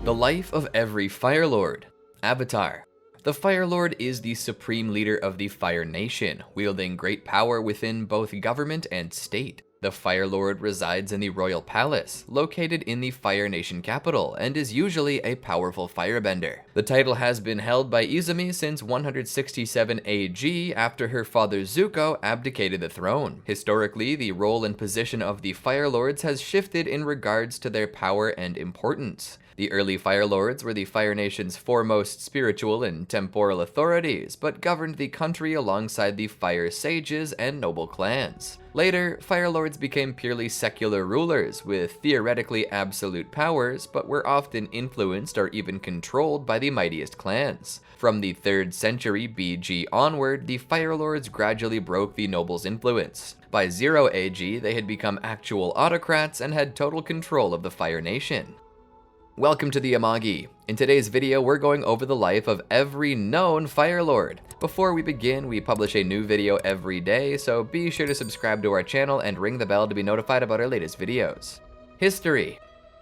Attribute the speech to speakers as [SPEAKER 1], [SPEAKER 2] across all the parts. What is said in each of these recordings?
[SPEAKER 1] The life of every Fire Lord. Avatar. The Fire Lord is the supreme leader of the Fire Nation, wielding great power within both government and state. The Fire Lord resides in the Royal Palace, located in the Fire Nation capital, and is usually a powerful firebender. The title has been held by Izumi since 167 AG after her father Zuko abdicated the throne. Historically, the role and position of the Fire Lords has shifted in regards to their power and importance. The early Fire Lords were the Fire Nation's foremost spiritual and temporal authorities, but governed the country alongside the Fire Sages and noble clans. Later, Fire Lords became purely secular rulers with theoretically absolute powers, but were often influenced or even controlled by the mightiest clans. From the 3rd century BG onward, the Fire Lords gradually broke the nobles' influence. By 0 AG, they had become actual autocrats and had total control of the Fire Nation. Welcome to the Amagi. In today's video, we're going over the life of every known Fire Lord. Before we begin, we publish a new video every day, so be sure to subscribe to our channel and ring the bell to be notified about our latest videos. History.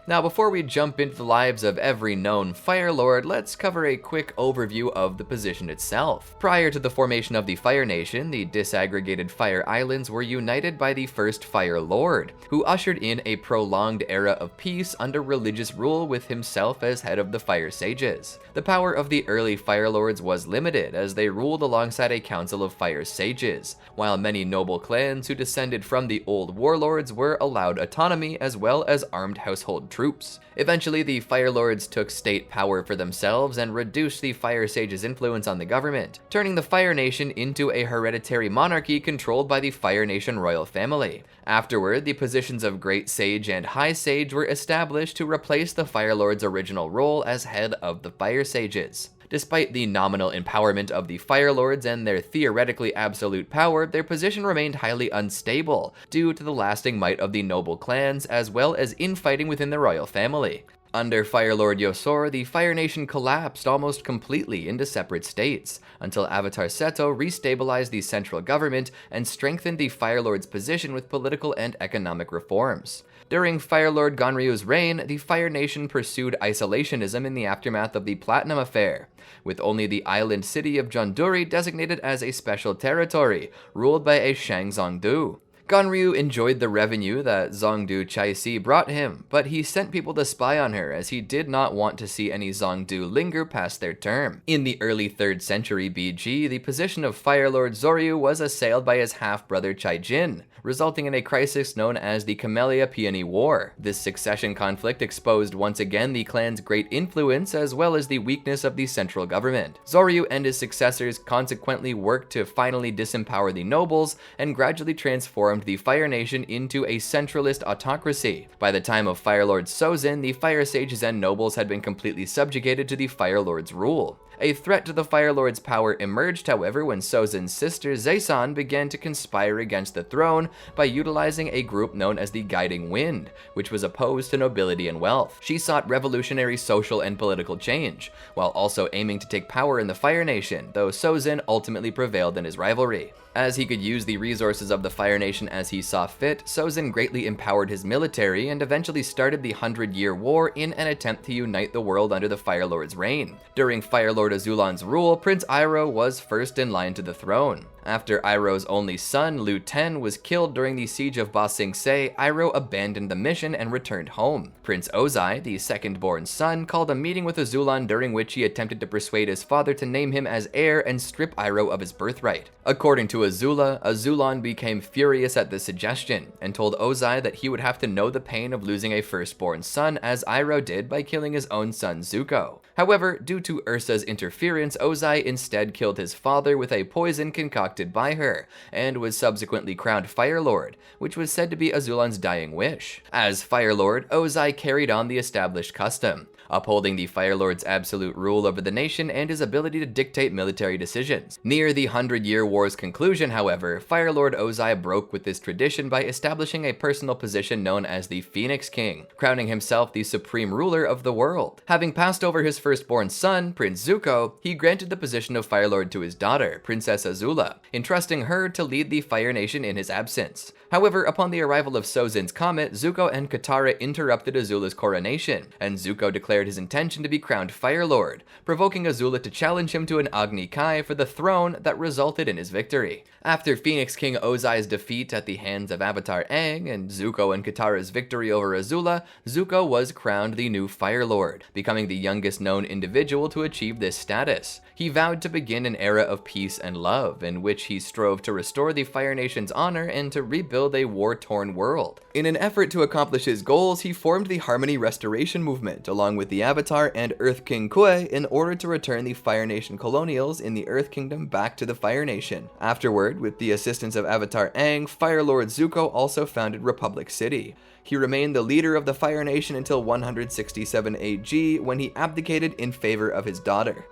[SPEAKER 1] Now, before we jump into the lives of every known Fire Lord, let's cover a quick overview of the position itself. Prior to the formation of the Fire Nation, the disaggregated Fire Islands were united by the first Fire Lord, who ushered in a prolonged era of peace under religious rule with himself as head of the Fire Sages. The power of the early Fire Lords was limited, as they ruled alongside a council of Fire Sages, while many noble clans who descended from the old warlords were allowed autonomy as well as armed household troops. Eventually, the Fire Lords took state power for themselves and reduced the Fire Sages' influence on the government, turning the Fire Nation into a hereditary monarchy controlled by the Fire Nation royal family. Afterward, the positions of Great Sage and High Sage were established to replace the Fire Lord's original role as head of the Fire Sages. Despite the nominal empowerment of the Fire Lords and their theoretically absolute power, their position remained highly unstable due to the lasting might of the noble clans as well as infighting within the royal family. Under Fire Lord Yosor, the Fire Nation collapsed almost completely into separate states, until Avatar Seto restabilized the central government and strengthened the Fire Lord's position with political and economic reforms. During Fire Lord Gonryu's reign, the Fire Nation pursued isolationism in the aftermath of the Platinum Affair, with only the island city of Jonduri designated as a special territory, ruled by a Shang Zongdu. Gonryu enjoyed the revenue that Zongdu Chaisi brought him, but he sent people to spy on her as he did not want to see any Zongdu linger past their term. In the early 3rd century BG, the position of Fire Lord Zoryu was assailed by his half-brother Chaijin, resulting in a crisis known as the Camellia Peony War. This succession conflict exposed once again the clan's great influence as well as the weakness of the central government. Zoryu and his successors consequently worked to finally disempower the nobles and gradually transform the Fire Nation into a centralist autocracy. By the time of Fire Lord Sozin, the Fire Sages and nobles had been completely subjugated to the Fire Lord's rule. A threat to the Fire Lord's power emerged, however, when Sozin's sister Zaysan began to conspire against the throne by utilizing a group known as the Guiding Wind, which was opposed to nobility and wealth. She sought revolutionary social and political change, while also aiming to take power in the Fire Nation, though Sozin ultimately prevailed in his rivalry. As he could use the resources of the Fire Nation as he saw fit, Sozin greatly empowered his military and eventually started the 100-Year War in an attempt to unite the world under the Fire Lord's reign. During Fire Lord Azulon's rule, Prince Iroh was first in line to the throne. After Iroh's only son, Lu Ten, was killed during the siege of Ba Sing Se, Iroh abandoned the mission and returned home. Prince Ozai, the second-born son, called a meeting with Azulon during which he attempted to persuade his father to name him as heir and strip Iroh of his birthright. According to Azula, Azulon became furious at this suggestion and told Ozai that he would have to know the pain of losing a firstborn son as Iroh did by killing his own son Zuko. However, due to Ursa's interference, Ozai instead killed his father with a poison concocted by her, and was subsequently crowned Fire Lord, which was said to be Azulon's dying wish. As Fire Lord, Ozai carried on the established custom, upholding the Fire Lord's absolute rule over the nation and his ability to dictate military decisions. Near the 100-Year War's conclusion, however, Fire Lord Ozai broke with this tradition by establishing a personal position known as the Phoenix King, crowning himself the supreme ruler of the world. Having passed over his firstborn son, Prince Zuko, he granted the position of Fire Lord to his daughter, Princess Azula, entrusting her to lead the Fire Nation in his absence. However, upon the arrival of Sozin's comet, Zuko and Katara interrupted Azula's coronation, and Zuko declared his intention to be crowned Fire Lord, provoking Azula to challenge him to an Agni Kai for the throne that resulted in his victory. After Phoenix King Ozai's defeat at the hands of Avatar Aang and Zuko and Katara's victory over Azula, Zuko was crowned the new Fire Lord, becoming the youngest known individual to achieve this status. He vowed to begin an era of peace and love, in which he strove to restore the Fire Nation's honor and to rebuild a war-torn world. In an effort to accomplish his goals, he formed the Harmony Restoration Movement, along with the Avatar and Earth King Kui, in order to return the Fire Nation colonials in the Earth Kingdom back to the Fire Nation. Afterward, with the assistance of Avatar Aang, Fire Lord Zuko also founded Republic City. He remained the leader of the Fire Nation until 167 AG, when he abdicated in favor of his daughter.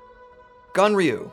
[SPEAKER 1] Gonryu.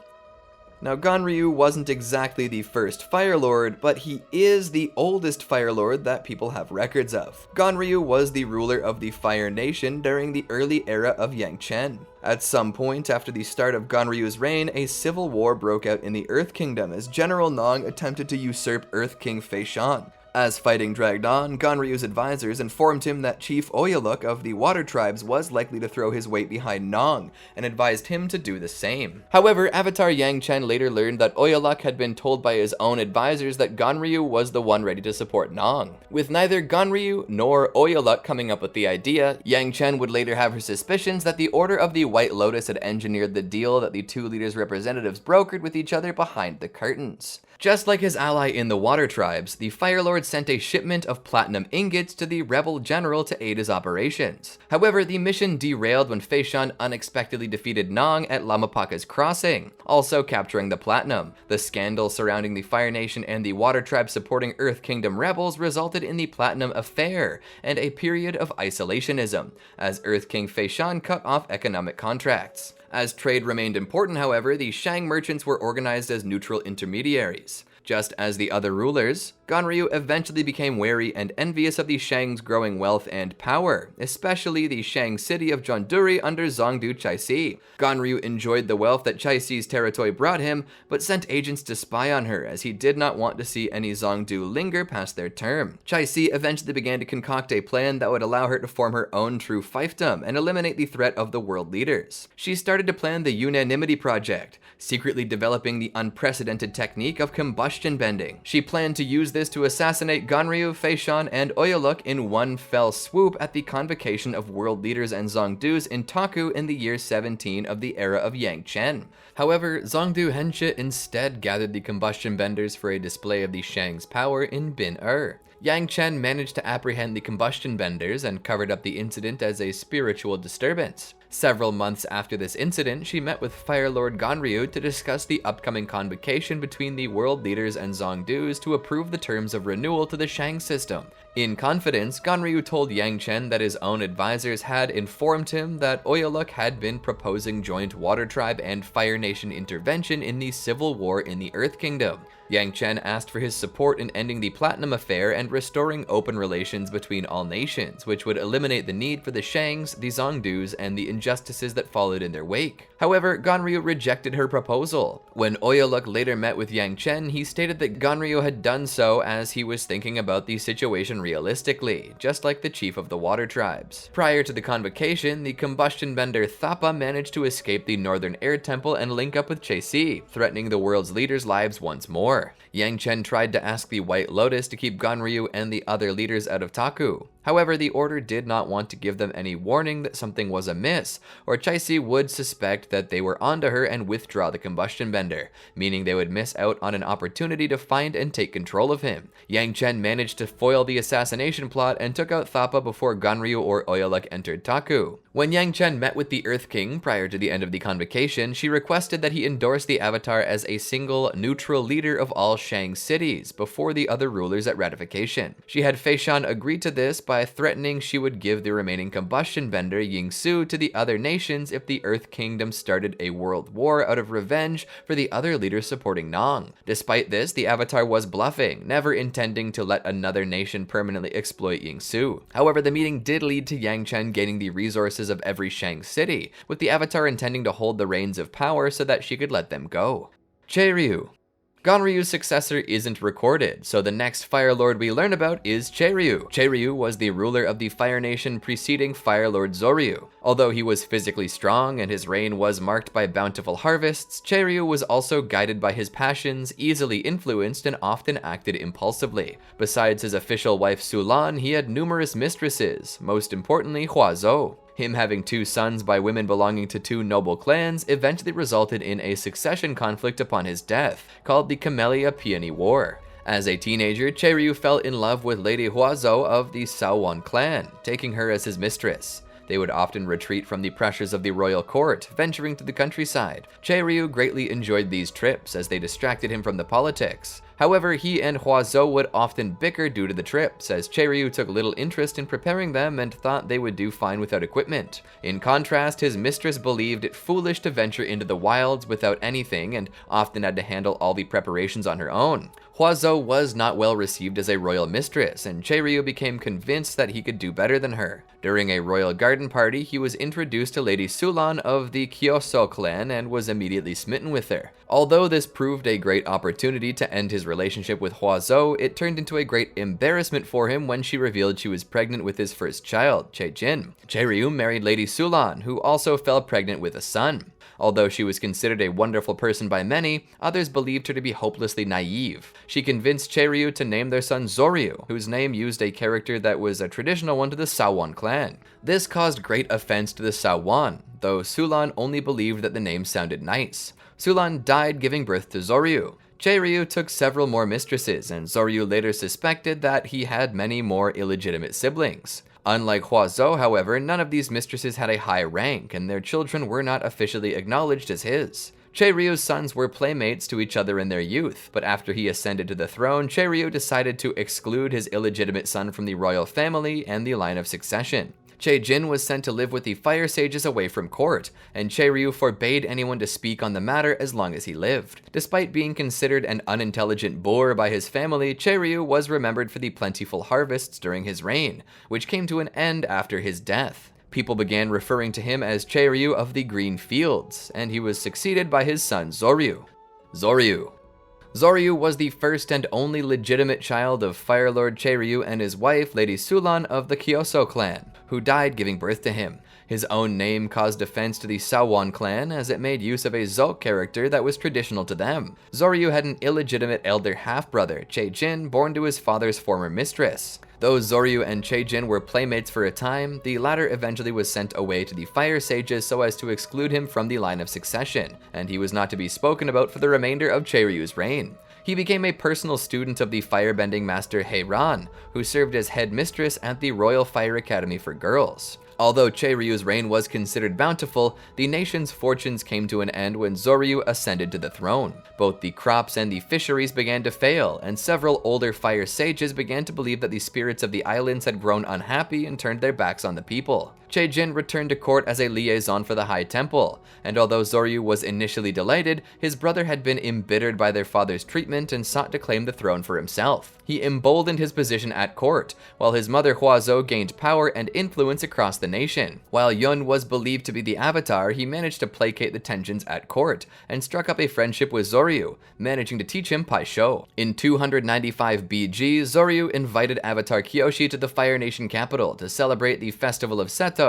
[SPEAKER 1] Now, Gonryu wasn't exactly the first Fire Lord, but he is the oldest Fire Lord that people have records of. Gonryu was the ruler of the Fire Nation during the early era of Yang Chen. At some point after the start of Gonryu's reign, a civil war broke out in the Earth Kingdom as General Nong attempted to usurp Earth King Fei Shan. As fighting dragged on, Gonryu's advisors informed him that Chief Oyaluk of the Water Tribes was likely to throw his weight behind Nong, and advised him to do the same. However, Avatar Yang Chen later learned that Oyaluk had been told by his own advisors that Gonryu was the one ready to support Nong. With neither Gonryu nor Oyaluk coming up with the idea, Yang Chen would later have her suspicions that the Order of the White Lotus had engineered the deal that the two leaders' representatives brokered with each other behind the curtains. Just like his ally in the Water Tribes, the Fire Lord sent a shipment of platinum ingots to the rebel general to aid his operations. However, the mission derailed when Fei Shan unexpectedly defeated Nong at Lamapaka's crossing, also capturing the platinum. The scandal surrounding the Fire Nation and the Water Tribe supporting Earth Kingdom rebels resulted in the Platinum Affair and a period of isolationism, as Earth King Fei Shan cut off economic contracts. As trade remained important, however, the Shang merchants were organized as neutral intermediaries. Just as the other rulers, Gonryu eventually became wary and envious of the Shang's growing wealth and power, especially the Shang city of Jonduri under Zongdu Chaisi. Gonryu enjoyed the wealth that Chaisi's territory brought him, but sent agents to spy on her, as he did not want to see any Zongdu linger past their term. Chaisi eventually began to concoct a plan that would allow her to form her own true fiefdom and eliminate the threat of the world leaders. She started to plan the Unanimity Project, secretly developing the unprecedented technique of combustion bending. She planned to use this to assassinate Gonryu, Fei Shan, and Oyaluk in one fell swoop at the convocation of world leaders and Zongdus in Taku in the year 17 of the era of Yang Chen. However, Zongdu Henshe instead gathered the combustion benders for a display of the Shang's power in Bin-Er. Yang Chen managed to apprehend the combustion benders and covered up the incident as a spiritual disturbance. Several months after this incident, she met with Fire Lord Gonryu to discuss the upcoming convocation between the world leaders and Zongdus to approve the terms of renewal to the Shang system. In confidence, Gonryu told Yang Chen that his own advisors had informed him that Oyaluk had been proposing joint Water Tribe and Fire Nation intervention in the civil war in the Earth Kingdom. Yang Chen asked for his support in ending the Platinum Affair and restoring open relations between all nations, which would eliminate the need for the Shangs, the Zongdus, and the injustices that followed in their wake. However, Gonryu rejected her proposal. When Oyaluk later met with Yang Chen, he stated that Gonryu had done so as he was thinking about the situation realistically, just like the chief of the Water Tribes. Prior to the convocation, the combustion bender Thapa managed to escape the Northern Air Temple and link up with Chaisi, threatening the world's leaders' lives once more. Yang Chen tried to ask the White Lotus to keep Gonryu and the other leaders out of Taku. However, the order did not want to give them any warning that something was amiss, or Chaisi would suspect that they were onto her and withdraw the combustion bender, meaning they would miss out on an opportunity to find and take control of him. Yang Chen managed to foil the assassination plot and took out Thapa before Gonryu or Oyaluk entered Taku. When Yang Chen met with the Earth King prior to the end of the convocation, she requested that he endorse the Avatar as a single, neutral leader of all Shang cities before the other rulers at ratification. She had Fei Shan agree to this by threatening she would give the remaining combustion bender Yingsu to the other nations if the Earth Kingdom started a world war out of revenge for the other leaders supporting Nong. Despite this, the Avatar was bluffing, never intending to let another nation permanently exploit Yingsu. However, the meeting did lead to Yang Chen gaining the resources of every Shang city, with the Avatar intending to hold the reins of power so that she could let them go. Chaeryu. Gonryu's successor isn't recorded, so the next Fire Lord we learn about is Chaeryu. Chaeryu was the ruler of the Fire Nation preceding Fire Lord Zoryu. Although he was physically strong and his reign was marked by bountiful harvests, Chaeryu was also guided by his passions, easily influenced, and often acted impulsively. Besides his official wife Azulon, he had numerous mistresses, most importantly Huazhou. Him having 2 sons by women belonging to 2 noble clans eventually resulted in a succession conflict upon his death, called the Camellia Peony War. As a teenager, Chaeryu fell in love with Lady Huazhou of the Saowon clan, taking her as his mistress. They would often retreat from the pressures of the royal court, venturing to the countryside. Chaeryu greatly enjoyed these trips as they distracted him from the politics. However, he and Huazhou would often bicker due to the trips, as Chaeryu took little interest in preparing them and thought they would do fine without equipment. In contrast, his mistress believed it foolish to venture into the wilds without anything and often had to handle all the preparations on her own. Huazhou was not well received as a royal mistress, and Chaeryu became convinced that he could do better than her. During a royal garden party, he was introduced to Lady Azulon of the Kyoso clan and was immediately smitten with her. Although this proved a great opportunity to end his relationship with Huazhou, it turned into a great embarrassment for him when she revealed she was pregnant with his first child, Chaeryu. Chaeryu married Lady Azulon, who also fell pregnant with a son. Although she was considered a wonderful person by many, others believed her to be hopelessly naive. She convinced Chaeryu to name their son Zoryu, whose name used a character that was a traditional one to the Saowon clan. This caused great offense to the Saowon, though Azulon only believed that the name sounded nice. Azulon died giving birth to Zoryu. Chaeryu took several more mistresses, and Zoryu later suspected that he had many more illegitimate siblings. Unlike Huazhou, however, none of these mistresses had a high rank, and their children were not officially acknowledged as his. Chaeryu's sons were playmates to each other in their youth, but after he ascended to the throne, Chaeryu decided to exclude his illegitimate son from the royal family and the line of succession. Chaeryu was sent to live with the fire sages away from court, and Chaeryu forbade anyone to speak on the matter as long as he lived. Despite being considered an unintelligent boor by his family, Chaeryu was remembered for the plentiful harvests during his reign, which came to an end after his death. People began referring to him as Chaeryu of the Green Fields, and he was succeeded by his son Zoryu. Zoryu was the first and only legitimate child of Fire Lord Chaeryu and his wife, Lady Azulon of the Kyoso clan, who died giving birth to him. His own name caused offense to the Saowon clan as it made use of a Zou character that was traditional to them. Zoryu had an illegitimate elder half-brother, Chaeryu, born to his father's former mistress. Though Zoryu and Chaeryu were playmates for a time, the latter eventually was sent away to the fire sages so as to exclude him from the line of succession, and he was not to be spoken about for the remainder of Chaeryu's reign. He became a personal student of the firebending master Heiran, who served as head mistress at the Royal Fire Academy for Girls. Although Chaeryu's reign was considered bountiful, the nation's fortunes came to an end when Zoryu ascended to the throne. Both the crops and the fisheries began to fail, and several older fire sages began to believe that the spirits of the islands had grown unhappy and turned their backs on the people. Chaeryu returned to court as a liaison for the High Temple, and although Zoryu was initially delighted, his brother had been embittered by their father's treatment and sought to claim the throne for himself. He emboldened his position at court, while his mother Huazhou gained power and influence across the nation. While Yun was believed to be the Avatar, he managed to placate the tensions at court, and struck up a friendship with Zoryu, managing to teach him Paisho. In 295 BG, Zoryu invited Avatar Kyoshi to the Fire Nation capital to celebrate the Festival of Seto,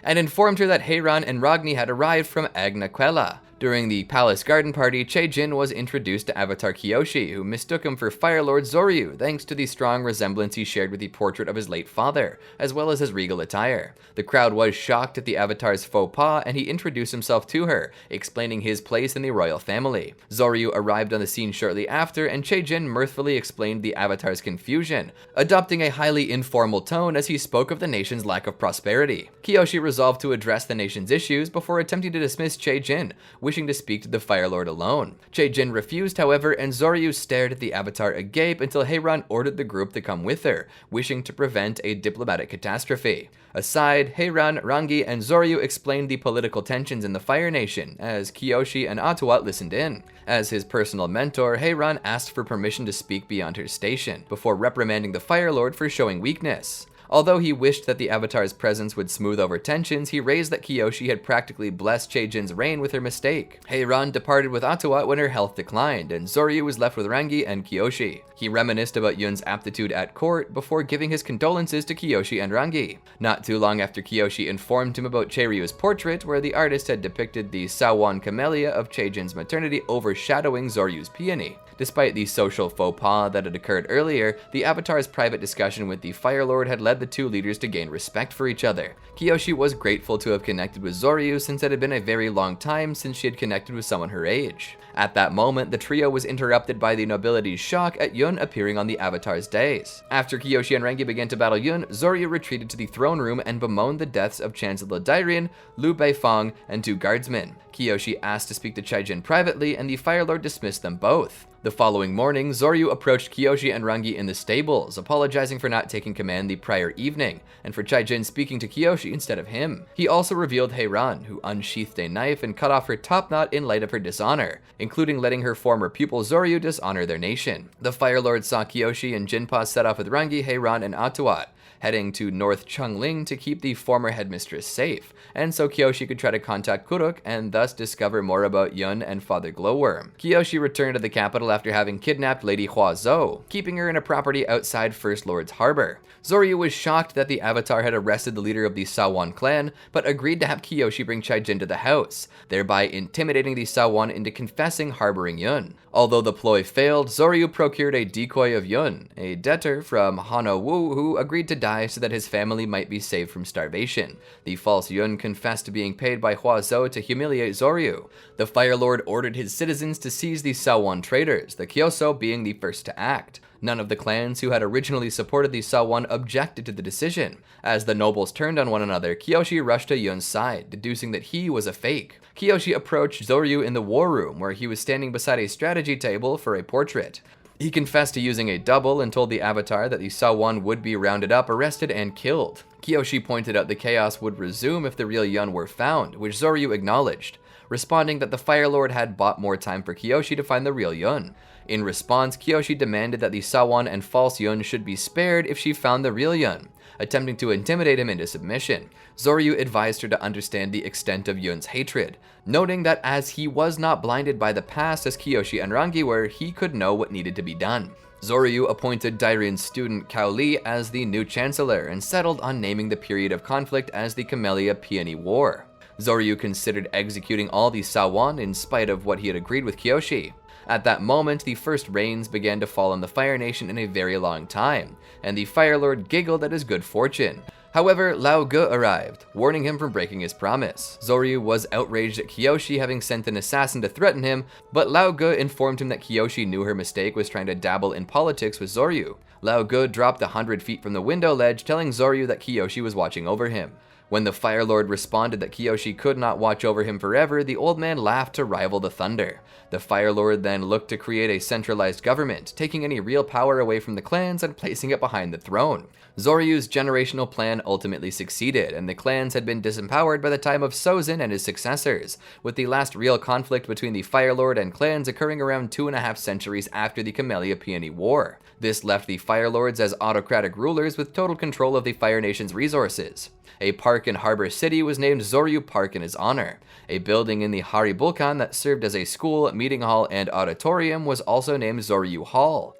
[SPEAKER 1] and informed her that Heiran and Ragni had arrived from Agnaquela. During the palace garden party, Chaeryu was introduced to Avatar Kyoshi, who mistook him for Fire Lord Zoryu thanks to the strong resemblance he shared with the portrait of his late father, as well as his regal attire. The crowd was shocked at the Avatar's faux pas, and he introduced himself to her, explaining his place in the royal family. Zoryu arrived on the scene shortly after, and Chaeryu mirthfully explained the Avatar's confusion, adopting a highly informal tone as he spoke of the nation's lack of prosperity. Kyoshi resolved to address the nation's issues before attempting to dismiss Chaeryu, wishing to speak to the Fire Lord alone. Chaeryu refused, however, and Zoryu stared at the Avatar agape until Heiran ordered the group to come with her, wishing to prevent a diplomatic catastrophe. Aside, Heiran, Rangi, and Zoryu explained the political tensions in the Fire Nation, as Kyoshi and Atuat listened in. As his personal mentor, Heiran asked for permission to speak beyond her station, before reprimanding the Fire Lord for showing weakness. Although he wished that the Avatar's presence would smooth over tensions, he raised that Kyoshi had practically blessed Chaejin's reign with her mistake. Heiran departed with Atawat when her health declined, and Zoryu was left with Rangi and Kyoshi. He reminisced about Yun's aptitude at court before giving his condolences to Kyoshi and Rangi. Not too long after Kyoshi informed him about Chaeryu's portrait, where the artist had depicted the Sawan camellia of Chaejin's maternity overshadowing Zoryu's peony. Despite the social faux pas that had occurred earlier, the Avatar's private discussion with the Fire Lord had led the two leaders to gain respect for each other. Kyoshi was grateful to have connected with Zoryu since it had been a very long time since she had connected with someone her age. At that moment, the trio was interrupted by the nobility's shock at Yun appearing on the Avatar's dais. After Kyoshi and Rangi began to battle Yun, Zoryu retreated to the throne room and bemoaned the deaths of Chancellor Dairian, Liu Beifong, and two guardsmen. Kyoshi asked to speak to Chaejin privately, and the Fire Lord dismissed them both. The following morning, Zoryu approached Kyoshi and Rangi in the stables, apologizing for not taking command the prior evening, and for Chaejin speaking to Kyoshi instead of him. He also revealed Heiran, who unsheathed a knife and cut off her top knot in light of her dishonor, including letting her former pupil Zoryu dishonor their nation. The Fire Lord saw Kyoshi and Jinpa set off with Rangi, Heiran, and Atawat, heading to North Chungling to keep the former headmistress safe, and so Kyoshi could try to contact Kuruk and thus discover more about Yun and Father Glowworm. Kyoshi returned to the capital after having kidnapped Lady Huazhou, keeping her in a property outside First Lord's harbor. Zoryu was shocked that the Avatar had arrested the leader of the Sawan clan, but agreed to have Kyoshi bring Chaejin to the house, thereby intimidating the Sawan into confessing harboring Yun. Although the ploy failed, Zoryu procured a decoy of Yun, a debtor from Hana Wu who agreed to die so that his family might be saved from starvation. The false Yun confessed to being paid by Huazhou to humiliate Zoryu. The Fire Lord ordered his citizens to seize the Sawan traitors, the Kyoso being the first to act. None of the clans who had originally supported the Sawan objected to the decision. As the nobles turned on one another, Kyoshi rushed to Yun's side, deducing that he was a fake. Kyoshi approached Zoryu in the war room, where he was standing beside a strategy table for a portrait. He confessed to using a double and told the Avatar that the Sawan would be rounded up, arrested, and killed. Kyoshi pointed out the chaos would resume if the real Yun were found, which Zoryu acknowledged, responding that the Fire Lord had bought more time for Kyoshi to find the real Yun. In response, Kyoshi demanded that the Sawan and false Yun should be spared if she found the real Yun, attempting to intimidate him into submission. Zoryu advised her to understand the extent of Yun's hatred, noting that as he was not blinded by the past as Kyoshi and Rangi were, he could know what needed to be done. Zoryu appointed Dairian's student Cao Li as the new chancellor and settled on naming the period of conflict as the Camellia Peony War. Zoryu considered executing all the Sawan in spite of what he had agreed with Kyoshi. At that moment, the first rains began to fall on the Fire Nation in a very long time, and the Fire Lord giggled at his good fortune. However, Lao Ge arrived, warning him from breaking his promise. Zoryu was outraged at Kyoshi having sent an assassin to threaten him, but Lao Ge informed him that Kyoshi knew her mistake was trying to dabble in politics with Zoryu. Lao Ge dropped 100 feet from the window ledge, telling Zoryu that Kyoshi was watching over him. When the Fire Lord responded that Kyoshi could not watch over him forever, the old man laughed to rival the thunder. The Fire Lord then looked to create a centralized government, taking any real power away from the clans and placing it behind the throne. Zoryu's generational plan ultimately succeeded, and the clans had been disempowered by the time of Sozin and his successors, with the last real conflict between the Fire Lord and clans occurring around 2.5 centuries after the Camellia Peony War. This left the Fire Lords as autocratic rulers with total control of the Fire Nation's resources. A park in Harbor City was named Zoryu Park in his honor. A building in the Haribulkan that served as a school, meeting hall, and auditorium was also named Zoryu Hall,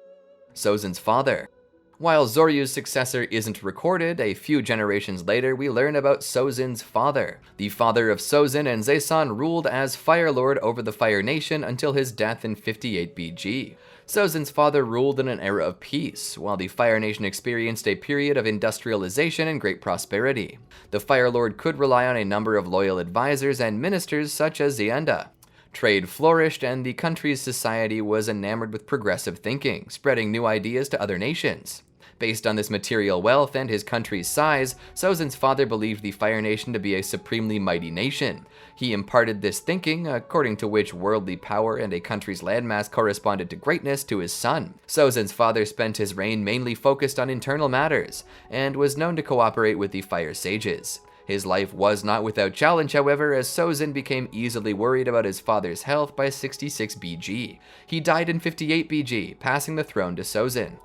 [SPEAKER 1] Sozin's father. While Zoryu's successor isn't recorded, a few generations later we learn about Sozin's father. The father of Sozin and Zaysan ruled as Fire Lord over the Fire Nation until his death in 58 BG. Sozin's father ruled in an era of peace, while the Fire Nation experienced a period of industrialization and great prosperity. The Fire Lord could rely on a number of loyal advisors and ministers such as Zienda. Trade flourished, and the country's society was enamored with progressive thinking, spreading new ideas to other nations. Based on this material wealth and his country's size, Sozin's father believed the Fire Nation to be a supremely mighty nation. He imparted this thinking, according to which worldly power and a country's landmass corresponded to greatness, to his son. Sozin's father spent his reign mainly focused on internal matters, and was known to cooperate with the Fire Sages. His life was not without challenge, however, as Sozin became easily worried about his father's health by 66 BG. He died in 58 BG, passing the throne to Sozin.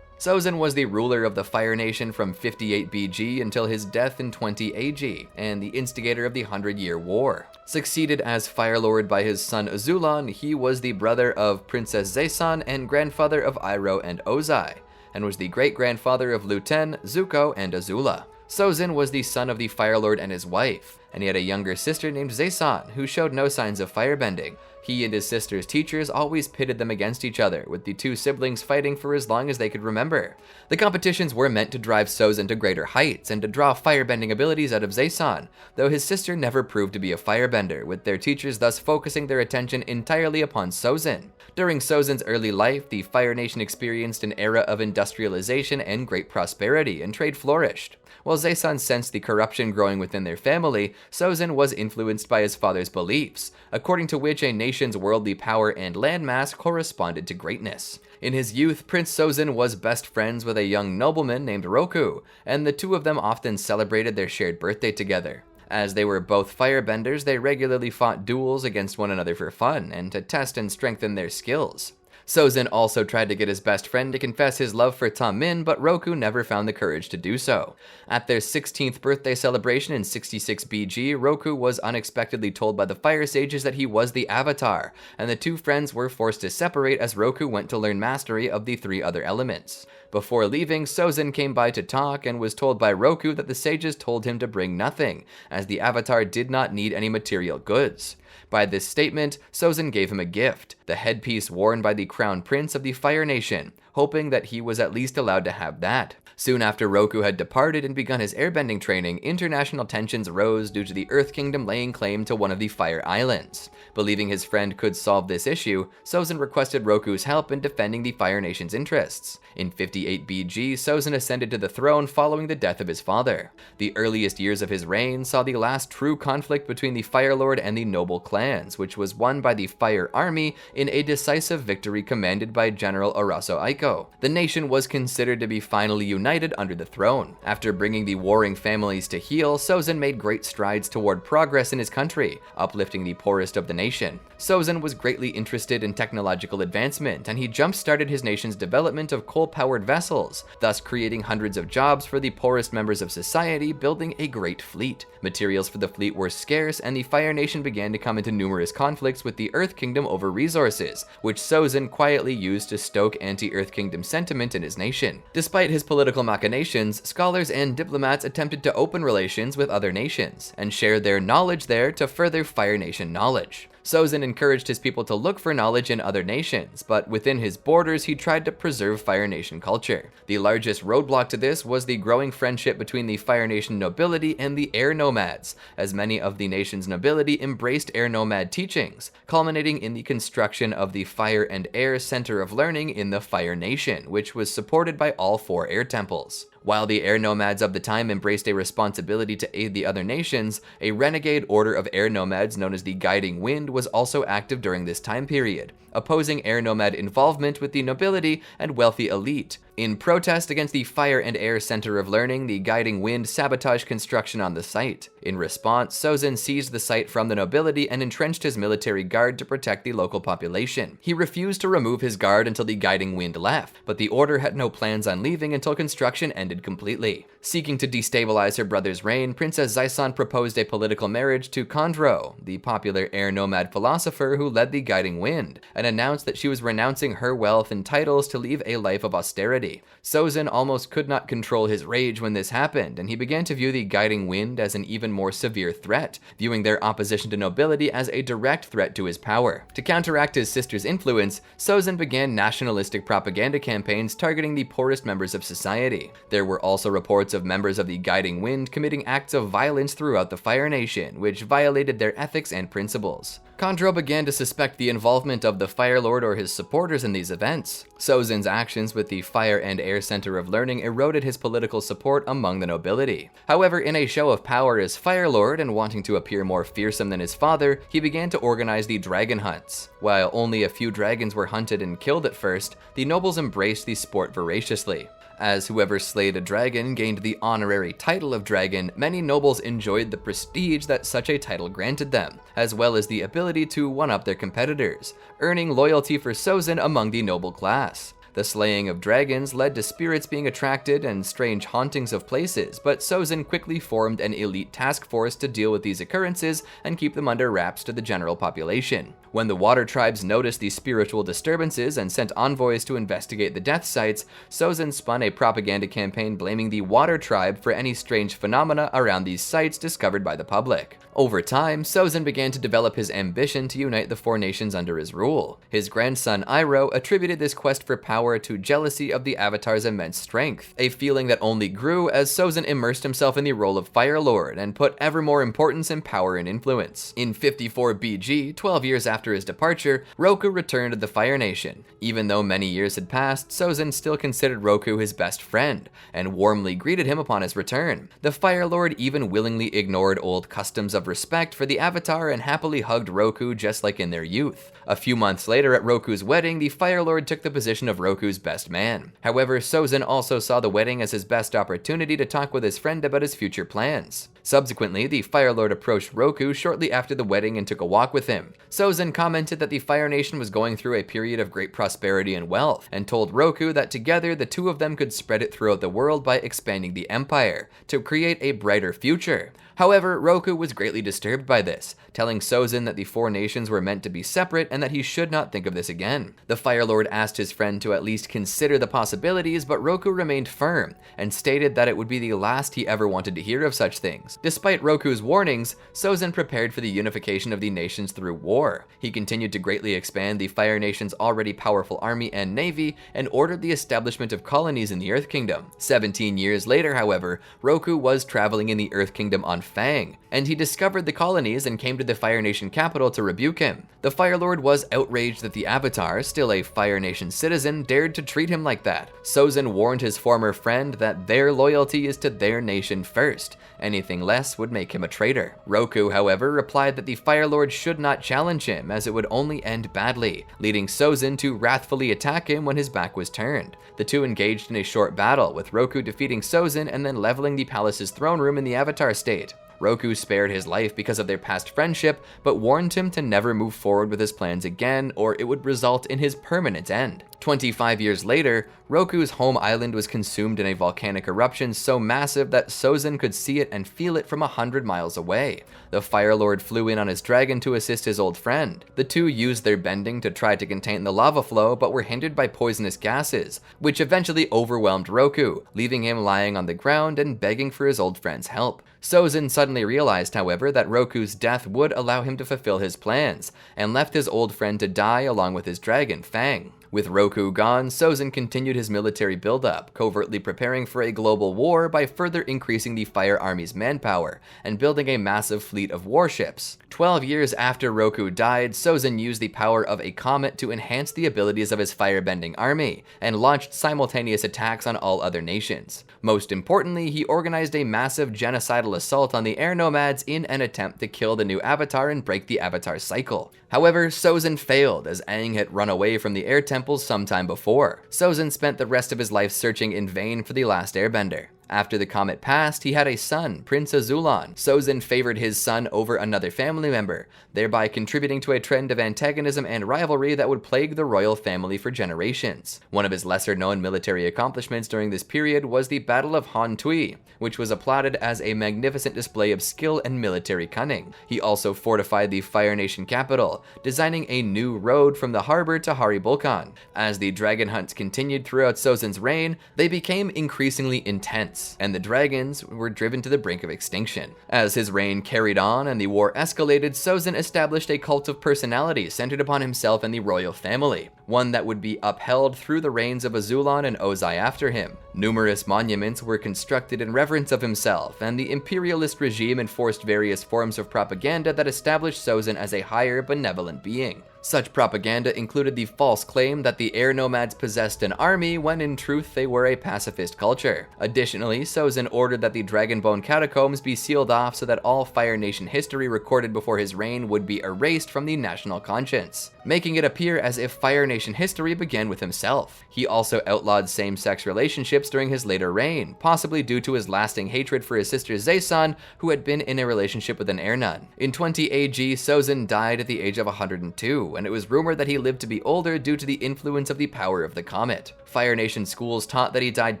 [SPEAKER 1] Sozin was the ruler of the Fire Nation from 58 BG until his death in 20 AG, and the instigator of the 100-Year War. Succeeded as Fire Lord by his son Azulon, he was the brother of Princess Zeisan and grandfather of Iroh and Ozai, and was the great-grandfather of Luten, Zuko, and Azula. Sozin was the son of the Fire Lord and his wife, and he had a younger sister named Zeisan, who showed no signs of firebending. He and his sister's teachers always pitted them against each other, with the two siblings fighting for as long as they could remember. The competitions were meant to drive Sozin to greater heights and to draw firebending abilities out of Zeisan, though his sister never proved to be a firebender, with their teachers thus focusing their attention entirely upon Sozin. During Sozin's early life, the Fire Nation experienced an era of industrialization and great prosperity, and trade flourished. While Zeisan sensed the corruption growing within their family, Sozin was influenced by his father's beliefs, according to which a nation's worldly power and landmass corresponded to greatness. In his youth, Prince Sozin was best friends with a young nobleman named Roku, and the two of them often celebrated their shared birthday together. As they were both firebenders, they regularly fought duels against one another for fun, and to test and strengthen their skills. Sozin also tried to get his best friend to confess his love for Min, but Roku never found the courage to do so. At their 16th birthday celebration in 66 BG, Roku was unexpectedly told by the Fire Sages that he was the Avatar, and the two friends were forced to separate as Roku went to learn mastery of the three other elements. Before leaving, Sozin came by to talk and was told by Roku that the sages told him to bring nothing, as the Avatar did not need any material goods. By this statement, Sozin gave him a gift, the headpiece worn by the Crown Prince of the Fire Nation, hoping that he was at least allowed to have that. Soon after Roku had departed and begun his airbending training, international tensions rose due to the Earth Kingdom laying claim to one of the Fire Islands. Believing his friend could solve this issue, Sozin requested Roku's help in defending the Fire Nation's interests. In 58 BG, Sozin ascended to the throne following the death of his father. The earliest years of his reign saw the last true conflict between the Fire Lord and the noble clans, which was won by the Fire Army in a decisive victory commanded by General Araso Aiko. The nation was considered to be finally united under the throne. After bringing the warring families to heel, Sozin made great strides toward progress in his country, uplifting the poorest of the nation. Sozin was greatly interested in technological advancement, and he jump-started his nation's development of coal-powered vessels, thus creating hundreds of jobs for the poorest members of society, building a great fleet. Materials for the fleet were scarce, and the Fire Nation began to come into numerous conflicts with the Earth Kingdom over resources, which Sozin quietly used to stoke anti-Earth Kingdom sentiment in his nation. Despite his political machinations, scholars and diplomats attempted to open relations with other nations, and share their knowledge there to further Fire Nation knowledge. Sozin encouraged his people to look for knowledge in other nations, but within his borders he tried to preserve Fire Nation culture. The largest roadblock to this was the growing friendship between the Fire Nation nobility and the air nomads, as many of the nation's nobility embraced air nomad teachings, culminating in the construction of the Fire and Air Center of Learning in the Fire Nation, which was supported by all 4 air temples. While the air nomads of the time embraced a responsibility to aid the other nations, a renegade order of air nomads known as the Guiding Wind was also active during this time period, opposing air nomad involvement with the nobility and wealthy elite. In protest against the Fire and Air Center of Learning, the Guiding Wind sabotaged construction on the site. In response, Sozin seized the site from the nobility and entrenched his military guard to protect the local population. He refused to remove his guard until the Guiding Wind left, but the order had no plans on leaving until construction ended completely. Seeking to destabilize her brother's reign, Princess Zeisan proposed a political marriage to Gonryu, the popular air nomad philosopher who led the Guiding Wind, and announced that she was renouncing her wealth and titles to live a life of austerity. Sozin almost could not control his rage when this happened, and he began to view the Guiding Wind as an even more severe threat, viewing their opposition to nobility as a direct threat to his power. To counteract his sister's influence, Sozin began nationalistic propaganda campaigns targeting the poorest members of society. There were also reports of members of the Guiding Wind committing acts of violence throughout the Fire Nation, which violated their ethics and principles. Gonryu began to suspect the involvement of the Fire Lord or his supporters in these events. Sozin's actions with the Fire and Air Center of Learning eroded his political support among the nobility. However, in a show of power as Fire Lord and wanting to appear more fearsome than his father, he began to organize the dragon hunts. While only a few dragons were hunted and killed at first, the nobles embraced the sport voraciously. As whoever slayed a dragon gained the honorary title of dragon, many nobles enjoyed the prestige that such a title granted them, as well as the ability to one-up their competitors, earning loyalty for Sozin among the noble class. The slaying of dragons led to spirits being attracted and strange hauntings of places, but Sozin quickly formed an elite task force to deal with these occurrences and keep them under wraps to the general population. When the water tribes noticed these spiritual disturbances and sent envoys to investigate the death sites, Sozin spun a propaganda campaign blaming the water tribe for any strange phenomena around these sites discovered by the public. Over time, Sozin began to develop his ambition to unite the four nations under his rule. His grandson Iroh attributed this quest for power to jealousy of the Avatar's immense strength, a feeling that only grew as Sozin immersed himself in the role of Fire Lord and put ever more importance in power and influence. In 54 BG, 12 years after his departure, Roku returned to the Fire Nation. Even though many years had passed, Sozin still considered Roku his best friend, and warmly greeted him upon his return. The Fire Lord even willingly ignored old customs of respect for the Avatar and happily hugged Roku just like in their youth. A few months later at Roku's wedding, the Fire Lord took the position of Roku's best man. However, Sozin also saw the wedding as his best opportunity to talk with his friend about his future plans. Subsequently, the Fire Lord approached Roku shortly after the wedding and took a walk with him. Sozin commented that the Fire Nation was going through a period of great prosperity and wealth, and told Roku that together the two of them could spread it throughout the world by expanding the empire, to create a brighter future. However, Roku was greatly disturbed by this, telling Sozin that the four nations were meant to be separate and that he should not think of this again. The Fire Lord asked his friend to at least consider the possibilities, but Roku remained firm and stated that it would be the last he ever wanted to hear of such things. Despite Roku's warnings, Sozin prepared for the unification of the nations through war. He continued to greatly expand the Fire Nation's already powerful army and navy and ordered the establishment of colonies in the Earth Kingdom. 17 years later, however, Roku was traveling in the Earth Kingdom on Fang, and he discovered the colonies and came to the Fire Nation capital to rebuke him. The Fire Lord was outraged that the Avatar, still a Fire Nation citizen, dared to treat him like that. Sozin warned his former friend that their loyalty is to their nation first. Anything less would make him a traitor. Roku, however, replied that the Fire Lord should not challenge him as it would only end badly, leading Sozin to wrathfully attack him when his back was turned. The two engaged in a short battle, with Roku defeating Sozin and then leveling the palace's throne room in the Avatar state. Roku spared his life because of their past friendship, but warned him to never move forward with his plans again or it would result in his permanent end. 25 years later, Roku's home island was consumed in a volcanic eruption so massive that Sozin could see it and feel it from 100 miles away. The Fire Lord flew in on his dragon to assist his old friend. The two used their bending to try to contain the lava flow, but were hindered by poisonous gases, which eventually overwhelmed Roku, leaving him lying on the ground and begging for his old friend's help. Sozin suddenly realized, however, that Roku's death would allow him to fulfill his plans, and left his old friend to die along with his dragon, Fang. With Roku gone, Sozin continued his military buildup, covertly preparing for a global war by further increasing the Fire Army's manpower and building a massive fleet of warships. 12 years after Roku died, Sozin used the power of a comet to enhance the abilities of his firebending army, and launched simultaneous attacks on all other nations. Most importantly, he organized a massive genocidal assault on the air nomads in an attempt to kill the new Avatar and break the Avatar cycle. However, Sozin failed, as Aang had run away from the air temples sometime before. Sozin spent the rest of his life searching in vain for the last airbender. After the comet passed, he had a son, Prince Azulon. Sozin favored his son over another family member, thereby contributing to a trend of antagonism and rivalry that would plague the royal family for generations. One of his lesser-known military accomplishments during this period was the Battle of Han Tui, which was applauded as a magnificent display of skill and military cunning. He also fortified the Fire Nation capital, designing a new road from the harbor to Haribulkan. As the dragon hunts continued throughout Sozin's reign, they became increasingly intense, and the dragons were driven to the brink of extinction. As his reign carried on and the war escalated, Sozin established a cult of personality centered upon himself and the royal family, one that would be upheld through the reigns of Azulon and Ozai after him. Numerous monuments were constructed in reverence of himself, and the imperialist regime enforced various forms of propaganda that established Sozin as a higher, benevolent being. Such propaganda included the false claim that the air nomads possessed an army when in truth they were a pacifist culture. Additionally, Sozin ordered that the Dragonbone catacombs be sealed off so that all Fire Nation history recorded before his reign would be erased from the national conscience, making it appear as if Fire Nation history began with himself. He also outlawed same-sex relationships during his later reign, possibly due to his lasting hatred for his sister Zaison, who had been in a relationship with an air nun. In 20 AG, Sozin died at the age of 102, Chaeryu, and it was rumored that he lived to be older due to the influence of the power of the comet. Fire Nation schools taught that he died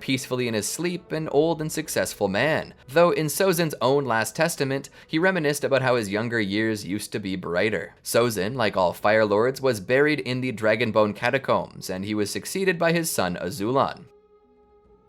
[SPEAKER 1] peacefully in his sleep, an old and successful man, though in Sozin's own last testament, he reminisced about how his younger years used to be brighter. Sozin, like all Fire Lords, was buried in the Dragonbone catacombs, and he was succeeded by his son Azulon.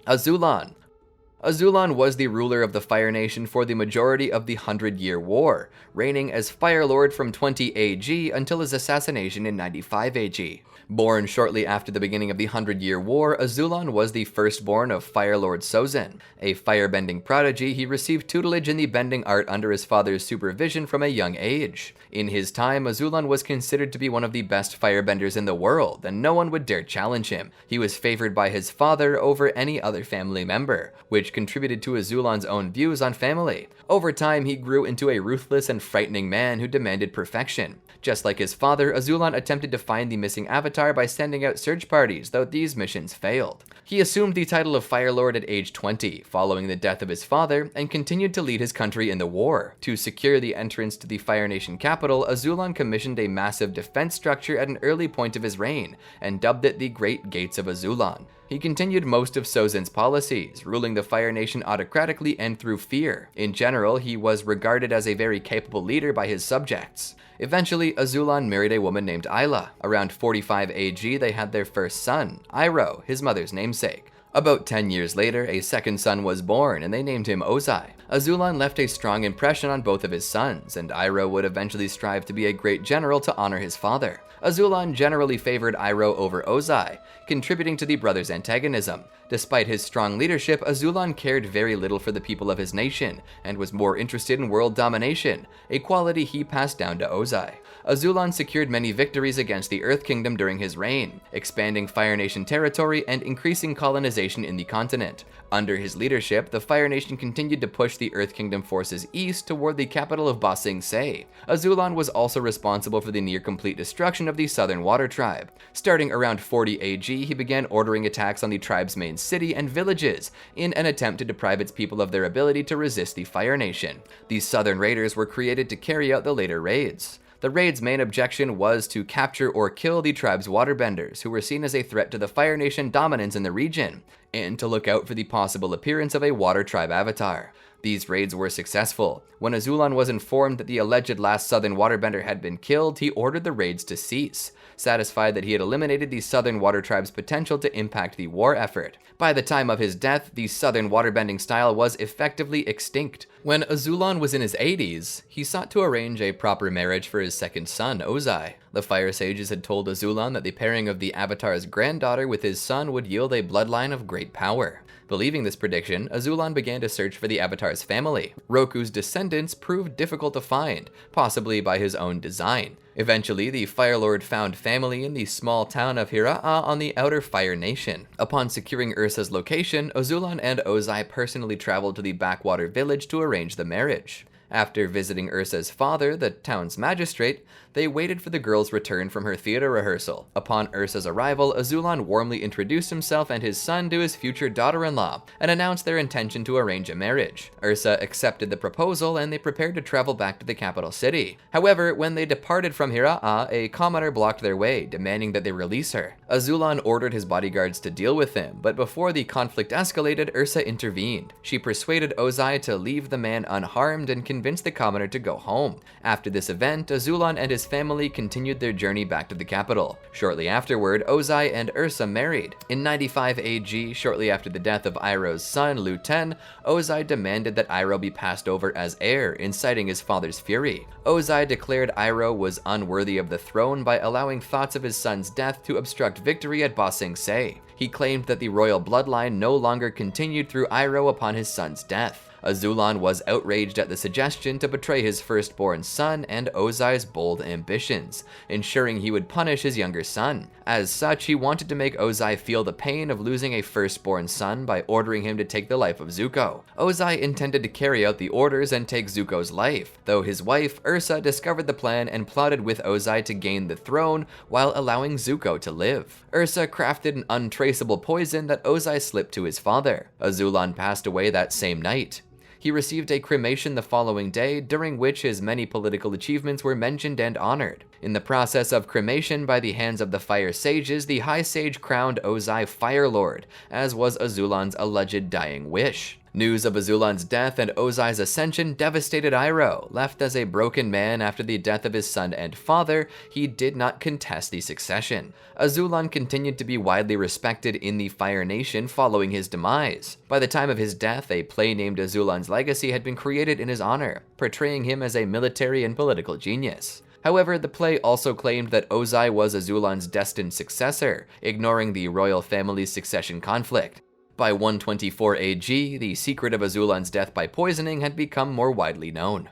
[SPEAKER 1] Azulon was the ruler of the Fire Nation for the majority of the 100-Year War, reigning as Fire Lord from 20 AG until his assassination in 95 AG. Born shortly after the beginning of the 100-Year War, Azulon was the firstborn of Fire Lord Sozin. A firebending prodigy, he received tutelage in the bending art under his father's supervision from a young age. In his time, Azulon was considered to be one of the best firebenders in the world, and no one would dare challenge him. He was favored by his father over any other family member, which contributed to Azulon's own views on family. Over time, he grew into a ruthless and frightening man who demanded perfection. Just like his father, Azulon attempted to find the missing avatar by sending out search parties, though these missions failed. He assumed the title of Fire Lord at age 20, following the death of his father, and continued to lead his country in the war. To secure the entrance to the Fire Nation capital, Azulon commissioned a massive defense structure at an early point of his reign, and dubbed it the Great Gates of Azulon. He continued most of Sozin's policies, ruling the Fire Nation autocratically and through fear. In general, he was regarded as a very capable leader by his subjects. Eventually, Azulon married a woman named Ayla. Around 45 AG, they had their first son, Iroh, his mother's namesake. About 10 years later, a second son was born, and they named him Ozai. Azulon left a strong impression on both of his sons, and Iroh would eventually strive to be a great general to honor his father. Azulon generally favored Iroh over Ozai, contributing to the brothers' antagonism. Despite his strong leadership, Azulon cared very little for the people of his nation, and was more interested in world domination, a quality he passed down to Ozai. Azulon secured many victories against the Earth Kingdom during his reign, expanding Fire Nation territory and increasing colonization in the continent. Under his leadership, the Fire Nation continued to push the Earth Kingdom forces east toward the capital of Ba Sing Se. Azulon was also responsible for the near-complete destruction of the Southern Water Tribe. Starting around 40 AG, he began ordering attacks on the tribe's main city and villages, in an attempt to deprive its people of their ability to resist the Fire Nation. These Southern Raiders were created to carry out the later raids. The raid's main objection was to capture or kill the tribe's waterbenders, who were seen as a threat to the Fire Nation dominance in the region, and to look out for the possible appearance of a Water Tribe avatar. These raids were successful. When Azulon was informed that the alleged last Southern Waterbender had been killed, he ordered the raids to cease, satisfied that he had eliminated the Southern Water Tribe's potential to impact the war effort. By the time of his death, the Southern waterbending style was effectively extinct. When Azulon was in his 80s, he sought to arrange a proper marriage for his second son, Ozai. The Fire Sages had told Azulon that the pairing of the Avatar's granddaughter with his son would yield a bloodline of great power. Believing this prediction, Azulon began to search for the Avatar's family. Roku's descendants proved difficult to find, possibly by his own design. Eventually, the Fire Lord found family in the small town of Hira'a on the outer Fire Nation. Upon securing Ursa's location, Azulon and Ozai personally traveled to the backwater village to arrange the marriage. After visiting Ursa's father, the town's magistrate, they waited for the girl's return from her theater rehearsal. Upon Ursa's arrival, Azulon warmly introduced himself and his son to his future daughter-in-law, and announced their intention to arrange a marriage. Ursa accepted the proposal, and they prepared to travel back to the capital city. However, when they departed from Hira'a, a commoner blocked their way, demanding that they release her. Azulon ordered his bodyguards to deal with him, but before the conflict escalated, Ursa intervened. She persuaded Ozai to leave the man unharmed and convinced the commoner to go home. After this event, Azulon and his family continued their journey back to the capital. Shortly afterward, Ozai and Ursa married. In 95 AG, shortly after the death of Iroh's son, Lu Ten, Ozai demanded that Iroh be passed over as heir, inciting his father's fury. Ozai declared Iroh was unworthy of the throne by allowing thoughts of his son's death to obstruct victory at Ba Sing Se. He claimed that the royal bloodline no longer continued through Iroh upon his son's death. Azulon was outraged at the suggestion to betray his firstborn son and Ozai's bold ambitions, ensuring he would punish his younger son. As such, he wanted to make Ozai feel the pain of losing a firstborn son by ordering him to take the life of Zuko. Ozai intended to carry out the orders and take Zuko's life, though his wife, Ursa, discovered the plan and plotted with Ozai to gain the throne while allowing Zuko to live. Ursa crafted an untraceable poison that Ozai slipped to his father. Azulon passed away that same night. He received a cremation the following day, during which his many political achievements were mentioned and honored. In the process of cremation by the hands of the Fire Sages, the High Sage crowned Ozai Fire Lord, as was Azulon's alleged dying wish. News of Azulon's death and Ozai's ascension devastated Iroh. Left as a broken man after the death of his son and father, he did not contest the succession. Azulon continued to be widely respected in the Fire Nation following his demise. By the time of his death, a play named Azulon's Legacy had been created in his honor, portraying him as a military and political genius. However, the play also claimed that Ozai was Azulon's destined successor, ignoring the royal family's succession conflict. By 124 AG, the secret of Azulon's death by poisoning had become more widely known.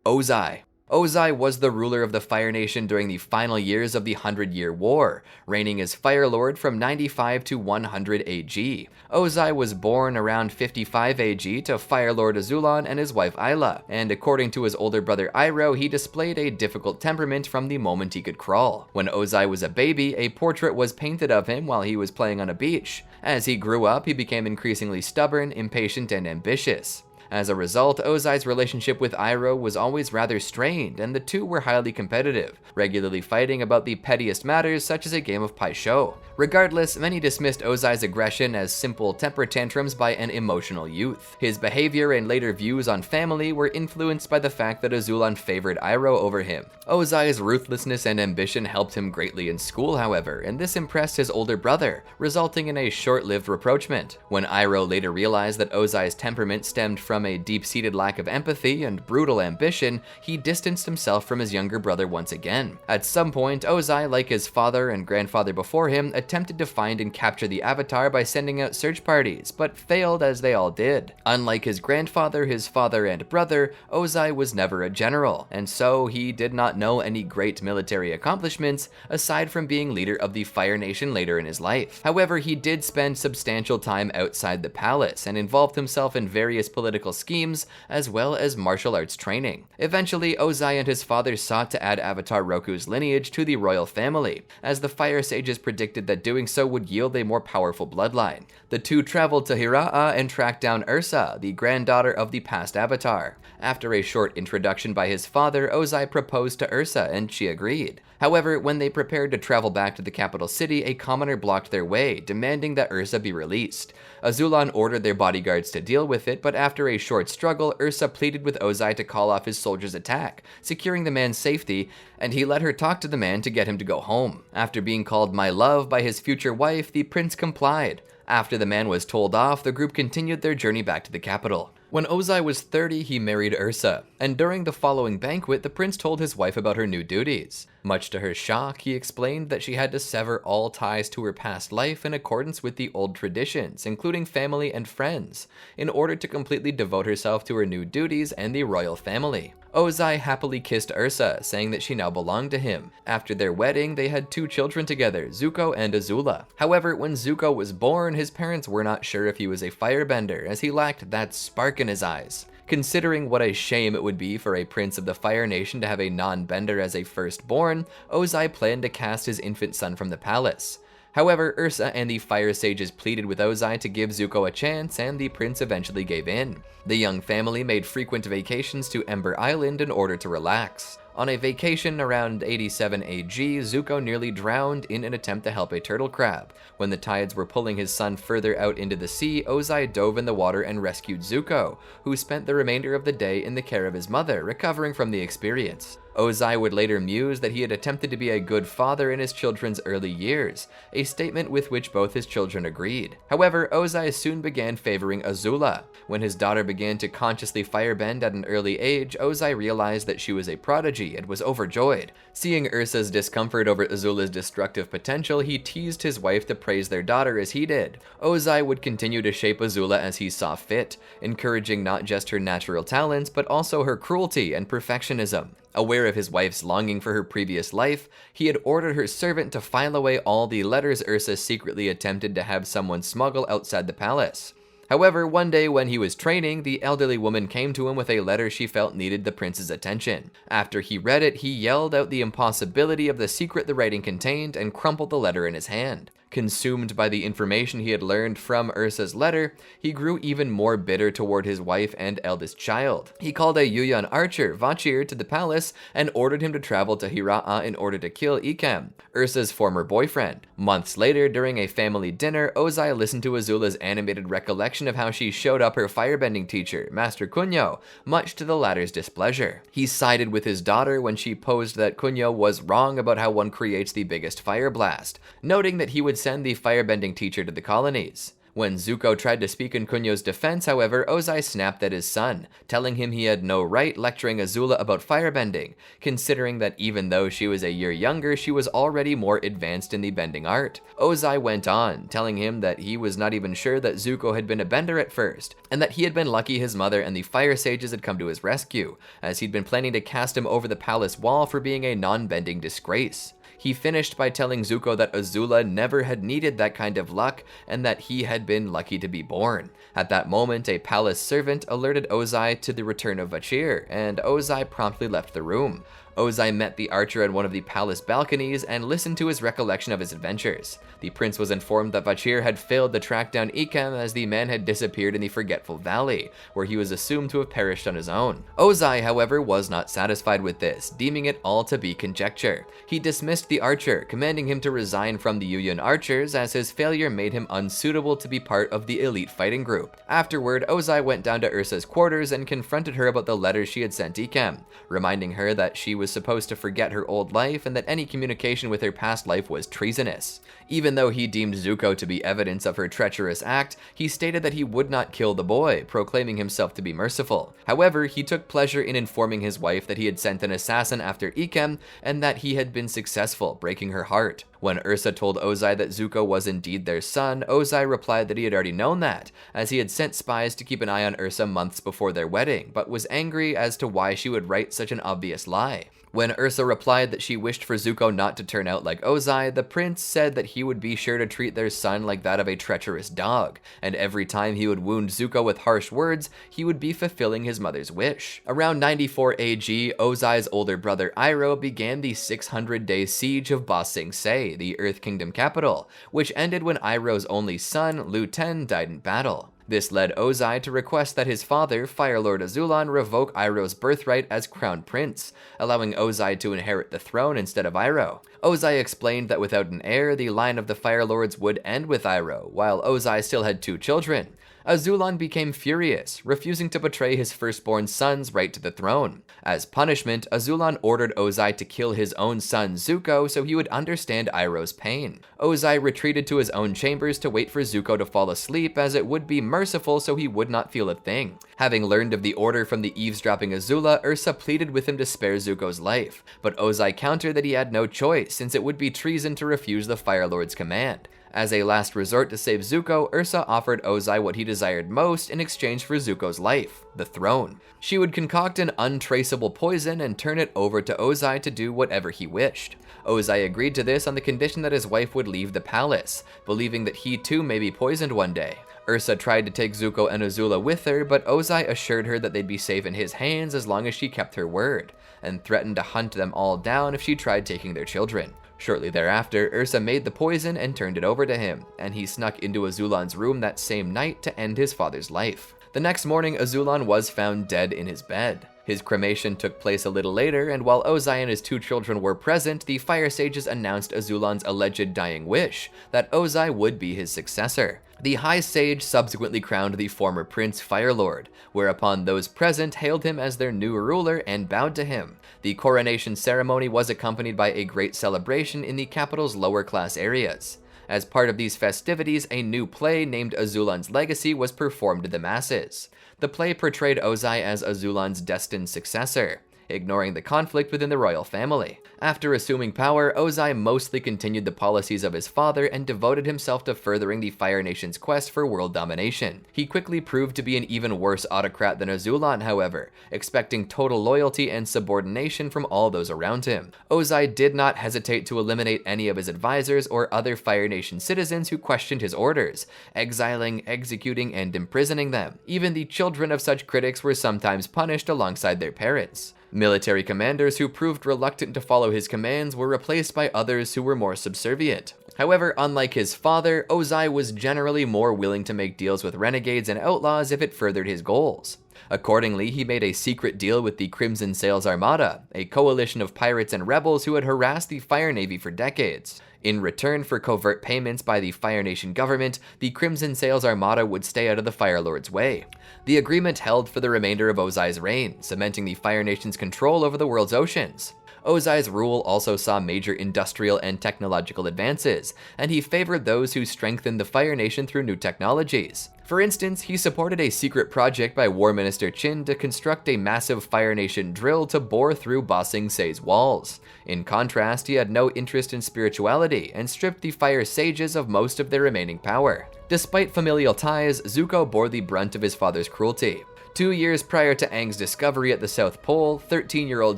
[SPEAKER 1] Ozai. Ozai was the ruler of the Fire Nation during the final years of the 100-Year War, reigning as Fire Lord from 95 to 100 AG. Ozai was born around 55 AG to Fire Lord Azulon and his wife Ayla, and according to his older brother Iroh, he displayed a difficult temperament from the moment he could crawl. When Ozai was a baby, a portrait was painted of him while he was playing on a beach. As he grew up, he became increasingly stubborn, impatient, and ambitious. As a result, Ozai's relationship with Iroh was always rather strained, and the two were highly competitive, regularly fighting about the pettiest matters such as a game of Paisho. Regardless, many dismissed Ozai's aggression as simple temper tantrums by an emotional youth. His behavior and later views on family were influenced by the fact that Azulon favored Iroh over him. Ozai's ruthlessness and ambition helped him greatly in school, however, and this impressed his older brother, resulting in a short-lived rapprochement. When Iroh later realized that Ozai's temperament stemmed from a deep-seated lack of empathy and brutal ambition, he distanced himself from his younger brother once again. At some point, Ozai, like his father and grandfather before him, attempted to find and capture the Avatar by sending out search parties, but failed as they all did. Unlike his grandfather, his father, and brother, Ozai was never a general, and so he did not know any great military accomplishments aside from being leader of the Fire Nation later in his life. However, he did spend substantial time outside the palace and involved himself in various political schemes as well as martial arts training. Eventually, Ozai and his father sought to add Avatar Roku's lineage to the royal family, as the Fire Sages predicted that doing so would yield a more powerful bloodline. The two traveled to Hira'a and tracked down Ursa, the granddaughter of the past Avatar. After a short introduction by his father, Ozai proposed to Ursa and she agreed. However, when they prepared to travel back to the capital city, a commoner blocked their way, demanding that Ursa be released. Azulon ordered their bodyguards to deal with it, but after a short struggle, Ursa pleaded with Ozai to call off his soldiers' attack, securing the man's safety, and he let her talk to the man to get him to go home. After being called "my love" by his future wife, the prince complied. After the man was told off, the group continued their journey back to the capital. When Ozai was 30, he married Ursa, and during the following banquet, the prince told his wife about her new duties. Much to her shock, he explained that she had to sever all ties to her past life in accordance with the old traditions, including family and friends, in order to completely devote herself to her new duties and the royal family. Ozai happily kissed Ursa, saying that she now belonged to him. After their wedding, they had 2 children together, Zuko and Azula. However, when Zuko was born, his parents were not sure if he was a firebender, as he lacked that spark in his eyes. Considering what a shame it would be for a prince of the Fire Nation to have a non-bender as a firstborn, Ozai planned to cast his infant son from the palace. However, Ursa and the Fire Sages pleaded with Ozai to give Zuko a chance, and the prince eventually gave in. The young family made frequent vacations to Ember Island in order to relax. On a vacation around 87 AG, Zuko nearly drowned in an attempt to help a turtle crab. When the tides were pulling his son further out into the sea, Ozai dove in the water and rescued Zuko, who spent the remainder of the day in the care of his mother, recovering from the experience. Ozai would later muse that he had attempted to be a good father in his children's early years, a statement with which both his children agreed. However, Ozai soon began favoring Azula. When his daughter began to consciously firebend at an early age, Ozai realized that she was a prodigy and was overjoyed. Seeing Ursa's discomfort over Azula's destructive potential, he teased his wife to praise their daughter as he did. Ozai would continue to shape Azula as he saw fit, encouraging not just her natural talents, but also her cruelty and perfectionism. Aware of his wife's longing for her previous life, he had ordered her servant to file away all the letters Ursa secretly attempted to have someone smuggle outside the palace. However, one day when he was training, the elderly woman came to him with a letter she felt needed the prince's attention. After he read it, he yelled out the impossibility of the secret the writing contained and crumpled the letter in his hand. Consumed by the information he had learned from Ursa's letter, he grew even more bitter toward his wife and eldest child. He called a Yuyan archer, Vachir, to the palace and ordered him to travel to Hira'a in order to kill Ikem, Ursa's former boyfriend. Months later, during a family dinner, Ozai listened to Azula's animated recollection of how she showed up her firebending teacher, Master Kunyo, much to the latter's displeasure. He sided with his daughter when she posed that Kunyo was wrong about how one creates the biggest fire blast, noting that he would send the firebending teacher to the colonies. When Zuko tried to speak in Kunyo's defense, however, Ozai snapped at his son, telling him he had no right lecturing Azula about firebending, considering that even though she was a year younger, she was already more advanced in the bending art. Ozai went on, telling him that he was not even sure that Zuko had been a bender at first, and that he had been lucky his mother and the fire sages had come to his rescue, as he'd been planning to cast him over the palace wall for being a non-bending disgrace. He finished by telling Zuko that Azula never had needed that kind of luck and that he had been lucky to be born. At that moment, a palace servant alerted Ozai to the return of Vachir, and Ozai promptly left the room. Ozai met the archer at one of the palace balconies and listened to his recollection of his adventures. The prince was informed that Vachir had failed to track down Ikem as the man had disappeared in the Forgetful Valley, where he was assumed to have perished on his own. Ozai, however, was not satisfied with this, deeming it all to be conjecture. He dismissed the archer, commanding him to resign from the Yuyan archers as his failure made him unsuitable to be part of the elite fighting group. Afterward, Ozai went down to Ursa's quarters and confronted her about the letter she had sent Ikem, reminding her that she was supposed to forget her old life and that any communication with her past life was treasonous. Even though he deemed Zuko to be evidence of her treacherous act, he stated that he would not kill the boy, proclaiming himself to be merciful. However, he took pleasure in informing his wife that he had sent an assassin after Ikem and that he had been successful, breaking her heart. When Ursa told Ozai that Zuko was indeed their son, Ozai replied that he had already known that, as he had sent spies to keep an eye on Ursa months before their wedding, but was angry as to why she would write such an obvious lie. When Ursa replied that she wished for Zuko not to turn out like Ozai, the prince said that he would be sure to treat their son like that of a treacherous dog, and every time he would wound Zuko with harsh words, he would be fulfilling his mother's wish. Around 94 AG, Ozai's older brother Iroh began the 600-day siege of Ba Sing Se, the Earth Kingdom capital, which ended when Iroh's only son, Lu Ten, died in battle. This led Ozai to request that his father, Fire Lord Azulon, revoke Iroh's birthright as crown prince, allowing Ozai to inherit the throne instead of Iroh. Ozai explained that without an heir, the line of the Fire Lords would end with Iroh, while Ozai still had 2 children. Azulon became furious, refusing to betray his firstborn son's right to the throne. As punishment, Azulon ordered Ozai to kill his own son Zuko so he would understand Iroh's pain. Ozai retreated to his own chambers to wait for Zuko to fall asleep, as it would be merciful so he would not feel a thing. Having learned of the order from the eavesdropping Azula, Ursa pleaded with him to spare Zuko's life, but Ozai countered that he had no choice since it would be treason to refuse the Fire Lord's command. As a last resort to save Zuko, Ursa offered Ozai what he desired most in exchange for Zuko's life, the throne. She would concoct an untraceable poison and turn it over to Ozai to do whatever he wished. Ozai agreed to this on the condition that his wife would leave the palace, believing that he too may be poisoned one day. Ursa tried to take Zuko and Azula with her, but Ozai assured her that they'd be safe in his hands as long as she kept her word, and threatened to hunt them all down if she tried taking their children. Shortly thereafter, Ursa made the poison and turned it over to him, and he snuck into Azulon's room that same night to end his father's life. The next morning, Azulon was found dead in his bed. His cremation took place a little later, and while Ozai and his 2 children were present, the Fire Sages announced Azulon's alleged dying wish, that Ozai would be his successor. The High Sage subsequently crowned the former Prince Fire Lord, whereupon those present hailed him as their new ruler and bowed to him. The coronation ceremony was accompanied by a great celebration in the capital's lower class areas. As part of these festivities, a new play named Azulon's Legacy was performed to the masses. The play portrayed Ozai as Azulon's destined successor, ignoring the conflict within the royal family. After assuming power, Ozai mostly continued the policies of his father and devoted himself to furthering the Fire Nation's quest for world domination. He quickly proved to be an even worse autocrat than Azulon, however, expecting total loyalty and subordination from all those around him. Ozai did not hesitate to eliminate any of his advisors or other Fire Nation citizens who questioned his orders, exiling, executing, and imprisoning them. Even the children of such critics were sometimes punished alongside their parents. Military commanders who proved reluctant to follow his commands were replaced by others who were more subservient. However, unlike his father, Ozai was generally more willing to make deals with renegades and outlaws if it furthered his goals. Accordingly, he made a secret deal with the Crimson Sails Armada, a coalition of pirates and rebels who had harassed the Fire Navy for decades. In return for covert payments by the Fire Nation government, the Crimson Sails Armada would stay out of the Fire Lord's way. The agreement held for the remainder of Ozai's reign, cementing the Fire Nation's control over the world's oceans. Ozai's rule also saw major industrial and technological advances, and he favored those who strengthened the Fire Nation through new technologies. For instance, he supported a secret project by War Minister Qin to construct a massive Fire Nation drill to bore through Ba Sing Se's walls. In contrast, he had no interest in spirituality and stripped the Fire Sages of most of their remaining power. Despite familial ties, Zuko bore the brunt of his father's cruelty. 2 years prior to Aang's discovery at the South Pole, 13-year-old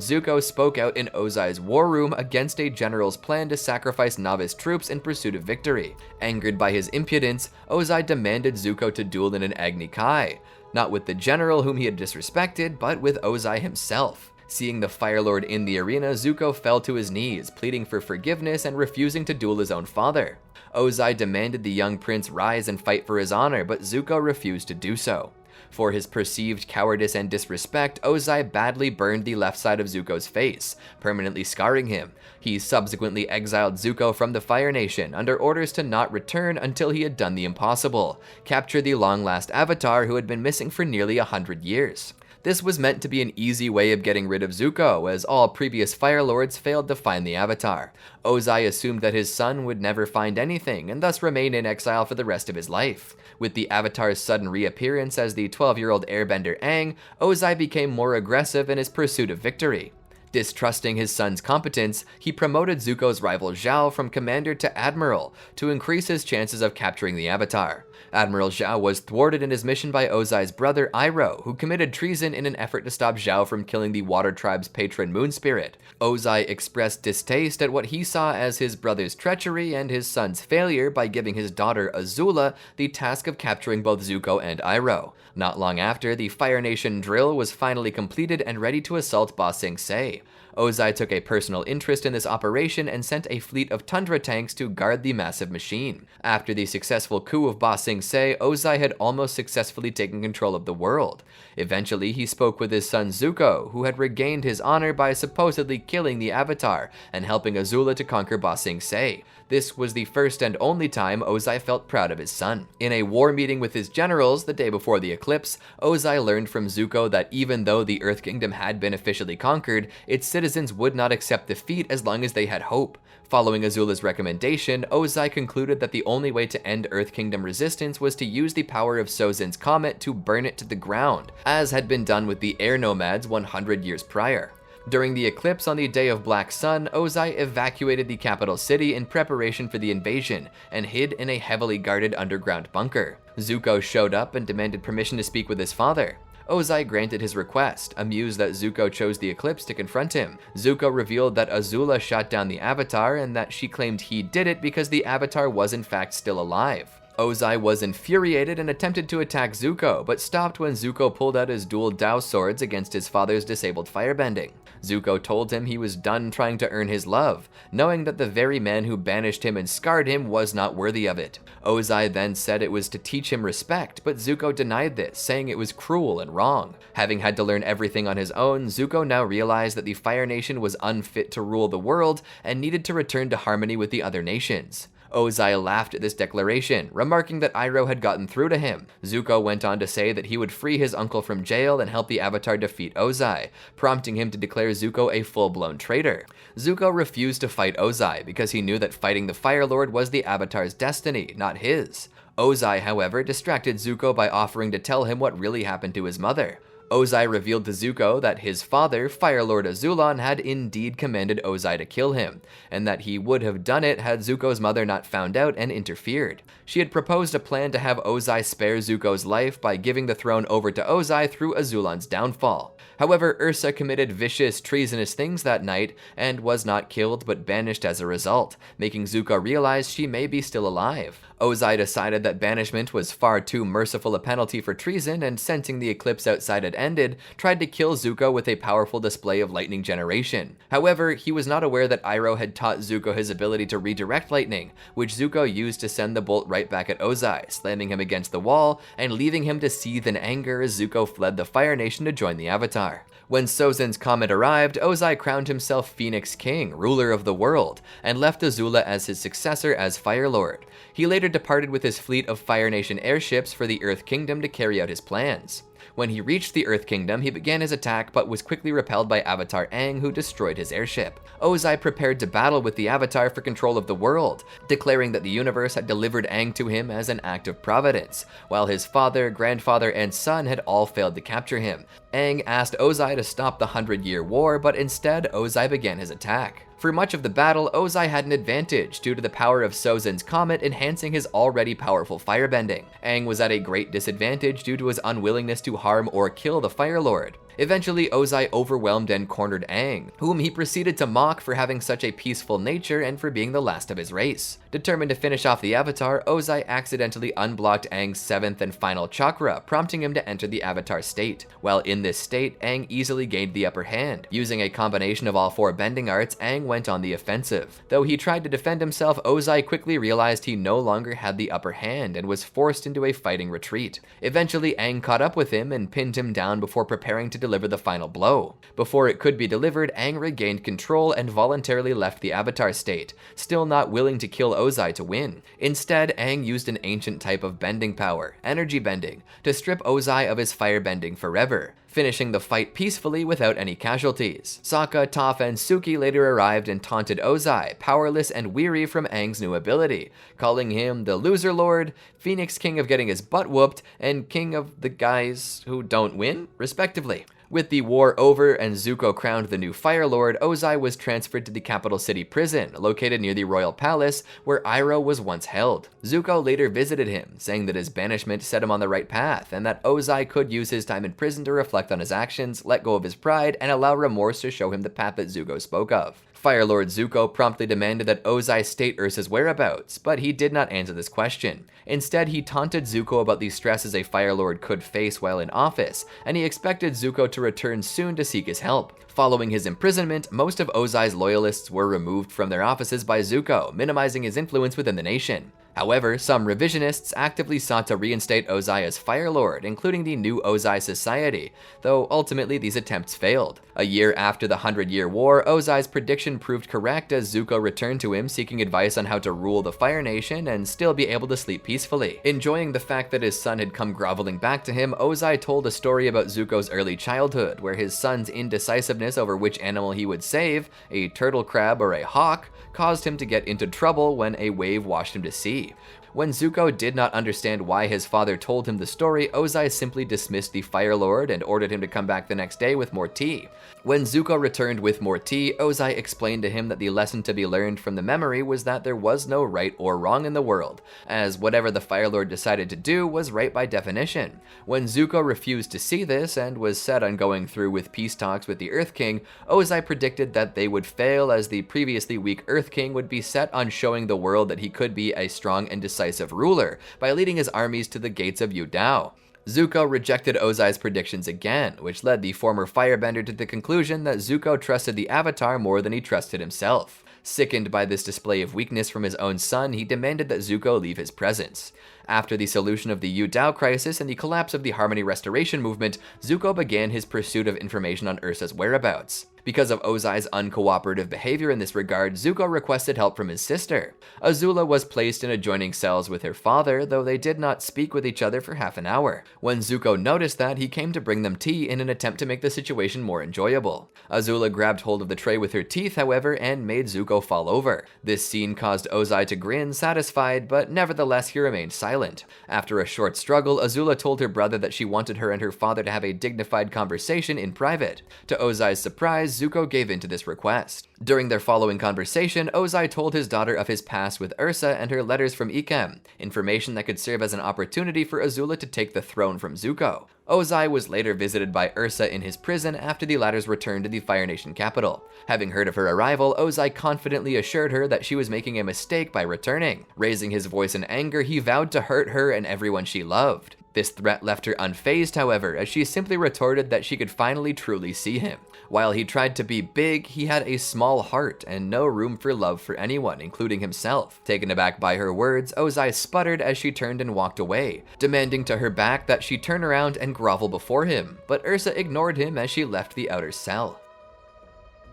[SPEAKER 1] Zuko spoke out in Ozai's war room against a general's plan to sacrifice novice troops in pursuit of victory. Angered by his impudence, Ozai demanded Zuko to duel in an Agni Kai, not with the general whom he had disrespected, but with Ozai himself. Seeing the Fire Lord in the arena, Zuko fell to his knees, pleading for forgiveness and refusing to duel his own father. Ozai demanded the young prince rise and fight for his honor, but Zuko refused to do so. For his perceived cowardice and disrespect, Ozai badly burned the left side of Zuko's face, permanently scarring him. He subsequently exiled Zuko from the Fire Nation under orders to not return until he had done the impossible, capture the long-lost Avatar who had been missing for nearly 100 years. This was meant to be an easy way of getting rid of Zuko, as all previous Fire Lords failed to find the Avatar. Ozai assumed that his son would never find anything, and thus remain in exile for the rest of his life. With the Avatar's sudden reappearance as the 12-year-old airbender Aang, Ozai became more aggressive in his pursuit of victory. Distrusting his son's competence, he promoted Zuko's rival Zhao from commander to admiral to increase his chances of capturing the Avatar. Admiral Zhao was thwarted in his mission by Ozai's brother Iroh, who committed treason in an effort to stop Zhao from killing the Water Tribe's patron Moon Spirit. Ozai expressed distaste at what he saw as his brother's treachery and his son's failure by giving his daughter Azula the task of capturing both Zuko and Iroh. Not long after, the Fire Nation drill was finally completed and ready to assault Ba Sing Se. Ozai took a personal interest in this operation and sent a fleet of tundra tanks to guard the massive machine. After the successful coup of Ba Sing Se, Ozai had almost successfully taken control of the world. Eventually, he spoke with his son Zuko, who had regained his honor by supposedly killing the Avatar and helping Azula to conquer Ba Sing Se. This was the first and only time Ozai felt proud of his son. In a war meeting with his generals the day before the eclipse, Ozai learned from Zuko that even though the Earth Kingdom had been officially conquered, its citizens would not accept defeat as long as they had hope. Following Azula's recommendation, Ozai concluded that the only way to end Earth Kingdom resistance was to use the power of Sozin's comet to burn it to the ground, as had been done with the air nomads 100 years prior. During the eclipse on the Day of Black Sun, Ozai evacuated the capital city in preparation for the invasion and hid in a heavily guarded underground bunker. Zuko showed up and demanded permission to speak with his father. Ozai granted his request, amused that Zuko chose the eclipse to confront him. Zuko revealed that Azula shot down the Avatar and that she claimed he did it because the Avatar was in fact still alive. Ozai was infuriated and attempted to attack Zuko, but stopped when Zuko pulled out his dual Dao swords against his father's disabled firebending. Zuko told him he was done trying to earn his love, knowing that the very man who banished him and scarred him was not worthy of it. Ozai then said it was to teach him respect, but Zuko denied this, saying it was cruel and wrong. Having had to learn everything on his own, Zuko now realized that the Fire Nation was unfit to rule the world and needed to return to harmony with the other nations. Ozai laughed at this declaration, remarking that Iroh had gotten through to him. Zuko went on to say that he would free his uncle from jail and help the Avatar defeat Ozai, prompting him to declare Zuko a full-blown traitor. Zuko refused to fight Ozai because he knew that fighting the Fire Lord was the Avatar's destiny, not his. Ozai, however, distracted Zuko by offering to tell him what really happened to his mother. Ozai revealed to Zuko that his father, Fire Lord Azulon, had indeed commanded Ozai to kill him, and that he would have done it had Zuko's mother not found out and interfered. She had proposed a plan to have Ozai spare Zuko's life by giving the throne over to Ozai through Azulon's downfall. However, Ursa committed vicious, treasonous things that night and was not killed but banished as a result, making Zuko realize she may be still alive. Ozai decided that banishment was far too merciful a penalty for treason, and sensing the eclipse outside had ended, tried to kill Zuko with a powerful display of lightning generation. However, he was not aware that Iroh had taught Zuko his ability to redirect lightning, which Zuko used to send the bolt right back at Ozai, slamming him against the wall and leaving him to seethe in anger as Zuko fled the Fire Nation to join the Avatar. When Sozin's comet arrived, Ozai crowned himself Phoenix King, ruler of the world, and left Azula as his successor as Fire Lord. He later departed with his fleet of Fire Nation airships for the Earth Kingdom to carry out his plans. When he reached the Earth Kingdom, he began his attack but was quickly repelled by Avatar Aang, who destroyed his airship. Ozai prepared to battle with the Avatar for control of the world, declaring that the universe had delivered Aang to him as an act of providence, while his father, grandfather, and son had all failed to capture him. Aang asked Ozai to stop the 100-Year War, but instead Ozai began his attack. For much of the battle, Ozai had an advantage due to the power of Sozin's comet enhancing his already powerful firebending. Aang was at a great disadvantage due to his unwillingness to harm or kill the Fire Lord. Eventually, Ozai overwhelmed and cornered Aang, whom he proceeded to mock for having such a peaceful nature and for being the last of his race. Determined to finish off the Avatar, Ozai accidentally unblocked Aang's 7th and final chakra, prompting him to enter the Avatar state. While in this state, Aang easily gained the upper hand. Using a combination of all 4 bending arts, Aang went on the offensive. Though he tried to defend himself, Ozai quickly realized he no longer had the upper hand and was forced into a fighting retreat. Eventually, Aang caught up with him and pinned him down before preparing to deliver the final blow. Before it could be delivered, Aang regained control and voluntarily left the Avatar state, still not willing to kill Ozai to win. Instead, Aang used an ancient type of bending power, energy bending, to strip Ozai of his firebending forever, finishing the fight peacefully without any casualties. Sokka, Toph, and Suki later arrived and taunted Ozai, powerless and weary from Aang's new ability, calling him the Loser Lord, Phoenix King of getting his butt whooped, and King of the guys who don't win, respectively. With the war over and Zuko crowned the new Fire Lord, Ozai was transferred to the capital city prison, located near the royal palace, where Iroh was once held. Zuko later visited him, saying that his banishment set him on the right path, and that Ozai could use his time in prison to reflect on his actions, let go of his pride, and allow remorse to show him the path that Zuko spoke of. Fire Lord Zuko promptly demanded that Ozai state Ursa's whereabouts, but he did not answer this question. Instead, he taunted Zuko about the stresses a Fire Lord could face while in office, and he expected Zuko to return soon to seek his help. Following his imprisonment, most of Ozai's loyalists were removed from their offices by Zuko, minimizing his influence within the nation. However, some revisionists actively sought to reinstate Ozai as Fire Lord, including the New Ozai Society, though ultimately these attempts failed. A year after the 100-Year War, Ozai's prediction proved correct as Zuko returned to him seeking advice on how to rule the Fire Nation and still be able to sleep peacefully. Enjoying the fact that his son had come groveling back to him, Ozai told a story about Zuko's early childhood, where his son's indecisiveness over which animal he would save, a turtle crab or a hawk, caused him to get into trouble when a wave washed him to sea. When Zuko did not understand why his father told him the story, Ozai simply dismissed the Fire Lord and ordered him to come back the next day with more tea. When Zuko returned with more tea, Ozai explained to him that the lesson to be learned from the memory was that there was no right or wrong in the world, as whatever the Fire Lord decided to do was right by definition. When Zuko refused to see this and was set on going through with peace talks with the Earth King, Ozai predicted that they would fail as the previously weak Earth King would be set on showing the world that he could be a strong and decisive ruler by leading his armies to the gates of Yudao. Zuko rejected Ozai's predictions again, which led the former firebender to the conclusion that Zuko trusted the Avatar more than he trusted himself. Sickened by this display of weakness from his own son, he demanded that Zuko leave his presence. After the solution of the Yudao crisis and the collapse of the Harmony Restoration movement, Zuko began his pursuit of information on Ursa's whereabouts. Because of Ozai's uncooperative behavior in this regard, Zuko requested help from his sister. Azula was placed in adjoining cells with her father, though they did not speak with each other for half an hour. When Zuko noticed that, he came to bring them tea in an attempt to make the situation more enjoyable. Azula grabbed hold of the tray with her teeth, however, and made Zuko fall over. This scene caused Ozai to grin, satisfied, but nevertheless he remained silent. After a short struggle, Azula told her brother that she wanted her and her father to have a dignified conversation in private. To Ozai's surprise, Zuko gave in to this request. During their following conversation, Ozai told his daughter of his past with Ursa and her letters from Ikem, information that could serve as an opportunity for Azula to take the throne from Zuko. Ozai was later visited by Ursa in his prison after the latter's return to the Fire Nation capital. Having heard of her arrival, Ozai confidently assured her that she was making a mistake by returning. Raising his voice in anger, he vowed to hurt her and everyone she loved. This threat left her unfazed, however, as she simply retorted that she could finally truly see him. While he tried to be big, he had a small heart and no room for love for anyone, including himself. Taken aback by her words, Ozai sputtered as she turned and walked away, demanding to her back that she turn around and grovel before him, but Ursa ignored him as she left the outer cell.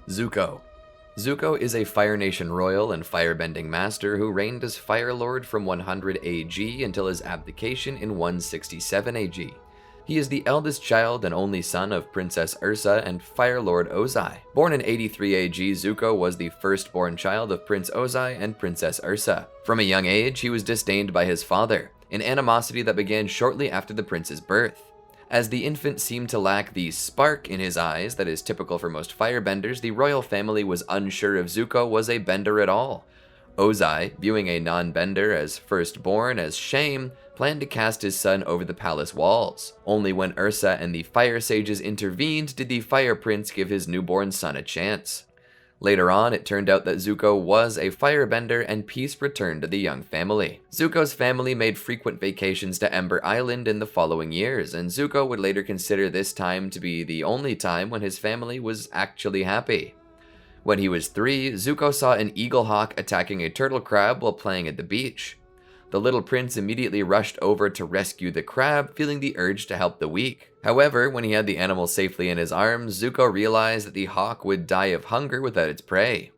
[SPEAKER 1] Zuko. Zuko is a Fire Nation royal and firebending master who reigned as Fire Lord from 100 AG until his abdication in 167 AG. He is the eldest child and only son of Princess Ursa and Fire Lord Ozai. Born in 83 AG, Zuko was the firstborn child of Prince Ozai and Princess Ursa. From a young age, he was disdained by his father, an animosity that began shortly after the prince's birth. As the infant seemed to lack the spark in his eyes that is typical for most firebenders, the royal family was unsure if Zuko was a bender at all. Ozai, viewing a non-bender as firstborn as shame, planned to cast his son over the palace walls. Only when Ursa and the fire sages intervened did the fire prince give his newborn son a chance. Later on, it turned out that Zuko was a firebender and peace returned to the young family. Zuko's family made frequent vacations to Ember Island in the following years, and Zuko would later consider this time to be the only time when his family was actually happy. When he was 3, Zuko saw an eagle hawk attacking a turtle crab while playing at the beach. The little prince immediately rushed over to rescue the crab, feeling the urge to help the weak. However, when he had the animal safely in his arms, Zuko realized that the hawk would die of hunger without its prey.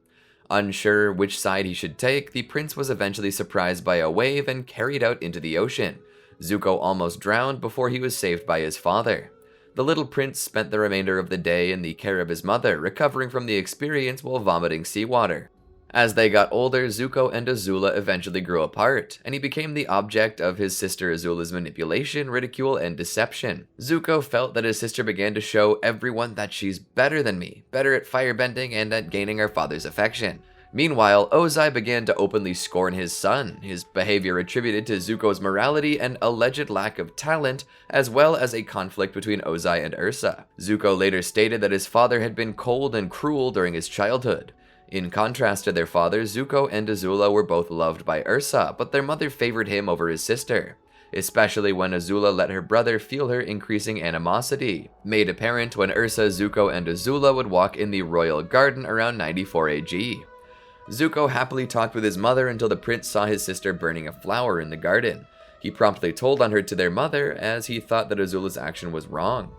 [SPEAKER 1] Unsure which side he should take, the prince was eventually surprised by a wave and carried out into the ocean. Zuko almost drowned before he was saved by his father. The little prince spent the remainder of the day in the care of his mother, recovering from the experience while vomiting seawater. As they got older, Zuko and Azula eventually grew apart, and he became the object of his sister Azula's manipulation, ridicule, and deception. Zuko felt that his sister began to show everyone that she's better than me, better at firebending and at gaining our father's affection. Meanwhile, Ozai began to openly scorn his son, his behavior attributed to Zuko's morality and alleged lack of talent, as well as a conflict between Ozai and Ursa. Zuko later stated that his father had been cold and cruel during his childhood. In contrast to their father, Zuko and Azula were both loved by Ursa, but their mother favored him over his sister, especially when Azula let her brother feel her increasing animosity, made apparent when Ursa, Zuko, and Azula would walk in the royal garden around 94 AG. Zuko happily talked with his mother until the prince saw his sister burning a flower in the garden. He promptly told on her to their mother, as he thought that Azula's action was wrong.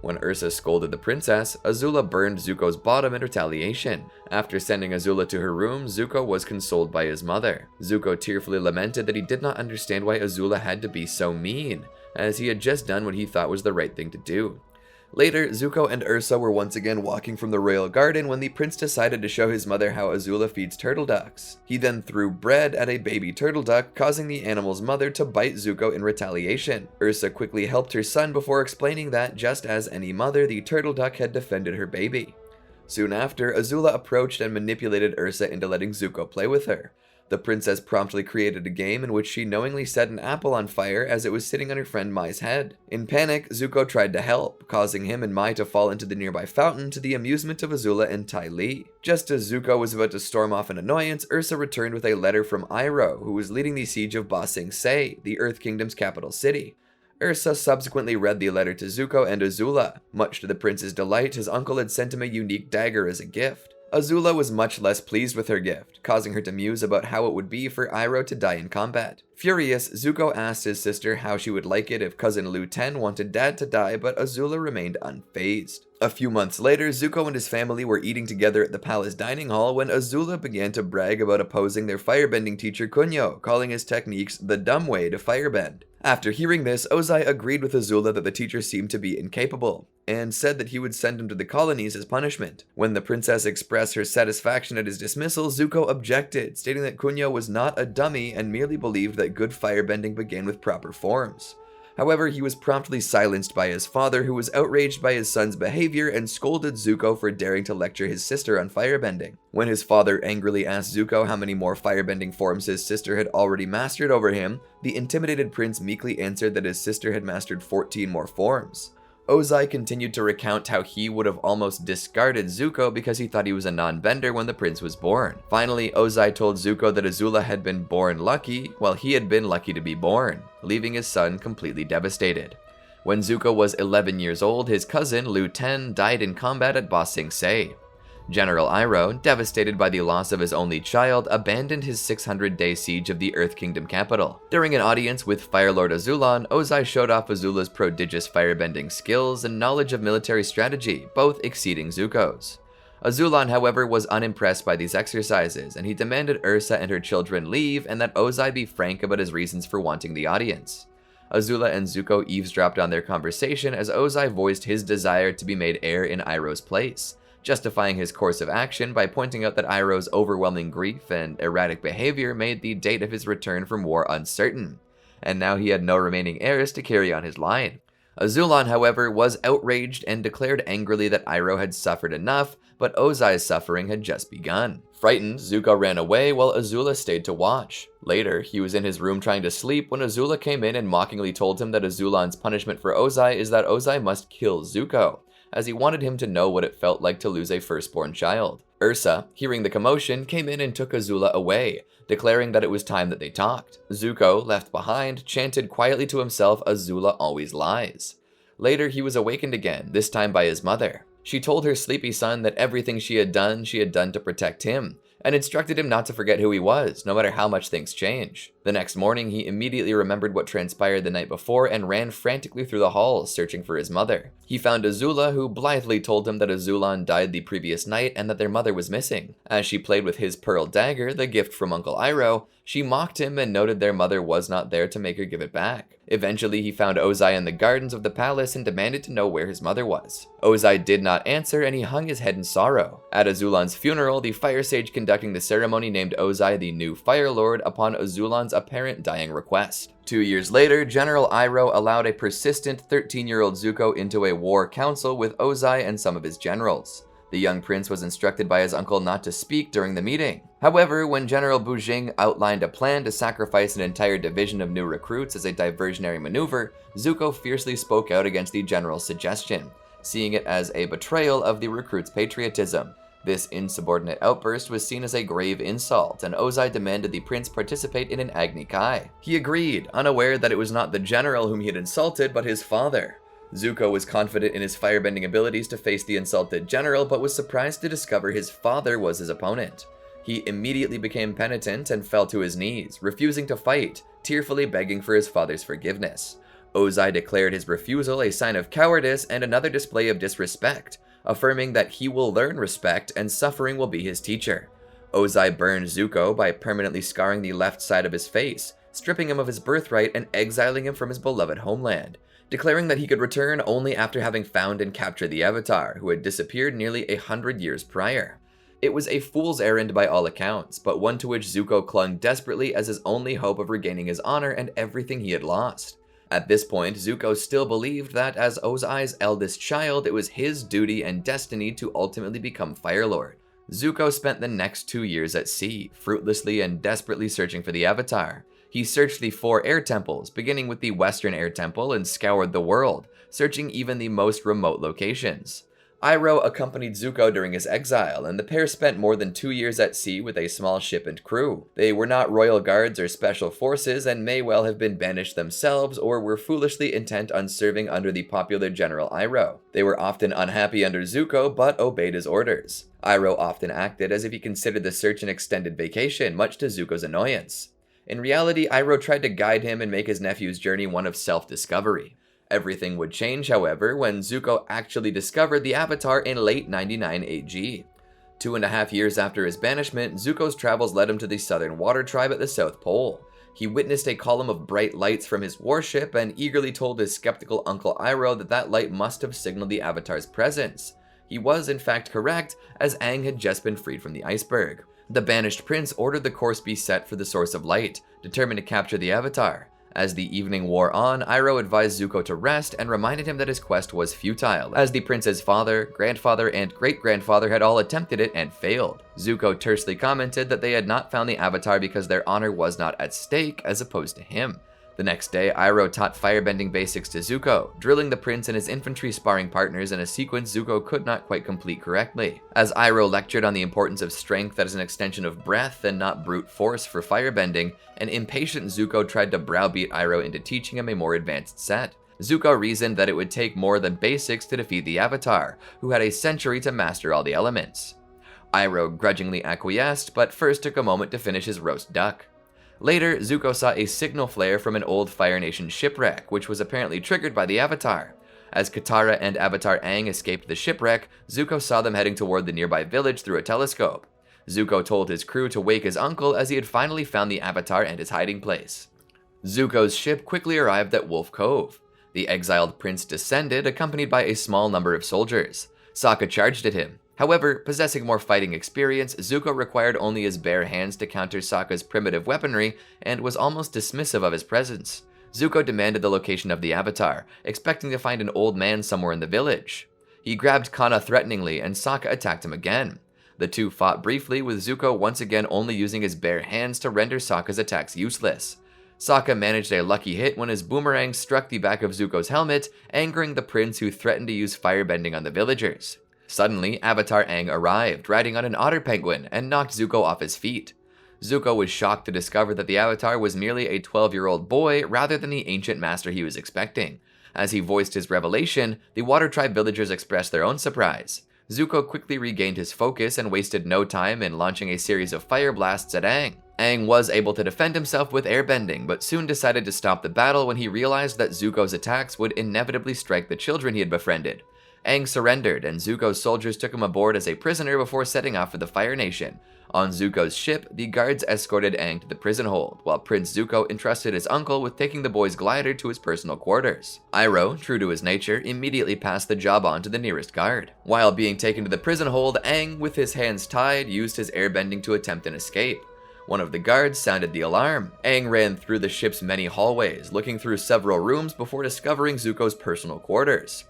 [SPEAKER 1] When Ursa scolded the princess, Azula burned Zuko's bottom in retaliation. After sending Azula to her room, Zuko was consoled by his mother. Zuko tearfully lamented that he did not understand why Azula had to be so mean, as he had just done what he thought was the right thing to do. Later, Zuko and Ursa were once again walking from the royal garden when the prince decided to show his mother how Azula feeds turtle ducks. He then threw bread at a baby turtle duck, causing the animal's mother to bite Zuko in retaliation. Ursa quickly helped her son before explaining that, just as any mother, the turtle duck had defended her baby. Soon after, Azula approached and manipulated Ursa into letting Zuko play with her. The princess promptly created a game in which she knowingly set an apple on fire as it was sitting on her friend Mai's head. In panic, Zuko tried to help, causing him and Mai to fall into the nearby fountain to the amusement of Azula and Ty Lee. Just as Zuko was about to storm off in annoyance, Ursa returned with a letter from Iroh, who was leading the siege of Ba Sing Se, the Earth Kingdom's capital city. Ursa subsequently read the letter to Zuko and Azula. Much to the prince's delight, his uncle had sent him a unique dagger as a gift. Azula was much less pleased with her gift, causing her to muse about how it would be for Iroh to die in combat. Furious, Zuko asked his sister how she would like it if cousin Lu Ten wanted dad to die, but Azula remained unfazed. A few months later, Zuko and his family were eating together at the palace dining hall when Azula began to brag about opposing their firebending teacher Kunyo, calling his techniques the dumb way to firebend. After hearing this, Ozai agreed with Azula that the teacher seemed to be incapable, and said that he would send him to the colonies as punishment. When the princess expressed her satisfaction at his dismissal, Zuko objected, stating that Kunyo was not a dummy and merely believed that good firebending began with proper forms. However, he was promptly silenced by his father, who was outraged by his son's behavior and scolded Zuko for daring to lecture his sister on firebending. When his father angrily asked Zuko how many more firebending forms his sister had already mastered over him, the intimidated prince meekly answered that his sister had mastered 14 more forms. Ozai continued to recount how he would have almost discarded Zuko because he thought he was a non-bender when the prince was born. Finally, Ozai told Zuko that Azula had been born lucky, while he had been lucky to be born, leaving his son completely devastated. When Zuko was 11 years old, his cousin, Lu Ten, died in combat at Ba Sing Se. General Iroh, devastated by the loss of his only child, abandoned his 600-day siege of the Earth Kingdom capital. During an audience with Fire Lord Azulon, Ozai showed off Azula's prodigious firebending skills and knowledge of military strategy, both exceeding Zuko's. Azulon, however, was unimpressed by these exercises, and he demanded Ursa and her children leave and that Ozai be frank about his reasons for wanting the audience. Azula and Zuko eavesdropped on their conversation as Ozai voiced his desire to be made heir in Iroh's place, justifying his course of action by pointing out that Iroh's overwhelming grief and erratic behavior made the date of his return from war uncertain, and now he had no remaining heirs to carry on his line. Azulon, however, was outraged and declared angrily that Iroh had suffered enough, but Ozai's suffering had just begun. Frightened, Zuko ran away while Azula stayed to watch. Later, he was in his room trying to sleep when Azula came in and mockingly told him that Azulon's punishment for Ozai is that Ozai must kill Zuko, as he wanted him to know what it felt like to lose a firstborn child. Ursa, hearing the commotion, came in and took Azula away, declaring that it was time that they talked. Zuko, left behind, chanted quietly to himself, "Azula always lies." Later, he was awakened again, this time by his mother. She told her sleepy son that everything she had done to protect him, and instructed him not to forget who he was, no matter how much things change. The next morning, he immediately remembered what transpired the night before and ran frantically through the halls searching for his mother. He found Azula, who blithely told him that Azulon died the previous night and that their mother was missing. As she played with his pearl dagger, the gift from Uncle Iroh, she mocked him and noted their mother was not there to make her give it back. Eventually, he found Ozai in the gardens of the palace and demanded to know where his mother was. Ozai did not answer and he hung his head in sorrow. At Azulon's funeral, the fire sage conducting the ceremony named Ozai the new Fire Lord upon Azulon's apparent dying request. 2 years later, General Iroh allowed a persistent 13-year-old Zuko into a war council with Ozai and some of his generals. The young prince was instructed by his uncle not to speak during the meeting. However, when General Bujing outlined a plan to sacrifice an entire division of new recruits as a diversionary maneuver, Zuko fiercely spoke out against the general's suggestion, seeing it as a betrayal of the recruits' patriotism. This insubordinate outburst was seen as a grave insult, and Ozai demanded the prince participate in an Agni Kai. He agreed, unaware that it was not the general whom he had insulted, but his father. Zuko was confident in his firebending abilities to face the insulted general, but was surprised to discover his father was his opponent. He immediately became penitent and fell to his knees, refusing to fight, tearfully begging for his father's forgiveness. Ozai declared his refusal a sign of cowardice and another display of disrespect, affirming that he will learn respect and suffering will be his teacher. Ozai burned Zuko by permanently scarring the left side of his face, stripping him of his birthright and exiling him from his beloved homeland, declaring that he could return only after having found and captured the Avatar, who had disappeared nearly 100 years prior. It was a fool's errand by all accounts, but one to which Zuko clung desperately as his only hope of regaining his honor and everything he had lost. At this point, Zuko still believed that as Ozai's eldest child, it was his duty and destiny to ultimately become Fire Lord. Zuko spent the next 2 years at sea, fruitlessly and desperately searching for the Avatar. He searched the 4 air temples, beginning with the Western Air Temple, and scoured the world, searching even the most remote locations. Iroh accompanied Zuko during his exile, and the pair spent more than 2 years at sea with a small ship and crew. They were not royal guards or special forces, and may well have been banished themselves or were foolishly intent on serving under the popular General Iroh. They were often unhappy under Zuko, but obeyed his orders. Iroh often acted as if he considered the search an extended vacation, much to Zuko's annoyance. In reality, Iroh tried to guide him and make his nephew's journey one of self-discovery. Everything would change, however, when Zuko actually discovered the Avatar in late 99 AG. 2.5 years after his banishment, Zuko's travels led him to the Southern Water Tribe at the South Pole. He witnessed a column of bright lights from his warship and eagerly told his skeptical uncle Iroh that that light must have signaled the Avatar's presence. He was in fact correct, as Aang had just been freed from the iceberg. The banished prince ordered the course be set for the source of light, determined to capture the Avatar. As the evening wore on, Iroh advised Zuko to rest and reminded him that his quest was futile, as the prince's father, grandfather, and great-grandfather had all attempted it and failed. Zuko tersely commented that they had not found the Avatar because their honor was not at stake as opposed to him. The next day, Iroh taught firebending basics to Zuko, drilling the prince and his infantry sparring partners in a sequence Zuko could not quite complete correctly. As Iroh lectured on the importance of strength as an extension of breath and not brute force for firebending, an impatient Zuko tried to browbeat Iroh into teaching him a more advanced set. Zuko reasoned that it would take more than basics to defeat the Avatar, who had a century to master all the elements. Iroh grudgingly acquiesced, but first took a moment to finish his roast duck. Later, Zuko saw a signal flare from an old Fire Nation shipwreck, which was apparently triggered by the Avatar. As Katara and Avatar Aang escaped the shipwreck, Zuko saw them heading toward the nearby village through a telescope. Zuko told his crew to wake his uncle as he had finally found the Avatar and his hiding place. Zuko's ship quickly arrived at Wolf Cove. The exiled prince descended, accompanied by a small number of soldiers. Sokka charged at him. However, possessing more fighting experience, Zuko required only his bare hands to counter Sokka's primitive weaponry and was almost dismissive of his presence. Zuko demanded the location of the Avatar, expecting to find an old man somewhere in the village. He grabbed Kana threateningly and Sokka attacked him again. The two fought briefly, with Zuko once again only using his bare hands to render Sokka's attacks useless. Sokka managed a lucky hit when his boomerang struck the back of Zuko's helmet, angering the prince who threatened to use firebending on the villagers. Suddenly, Avatar Aang arrived, riding on an otter penguin, and knocked Zuko off his feet. Zuko was shocked to discover that the Avatar was merely a 12-year-old boy rather than the ancient master he was expecting. As he voiced his revelation, the Water Tribe villagers expressed their own surprise. Zuko quickly regained his focus and wasted no time in launching a series of fire blasts at Aang. Aang was able to defend himself with airbending, but soon decided to stop the battle when he realized that Zuko's attacks would inevitably strike the children he had befriended. Aang surrendered, and Zuko's soldiers took him aboard as a prisoner before setting off for the Fire Nation. On Zuko's ship, the guards escorted Aang to the prison hold, while Prince Zuko entrusted his uncle with taking the boy's glider to his personal quarters. Iroh, true to his nature, immediately passed the job on to the nearest guard. While being taken to the prison hold, Aang, with his hands tied, used his airbending to attempt an escape. One of the guards sounded the alarm. Aang ran through the ship's many hallways, looking through several rooms before discovering Zuko's personal quarters.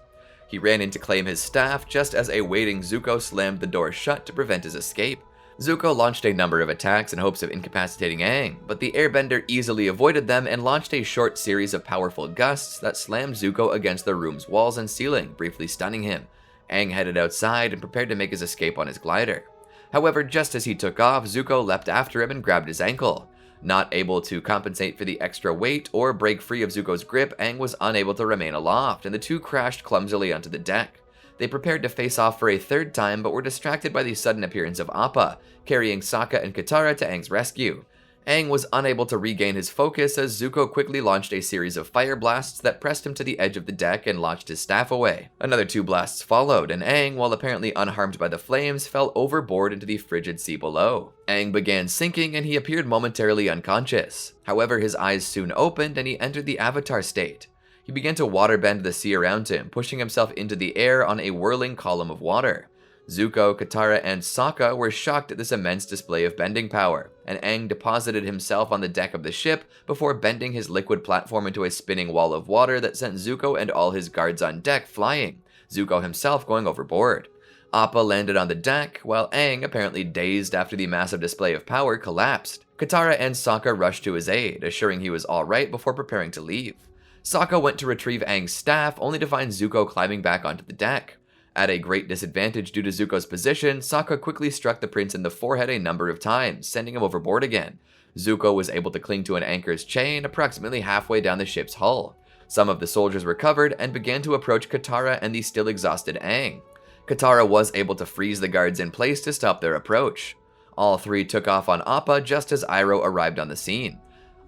[SPEAKER 1] He ran in to claim his staff just as a waiting Zuko slammed the door shut to prevent his escape. Zuko launched a number of attacks in hopes of incapacitating Aang, but the airbender easily avoided them and launched a short series of powerful gusts that slammed Zuko against the room's walls and ceiling, briefly stunning him. Aang headed outside and prepared to make his escape on his glider. However, just as he took off, Zuko leapt after him and grabbed his ankle. Not able to compensate for the extra weight or break free of Zuko's grip, Aang was unable to remain aloft, and the two crashed clumsily onto the deck. They prepared to face off for a third time, but were distracted by the sudden appearance of Appa, carrying Sokka and Katara to Aang's rescue. Aang was unable to regain his focus as Zuko quickly launched a series of fire blasts that pressed him to the edge of the deck and launched his staff away. Another two blasts followed, and Aang, while apparently unharmed by the flames, fell overboard into the frigid sea below. Aang began sinking and he appeared momentarily unconscious. However, his eyes soon opened and he entered the Avatar state. He began to waterbend the sea around him, pushing himself into the air on a whirling column of water. Zuko, Katara, and Sokka were shocked at this immense display of bending power, and Aang deposited himself on the deck of the ship before bending his liquid platform into a spinning wall of water that sent Zuko and all his guards on deck flying, Zuko himself going overboard. Appa landed on the deck, while Aang, apparently dazed after the massive display of power, collapsed. Katara and Sokka rushed to his aid, assuring he was alright before preparing to leave. Sokka went to retrieve Aang's staff, only to find Zuko climbing back onto the deck. At a great disadvantage due to Zuko's position, Sokka quickly struck the prince in the forehead a number of times, sending him overboard again. Zuko was able to cling to an anchor's chain approximately halfway down the ship's hull. Some of the soldiers recovered and began to approach Katara and the still exhausted Aang. Katara was able to freeze the guards in place to stop their approach. All three took off on Appa just as Iroh arrived on the scene.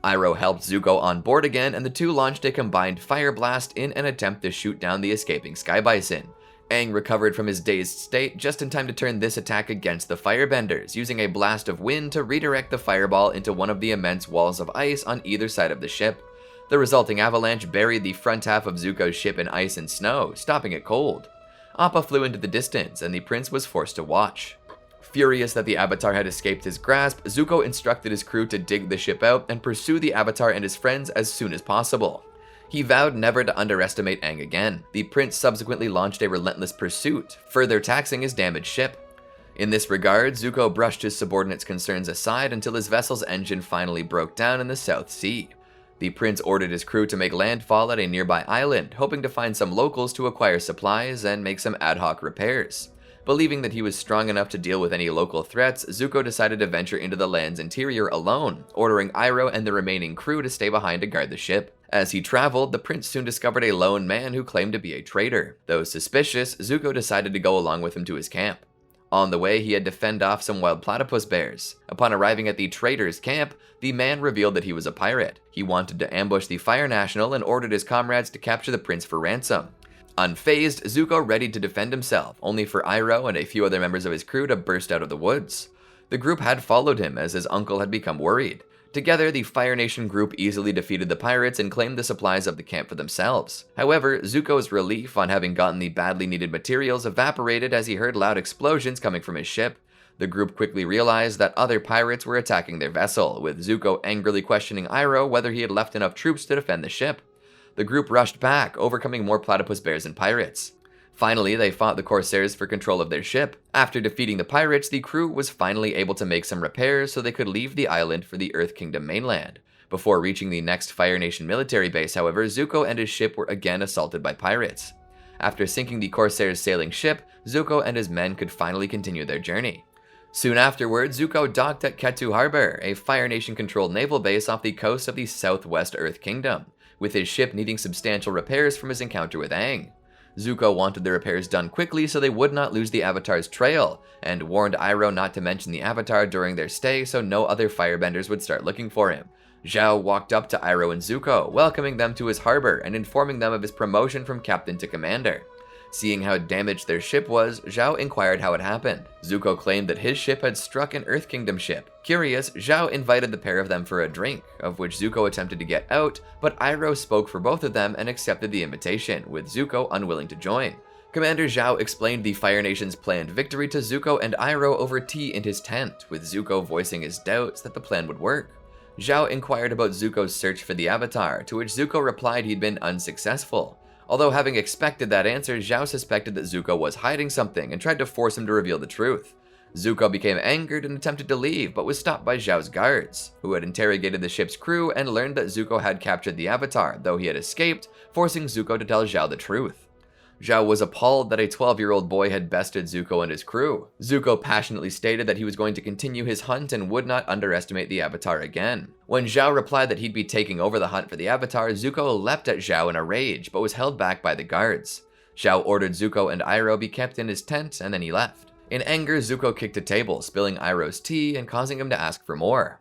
[SPEAKER 1] Iroh helped Zuko on board again, and the two launched a combined fire blast in an attempt to shoot down the escaping sky bison. Aang recovered from his dazed state just in time to turn this attack against the firebenders, using a blast of wind to redirect the fireball into one of the immense walls of ice on either side of the ship. The resulting avalanche buried the front half of Zuko's ship in ice and snow, stopping it cold. Appa flew into the distance, and the prince was forced to watch. Furious that the Avatar had escaped his grasp, Zuko instructed his crew to dig the ship out and pursue the Avatar and his friends as soon as possible. He vowed never to underestimate Aang again. The prince subsequently launched a relentless pursuit, further taxing his damaged ship. In this regard, Zuko brushed his subordinates' concerns aside until his vessel's engine finally broke down in the South Sea. The prince ordered his crew to make landfall at a nearby island, hoping to find some locals to acquire supplies and make some ad hoc repairs. Believing that he was strong enough to deal with any local threats, Zuko decided to venture into the land's interior alone, ordering Iroh and the remaining crew to stay behind to guard the ship. As he traveled, the prince soon discovered a lone man who claimed to be a traitor. Though suspicious, Zuko decided to go along with him to his camp. On the way, he had to fend off some wild platypus bears. Upon arriving at the traitor's camp, the man revealed that he was a pirate. He wanted to ambush the Fire National and ordered his comrades to capture the prince for ransom. Unfazed, Zuko readied to defend himself, only for Iroh and a few other members of his crew to burst out of the woods. The group had followed him as his uncle had become worried. Together, the Fire Nation group easily defeated the pirates and claimed the supplies of the camp for themselves. However, Zuko's relief on having gotten the badly needed materials evaporated as he heard loud explosions coming from his ship. The group quickly realized that other pirates were attacking their vessel, with Zuko angrily questioning Iroh whether he had left enough troops to defend the ship. The group rushed back, overcoming more platypus bears and pirates. Finally, they fought the corsairs for control of their ship. After defeating the pirates, the crew was finally able to make some repairs so they could leave the island for the Earth Kingdom mainland. Before reaching the next Fire Nation military base, however, Zuko and his ship were again assaulted by pirates. After sinking the corsairs' sailing ship, Zuko and his men could finally continue their journey. Soon afterward, Zuko docked at Ketu Harbor, a Fire Nation-controlled naval base off the coast of the southwest Earth Kingdom, with his ship needing substantial repairs from his encounter with Aang. Zuko wanted the repairs done quickly so they would not lose the Avatar's trail, and warned Iroh not to mention the Avatar during their stay so no other firebenders would start looking for him. Zhao walked up to Iroh and Zuko, welcoming them to his harbor and informing them of his promotion from captain to commander. Seeing how damaged their ship was, Zhao inquired how it happened. Zuko claimed that his ship had struck an Earth Kingdom ship. Curious, Zhao invited the pair of them for a drink, of which Zuko attempted to get out, but Iroh spoke for both of them and accepted the invitation, with Zuko unwilling to join. Commander Zhao explained the Fire Nation's planned victory to Zuko and Iroh over tea in his tent, with Zuko voicing his doubts that the plan would work. Zhao inquired about Zuko's search for the Avatar, to which Zuko replied he'd been unsuccessful. Although having expected that answer, Zhao suspected that Zuko was hiding something and tried to force him to reveal the truth. Zuko became angered and attempted to leave, but was stopped by Zhao's guards, who had interrogated the ship's crew and learned that Zuko had captured the Avatar, though he had escaped, forcing Zuko to tell Zhao the truth. Zhao was appalled that a 12-year-old boy had bested Zuko and his crew. Zuko passionately stated that he was going to continue his hunt and would not underestimate the Avatar again. When Zhao replied that he'd be taking over the hunt for the Avatar, Zuko leapt at Zhao in a rage, but was held back by the guards. Zhao ordered Zuko and Iroh be kept in his tent, and then he left. In anger, Zuko kicked a table, spilling Iroh's tea and causing him to ask for more.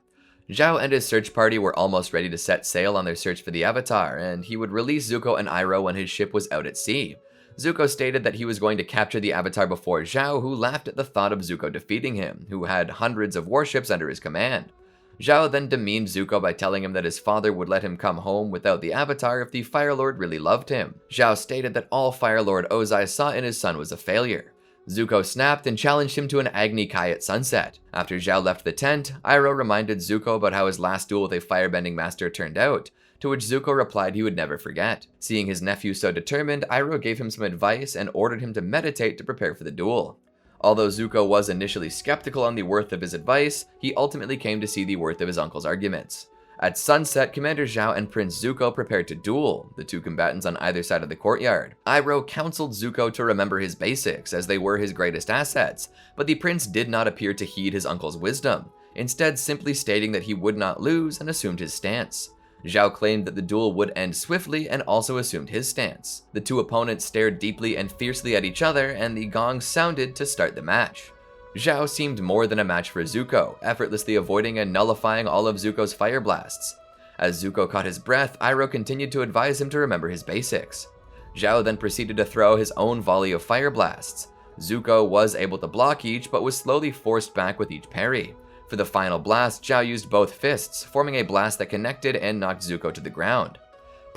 [SPEAKER 1] Zhao and his search party were almost ready to set sail on their search for the Avatar, and he would release Zuko and Iroh when his ship was out at sea. Zuko stated that he was going to capture the Avatar before Zhao, who laughed at the thought of Zuko defeating him, who had hundreds of warships under his command. Zhao then demeaned Zuko by telling him that his father would let him come home without the Avatar if the Fire Lord really loved him. Zhao stated that all Fire Lord Ozai saw in his son was a failure. Zuko snapped and challenged him to an Agni Kai at sunset. After Zhao left the tent, Iroh reminded Zuko about how his last duel with a firebending master turned out, to which Zuko replied he would never forget. Seeing his nephew so determined, Iroh gave him some advice and ordered him to meditate to prepare for the duel. Although Zuko was initially skeptical on the worth of his advice, he ultimately came to see the worth of his uncle's arguments. At sunset, Commander Zhao and Prince Zuko prepared to duel, the two combatants on either side of the courtyard. Iroh counseled Zuko to remember his basics, as they were his greatest assets, but the prince did not appear to heed his uncle's wisdom, instead simply stating that he would not lose and assumed his stance. Zhao claimed that the duel would end swiftly and also assumed his stance. The two opponents stared deeply and fiercely at each other, and the gong sounded to start the match. Zhao seemed more than a match for Zuko, effortlessly avoiding and nullifying all of Zuko's fire blasts. As Zuko caught his breath, Iroh continued to advise him to remember his basics. Zhao then proceeded to throw his own volley of fire blasts. Zuko was able to block each, but was slowly forced back with each parry. For the final blast, Zhao used both fists, forming a blast that connected and knocked Zuko to the ground.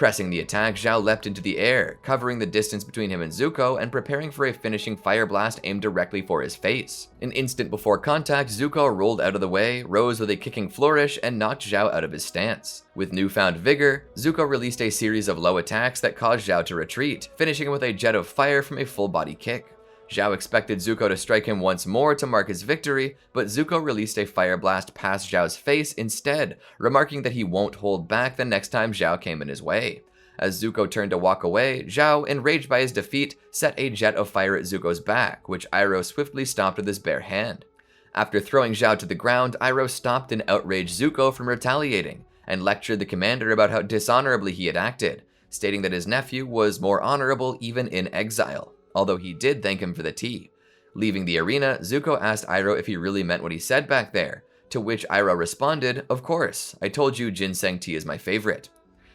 [SPEAKER 1] Pressing the attack, Zhao leapt into the air, covering the distance between him and Zuko and preparing for a finishing fire blast aimed directly for his face. An instant before contact, Zuko rolled out of the way, rose with a kicking flourish, and knocked Zhao out of his stance. With newfound vigor, Zuko released a series of low attacks that caused Zhao to retreat, finishing him with a jet of fire from a full-body kick. Zhao expected Zuko to strike him once more to mark his victory, but Zuko released a fire blast past Zhao's face instead, remarking that he won't hold back the next time Zhao came in his way. As Zuko turned to walk away, Zhao, enraged by his defeat, set a jet of fire at Zuko's back, which Iroh swiftly stopped with his bare hand. After throwing Zhao to the ground, Iroh stopped and outraged Zuko from retaliating, and lectured the commander about how dishonorably he had acted, stating that his nephew was more honorable even in exile, although he did thank him for the tea. Leaving the arena, Zuko asked Iroh if he really meant what he said back there, to which Iroh responded, "Of course, I told you ginseng tea is my favorite."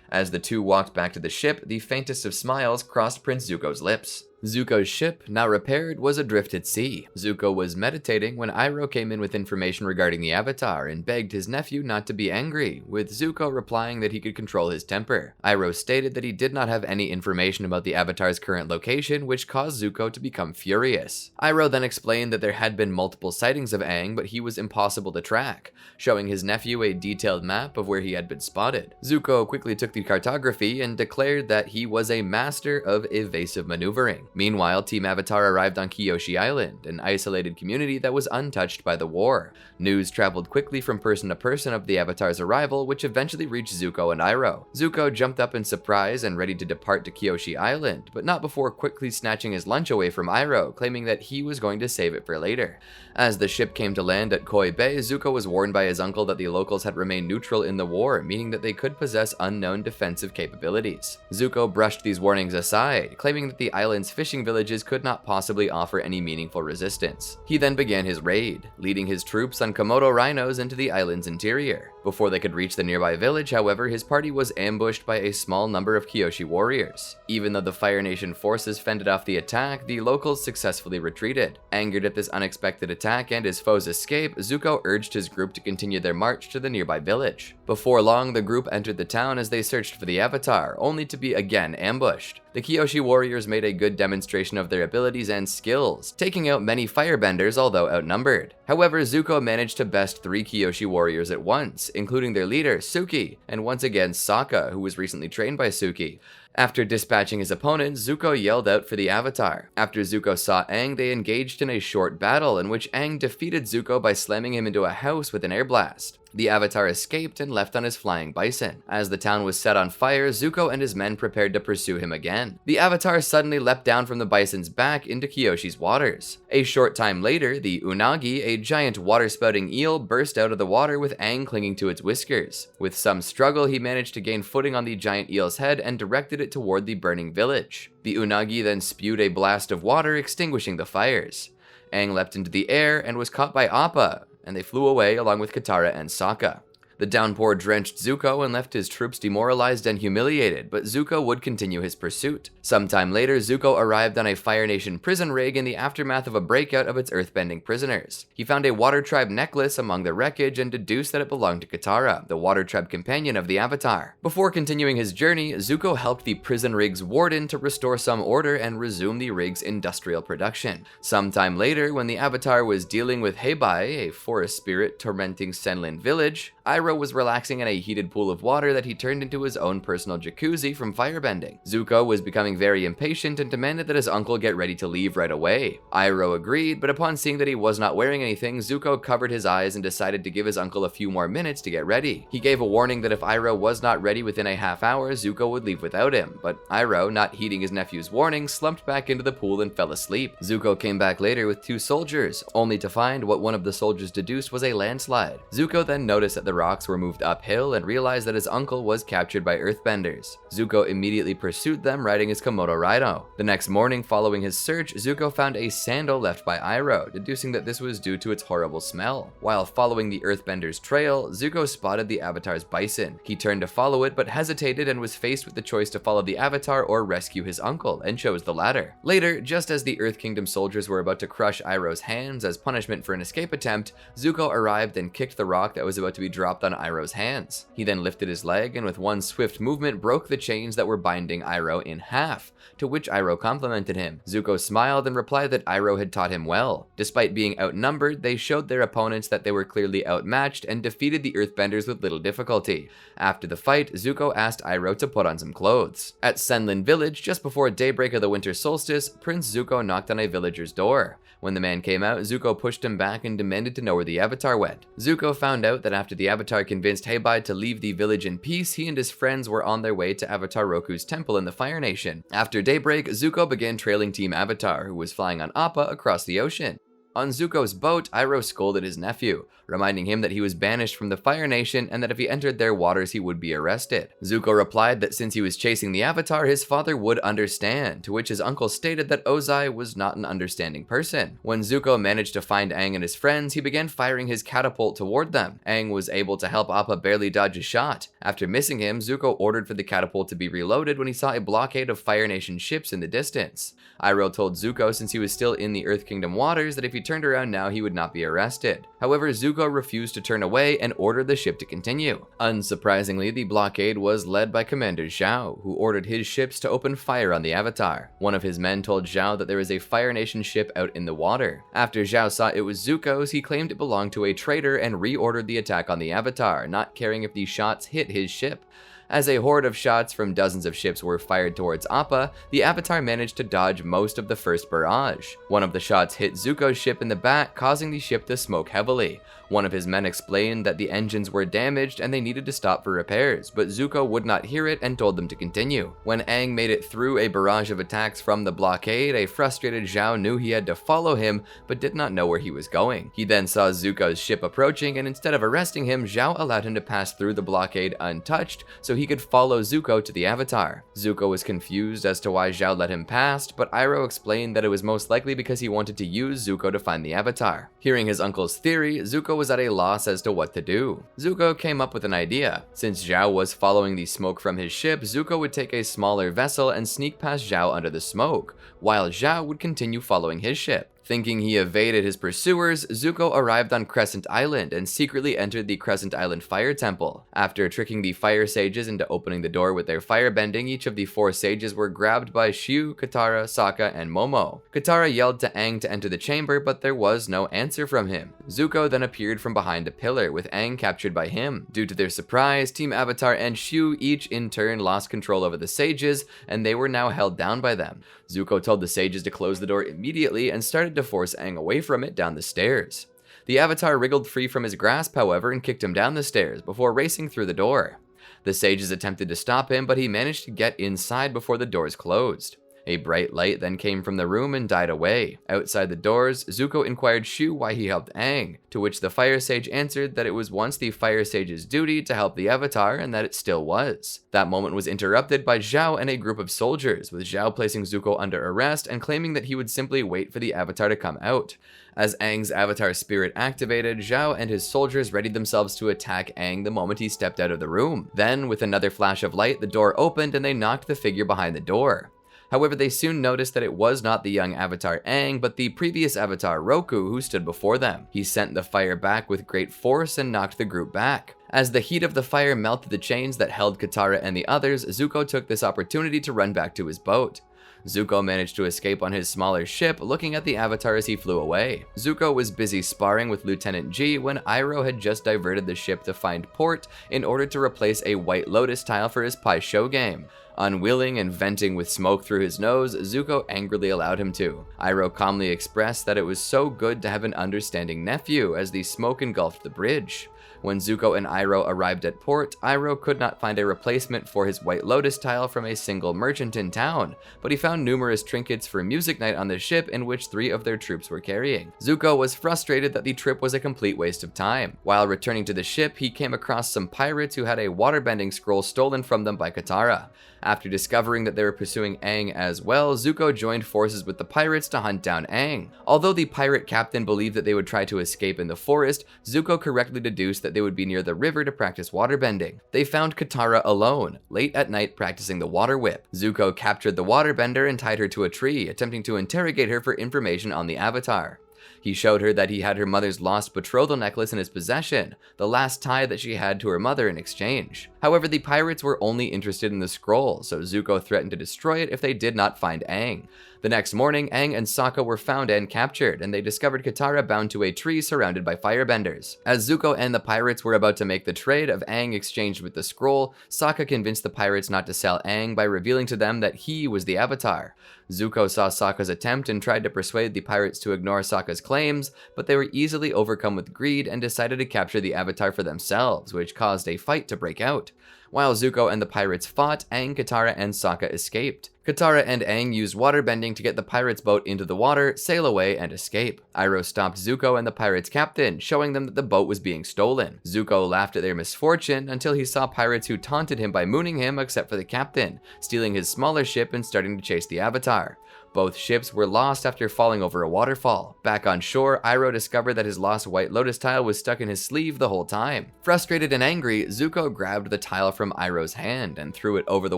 [SPEAKER 1] As the two walked back to the ship, the faintest of smiles crossed Prince Zuko's lips. Zuko's ship, now repaired, was adrift at sea. Zuko was meditating when Iroh came in with information regarding the Avatar and begged his nephew not to be angry, with Zuko replying that he could control his temper. Iroh stated that he did not have any information about the Avatar's current location, which caused Zuko to become furious. Iroh then explained that there had been multiple sightings of Aang, but he was impossible to track, showing his nephew a detailed map of where he had been spotted. Zuko quickly took the cartography and declared that he was a master of evasive maneuvering. Meanwhile, Team Avatar arrived on Kyoshi Island, an isolated community that was untouched by the war. News traveled quickly from person to person of the Avatar's arrival, which eventually reached Zuko and Iroh. Zuko jumped up in surprise and ready to depart to Kyoshi Island, but not before quickly snatching his lunch away from Iroh, claiming that he was going to save it for later. As the ship came to land at Koi Bay, Zuko was warned by his uncle that the locals had remained neutral in the war, meaning that they could possess unknown defensive capabilities. Zuko brushed these warnings aside, claiming that the island's fishing villages could not possibly offer any meaningful resistance. He then began his raid, leading his troops on Komodo rhinos into the island's interior. Before they could reach the nearby village, however, his party was ambushed by a small number of Kyoshi warriors. Even though the Fire Nation forces fended off the attack, the locals successfully retreated. Angered at this unexpected attack and his foe's escape, Zuko urged his group to continue their march to the nearby village. Before long, the group entered the town as they searched for the Avatar, only to be again ambushed. The Kyoshi warriors made a good demonstration of their abilities and skills, taking out many firebenders although outnumbered. However, Zuko managed to best 3 Kyoshi warriors at once, including their leader, Suki, and once again Sokka, who was recently trained by Suki. After dispatching his opponent, Zuko yelled out for the Avatar. After Zuko saw Aang, they engaged in a short battle in which Aang defeated Zuko by slamming him into a house with an air blast. The Avatar escaped and left on his flying bison. As the town was set on fire, Zuko and his men prepared to pursue him again. The Avatar suddenly leapt down from the bison's back into Kyoshi's waters. A short time later, the Unagi, a giant water-spouting eel, burst out of the water with Aang clinging to its whiskers. With some struggle, he managed to gain footing on the giant eel's head and directed it toward the burning village. The Unagi then spewed a blast of water, extinguishing the fires. Aang leapt into the air and was caught by Appa, and they flew away along with Katara and Sokka. The downpour drenched Zuko and left his troops demoralized and humiliated, but Zuko would continue his pursuit. Sometime later, Zuko arrived on a Fire Nation prison rig in the aftermath of a breakout of its earthbending prisoners. He found a Water Tribe necklace among the wreckage and deduced that it belonged to Katara, the Water Tribe companion of the Avatar. Before continuing his journey, Zuko helped the prison rig's warden to restore some order and resume the rig's industrial production. Sometime later, when the Avatar was dealing with Heibai, a forest spirit tormenting Senlin village, Iroh was relaxing in a heated pool of water that he turned into his own personal jacuzzi from firebending. Zuko was becoming very impatient and demanded that his uncle get ready to leave right away. Iroh agreed, but upon seeing that he was not wearing anything, Zuko covered his eyes and decided to give his uncle a few more minutes to get ready. He gave a warning that if Iroh was not ready within a half hour, Zuko would leave without him, but Iroh, not heeding his nephew's warning, slumped back into the pool and fell asleep. Zuko came back later with 2 soldiers, only to find what one of the soldiers deduced was a landslide. Zuko then noticed that the rocks were moved uphill and realized that his uncle was captured by earthbenders. Zuko immediately pursued them, riding his Komodo rhino. The next morning, following his search, Zuko found a sandal left by Iroh, deducing that this was due to its horrible smell. While following the earthbender's trail, Zuko spotted the Avatar's bison. He turned to follow it, but hesitated and was faced with the choice to follow the Avatar or rescue his uncle, and chose the latter. Later, just as the Earth Kingdom soldiers were about to crush Iroh's hands as punishment for an escape attempt, Zuko arrived and kicked the rock that was about to be dropped on Iroh's hands. He then lifted his leg and with one swift movement broke the chains that were binding Iroh in half, to which Iroh complimented him. Zuko smiled and replied that Iroh had taught him well. Despite being outnumbered, they showed their opponents that they were clearly outmatched and defeated the Earthbenders with little difficulty. After the fight, Zuko asked Iroh to put on some clothes. At Senlin Village, just before daybreak of the winter solstice, Prince Zuko knocked on a villager's door. When the man came out, Zuko pushed him back and demanded to know where the Avatar went. Zuko found out that after the Avatar convinced Heibai to leave the village in peace, he and his friends were on their way to Avatar Roku's temple in the Fire Nation. After daybreak, Zuko began trailing Team Avatar, who was flying on Appa across the ocean. On Zuko's boat, Iroh scolded his nephew, reminding him that he was banished from the Fire Nation and that if he entered their waters he would be arrested. Zuko replied that since he was chasing the Avatar, his father would understand, to which his uncle stated that Ozai was not an understanding person. When Zuko managed to find Aang and his friends, he began firing his catapult toward them. Aang was able to help Appa barely dodge a shot. After missing him, Zuko ordered for the catapult to be reloaded when he saw a blockade of Fire Nation ships in the distance. Iroh told Zuko since he was still in the Earth Kingdom waters that if he turned around now he would not be arrested. However, Zuko refused to turn away and ordered the ship to continue. Unsurprisingly, the blockade was led by Commander Zhao, who ordered his ships to open fire on the Avatar. One of his men told Zhao that there was a Fire Nation ship out in the water. After Zhao saw it was Zuko's, he claimed it belonged to a traitor and reordered the attack on the Avatar, not caring if the shots hit his ship. As a horde of shots from dozens of ships were fired towards Appa, the Avatar managed to dodge most of the first barrage. One of the shots hit Zuko's ship in the back, causing the ship to smoke heavily. One of his men explained that the engines were damaged and they needed to stop for repairs, but Zuko would not hear it and told them to continue. When Aang made it through a barrage of attacks from the blockade, a frustrated Zhao knew he had to follow him, but did not know where he was going. He then saw Zuko's ship approaching, and instead of arresting him, Zhao allowed him to pass through the blockade untouched, so he could follow Zuko to the Avatar. Zuko was confused as to why Zhao let him pass, but Iroh explained that it was most likely because he wanted to use Zuko to find the Avatar. Hearing his uncle's theory, Zuko was at a loss as to what to do. Zuko came up with an idea. Since Zhao was following the smoke from his ship, Zuko would take a smaller vessel and sneak past Zhao under the smoke, while Zhao would continue following his ship. Thinking he evaded his pursuers, Zuko arrived on Crescent Island and secretly entered the Crescent Island Fire Temple. After tricking the fire sages into opening the door with their firebending, each of the 4 sages were grabbed by Shiu, Katara, Sokka, and Momo. Katara yelled to Aang to enter the chamber, but there was no answer from him. Zuko then appeared from behind a pillar, with Aang captured by him. Due to their surprise, Team Avatar and Shiu each in turn lost control over the sages, and they were now held down by them. Zuko told the sages to close the door immediately and started to force Aang away from it down the stairs. The Avatar wriggled free from his grasp, however, and kicked him down the stairs before racing through the door. The sages attempted to stop him, but he managed to get inside before the doors closed. A bright light then came from the room and died away. Outside the doors, Zuko inquired Shu why he helped Aang, to which the Fire Sage answered that it was once the Fire Sage's duty to help the Avatar and that it still was. That moment was interrupted by Zhao and a group of soldiers, with Zhao placing Zuko under arrest and claiming that he would simply wait for the Avatar to come out. As Aang's Avatar spirit activated, Zhao and his soldiers readied themselves to attack Aang the moment he stepped out of the room. Then, with another flash of light, the door opened and they knocked the figure behind the door. However, they soon noticed that it was not the young Avatar Aang, but the previous Avatar Roku who stood before them. He sent the fire back with great force and knocked the group back. As the heat of the fire melted the chains that held Katara and the others, Zuko took this opportunity to run back to his boat. Zuko managed to escape on his smaller ship, looking at the Avatar as he flew away. Zuko was busy sparring with Lieutenant G when Iroh had just diverted the ship to find port in order to replace a White Lotus tile for his Pai Sho game. Unwilling and venting with smoke through his nose, Zuko angrily allowed him to. Iroh calmly expressed that it was so good to have an understanding nephew as the smoke engulfed the bridge. When Zuko and Iroh arrived at port, Iroh could not find a replacement for his White Lotus tile from a single merchant in town, but he found numerous trinkets for music night on the ship in which 3 of their troops were carrying. Zuko was frustrated that the trip was a complete waste of time. While returning to the ship, he came across some pirates who had a waterbending scroll stolen from them by Katara. After discovering that they were pursuing Aang as well, Zuko joined forces with the pirates to hunt down Aang. Although the pirate captain believed that they would try to escape in the forest, Zuko correctly deduced that they would be near the river to practice waterbending. They found Katara alone, late at night practicing the water whip. Zuko captured the waterbender and tied her to a tree, attempting to interrogate her for information on the Avatar. He showed her that he had her mother's lost betrothal necklace in his possession, the last tie that she had to her mother in exchange. However, the pirates were only interested in the scroll, so Zuko threatened to destroy it if they did not find Aang. The next morning, Aang and Sokka were found and captured, and they discovered Katara bound to a tree surrounded by firebenders. As Zuko and the pirates were about to make the trade of Aang exchanged with the scroll, Sokka convinced the pirates not to sell Aang by revealing to them that he was the Avatar. Zuko saw Sokka's attempt and tried to persuade the pirates to ignore Sokka's claims, but they were easily overcome with greed and decided to capture the Avatar for themselves, which caused a fight to break out. While Zuko and the pirates fought, Aang, Katara, and Sokka escaped. Katara and Aang used waterbending to get the pirates' boat into the water, sail away, and escape. Iroh stopped Zuko and the pirates' captain, showing them that the boat was being stolen. Zuko laughed at their misfortune until he saw pirates who taunted him by mooning him except for the captain, stealing his smaller ship and starting to chase the Avatar. Both ships were lost after falling over a waterfall. Back on shore, Iroh discovered that his lost White Lotus tile was stuck in his sleeve the whole time. Frustrated and angry, Zuko grabbed the tile from Iroh's hand and threw it over the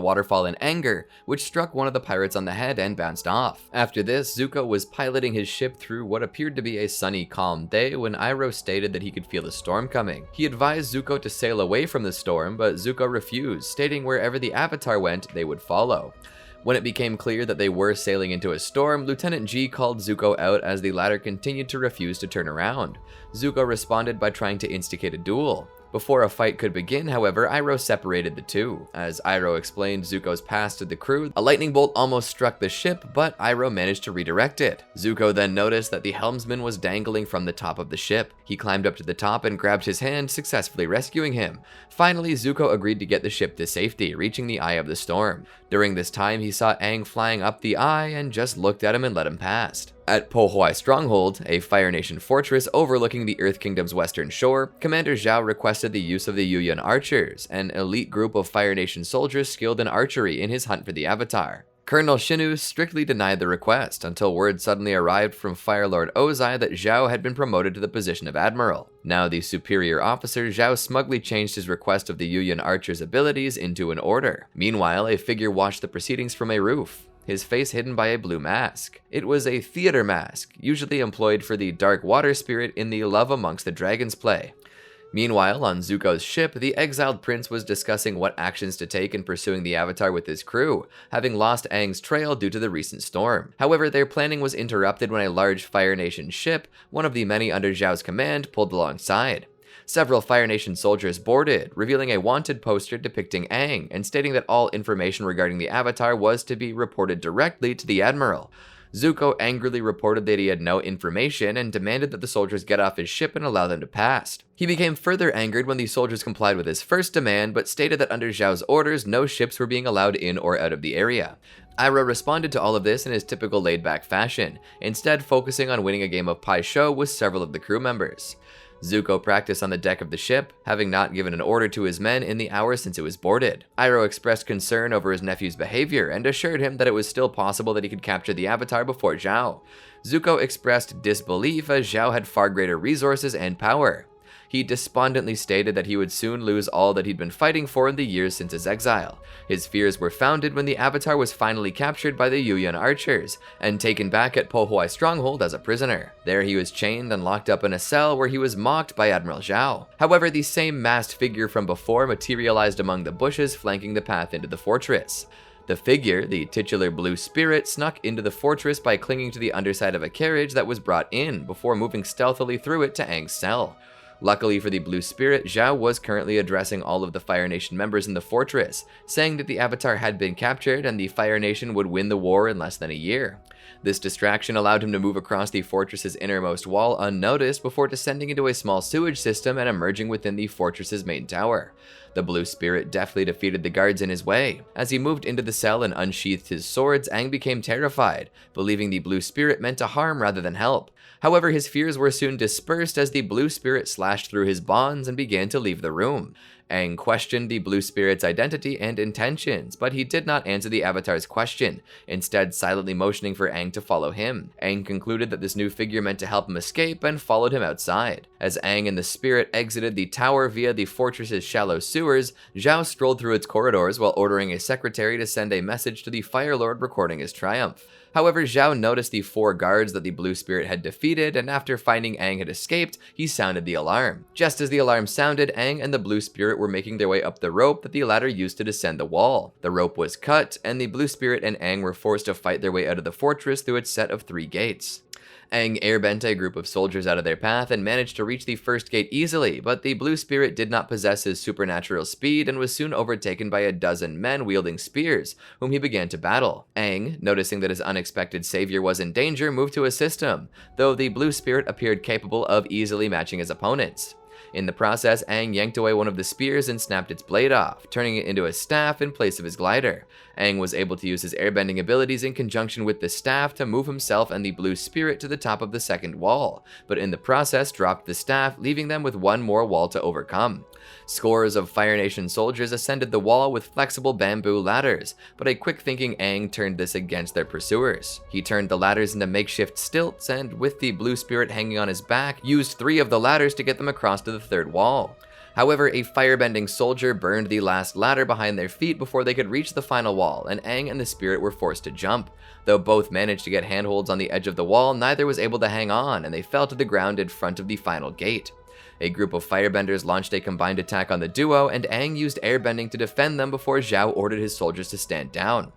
[SPEAKER 1] waterfall in anger, which struck one of the pirates on the head and bounced off. After this, Zuko was piloting his ship through what appeared to be a sunny, calm day when Iroh stated that he could feel a storm coming. He advised Zuko to sail away from the storm, but Zuko refused, stating wherever the Avatar went, they would follow. When it became clear that they were sailing into a storm, Lieutenant G called Zuko out as the latter continued to refuse to turn around. Zuko responded by trying to instigate a duel. Before a fight could begin, however, Iroh separated the two. As Iroh explained Zuko's past to the crew, a lightning bolt almost struck the ship, but Iroh managed to redirect it. Zuko then noticed that the helmsman was dangling from the top of the ship. He climbed up to the top and grabbed his hand, successfully rescuing him. Finally, Zuko agreed to get the ship to safety, reaching the eye of the storm. During this time, he saw Aang flying up the eye and just looked at him and let him pass. At Po Huai Stronghold, a Fire Nation fortress overlooking the Earth Kingdom's western shore, Commander Zhao requested the use of the Yuyan Archers, an elite group of Fire Nation soldiers skilled in archery in his hunt for the Avatar. Colonel Shinu strictly denied the request until word suddenly arrived from Fire Lord Ozai that Zhao had been promoted to the position of Admiral. Now the superior officer, Zhao smugly changed his request of the Yuyan Archers' abilities into an order. Meanwhile, a figure watched the proceedings from a roof, his face hidden by a blue mask. It was a theater mask, usually employed for the dark water spirit in the Love Amongst the Dragons play. Meanwhile, on Zuko's ship, the exiled prince was discussing what actions to take in pursuing the Avatar with his crew, having lost Aang's trail due to the recent storm. However, their planning was interrupted when a large Fire Nation ship, one of the many under Zhao's command, pulled alongside. Several Fire Nation soldiers boarded, revealing a wanted poster depicting Aang and stating that all information regarding the Avatar was to be reported directly to the Admiral. Zuko angrily reported that he had no information and demanded that the soldiers get off his ship and allow them to pass. He became further angered when the soldiers complied with his first demand, but stated that under Zhao's orders, no ships were being allowed in or out of the area. Iroh responded to all of this in his typical laid-back fashion, instead focusing on winning a game of Pai Sho with several of the crew members. Zuko practiced on the deck of the ship, having not given an order to his men in the hours since it was boarded. Iroh expressed concern over his nephew's behavior and assured him that it was still possible that he could capture the Avatar before Zhao. Zuko expressed disbelief as Zhao had far greater resources and power. He despondently stated that he would soon lose all that he'd been fighting for in the years since his exile. His fears were founded when the Avatar was finally captured by the Yuyan Archers and taken back at Po Huai Stronghold as a prisoner. There he was chained and locked up in a cell where he was mocked by Admiral Zhao. However, the same masked figure from before materialized among the bushes flanking the path into the fortress. The figure, the titular blue spirit, snuck into the fortress by clinging to the underside of a carriage that was brought in before moving stealthily through it to Aang's cell. Luckily for the Blue Spirit, Zhao was currently addressing all of the Fire Nation members in the fortress, saying that the Avatar had been captured and the Fire Nation would win the war in less than a year. This distraction allowed him to move across the fortress's innermost wall unnoticed before descending into a small sewage system and emerging within the fortress's main tower. The Blue Spirit deftly defeated the guards in his way. As he moved into the cell and unsheathed his swords, Aang became terrified, believing the Blue Spirit meant to harm rather than help. However, his fears were soon dispersed as the Blue Spirit slashed through his bonds and began to leave the room. Aang questioned the Blue Spirit's identity and intentions, but he did not answer the Avatar's question, instead silently motioning for Aang to follow him. Aang concluded that this new figure meant to help him escape and followed him outside. As Aang and the spirit exited the tower via the fortress's shallow sewers, Zhao strolled through its corridors while ordering a secretary to send a message to the Fire Lord recording his triumph. However, Zhao noticed the 4 guards that the blue spirit had defeated, and after finding Aang had escaped, he sounded the alarm. Just as the alarm sounded, Aang and the blue spirit were making their way up the rope that the latter used to descend the wall. The rope was cut, and the blue spirit and Aang were forced to fight their way out of the fortress through its set of 3 gates. Aang airbent a group of soldiers out of their path and managed to reach the first gate easily, but the blue spirit did not possess his supernatural speed and was soon overtaken by a dozen men wielding spears, whom he began to battle. Aang, noticing that his unexpected savior was in danger, moved to assist him, though the blue spirit appeared capable of easily matching his opponents. In the process, Aang yanked away one of the spears and snapped its blade off, turning it into a staff in place of his glider. Aang was able to use his airbending abilities in conjunction with the staff to move himself and the blue spirit to the top of the second wall, but in the process dropped the staff, leaving them with one more wall to overcome. Scores of Fire Nation soldiers ascended the wall with flexible bamboo ladders, but a quick-thinking Aang turned this against their pursuers. He turned the ladders into makeshift stilts and, with the blue spirit hanging on his back, used 3 of the ladders to get them across to the third wall. However, a firebending soldier burned the last ladder behind their feet before they could reach the final wall, and Aang and the spirit were forced to jump. Though both managed to get handholds on the edge of the wall, neither was able to hang on, and they fell to the ground in front of the final gate. A group of firebenders launched a combined attack on the duo, and Aang used airbending to defend them before Zhao ordered his soldiers to stand down.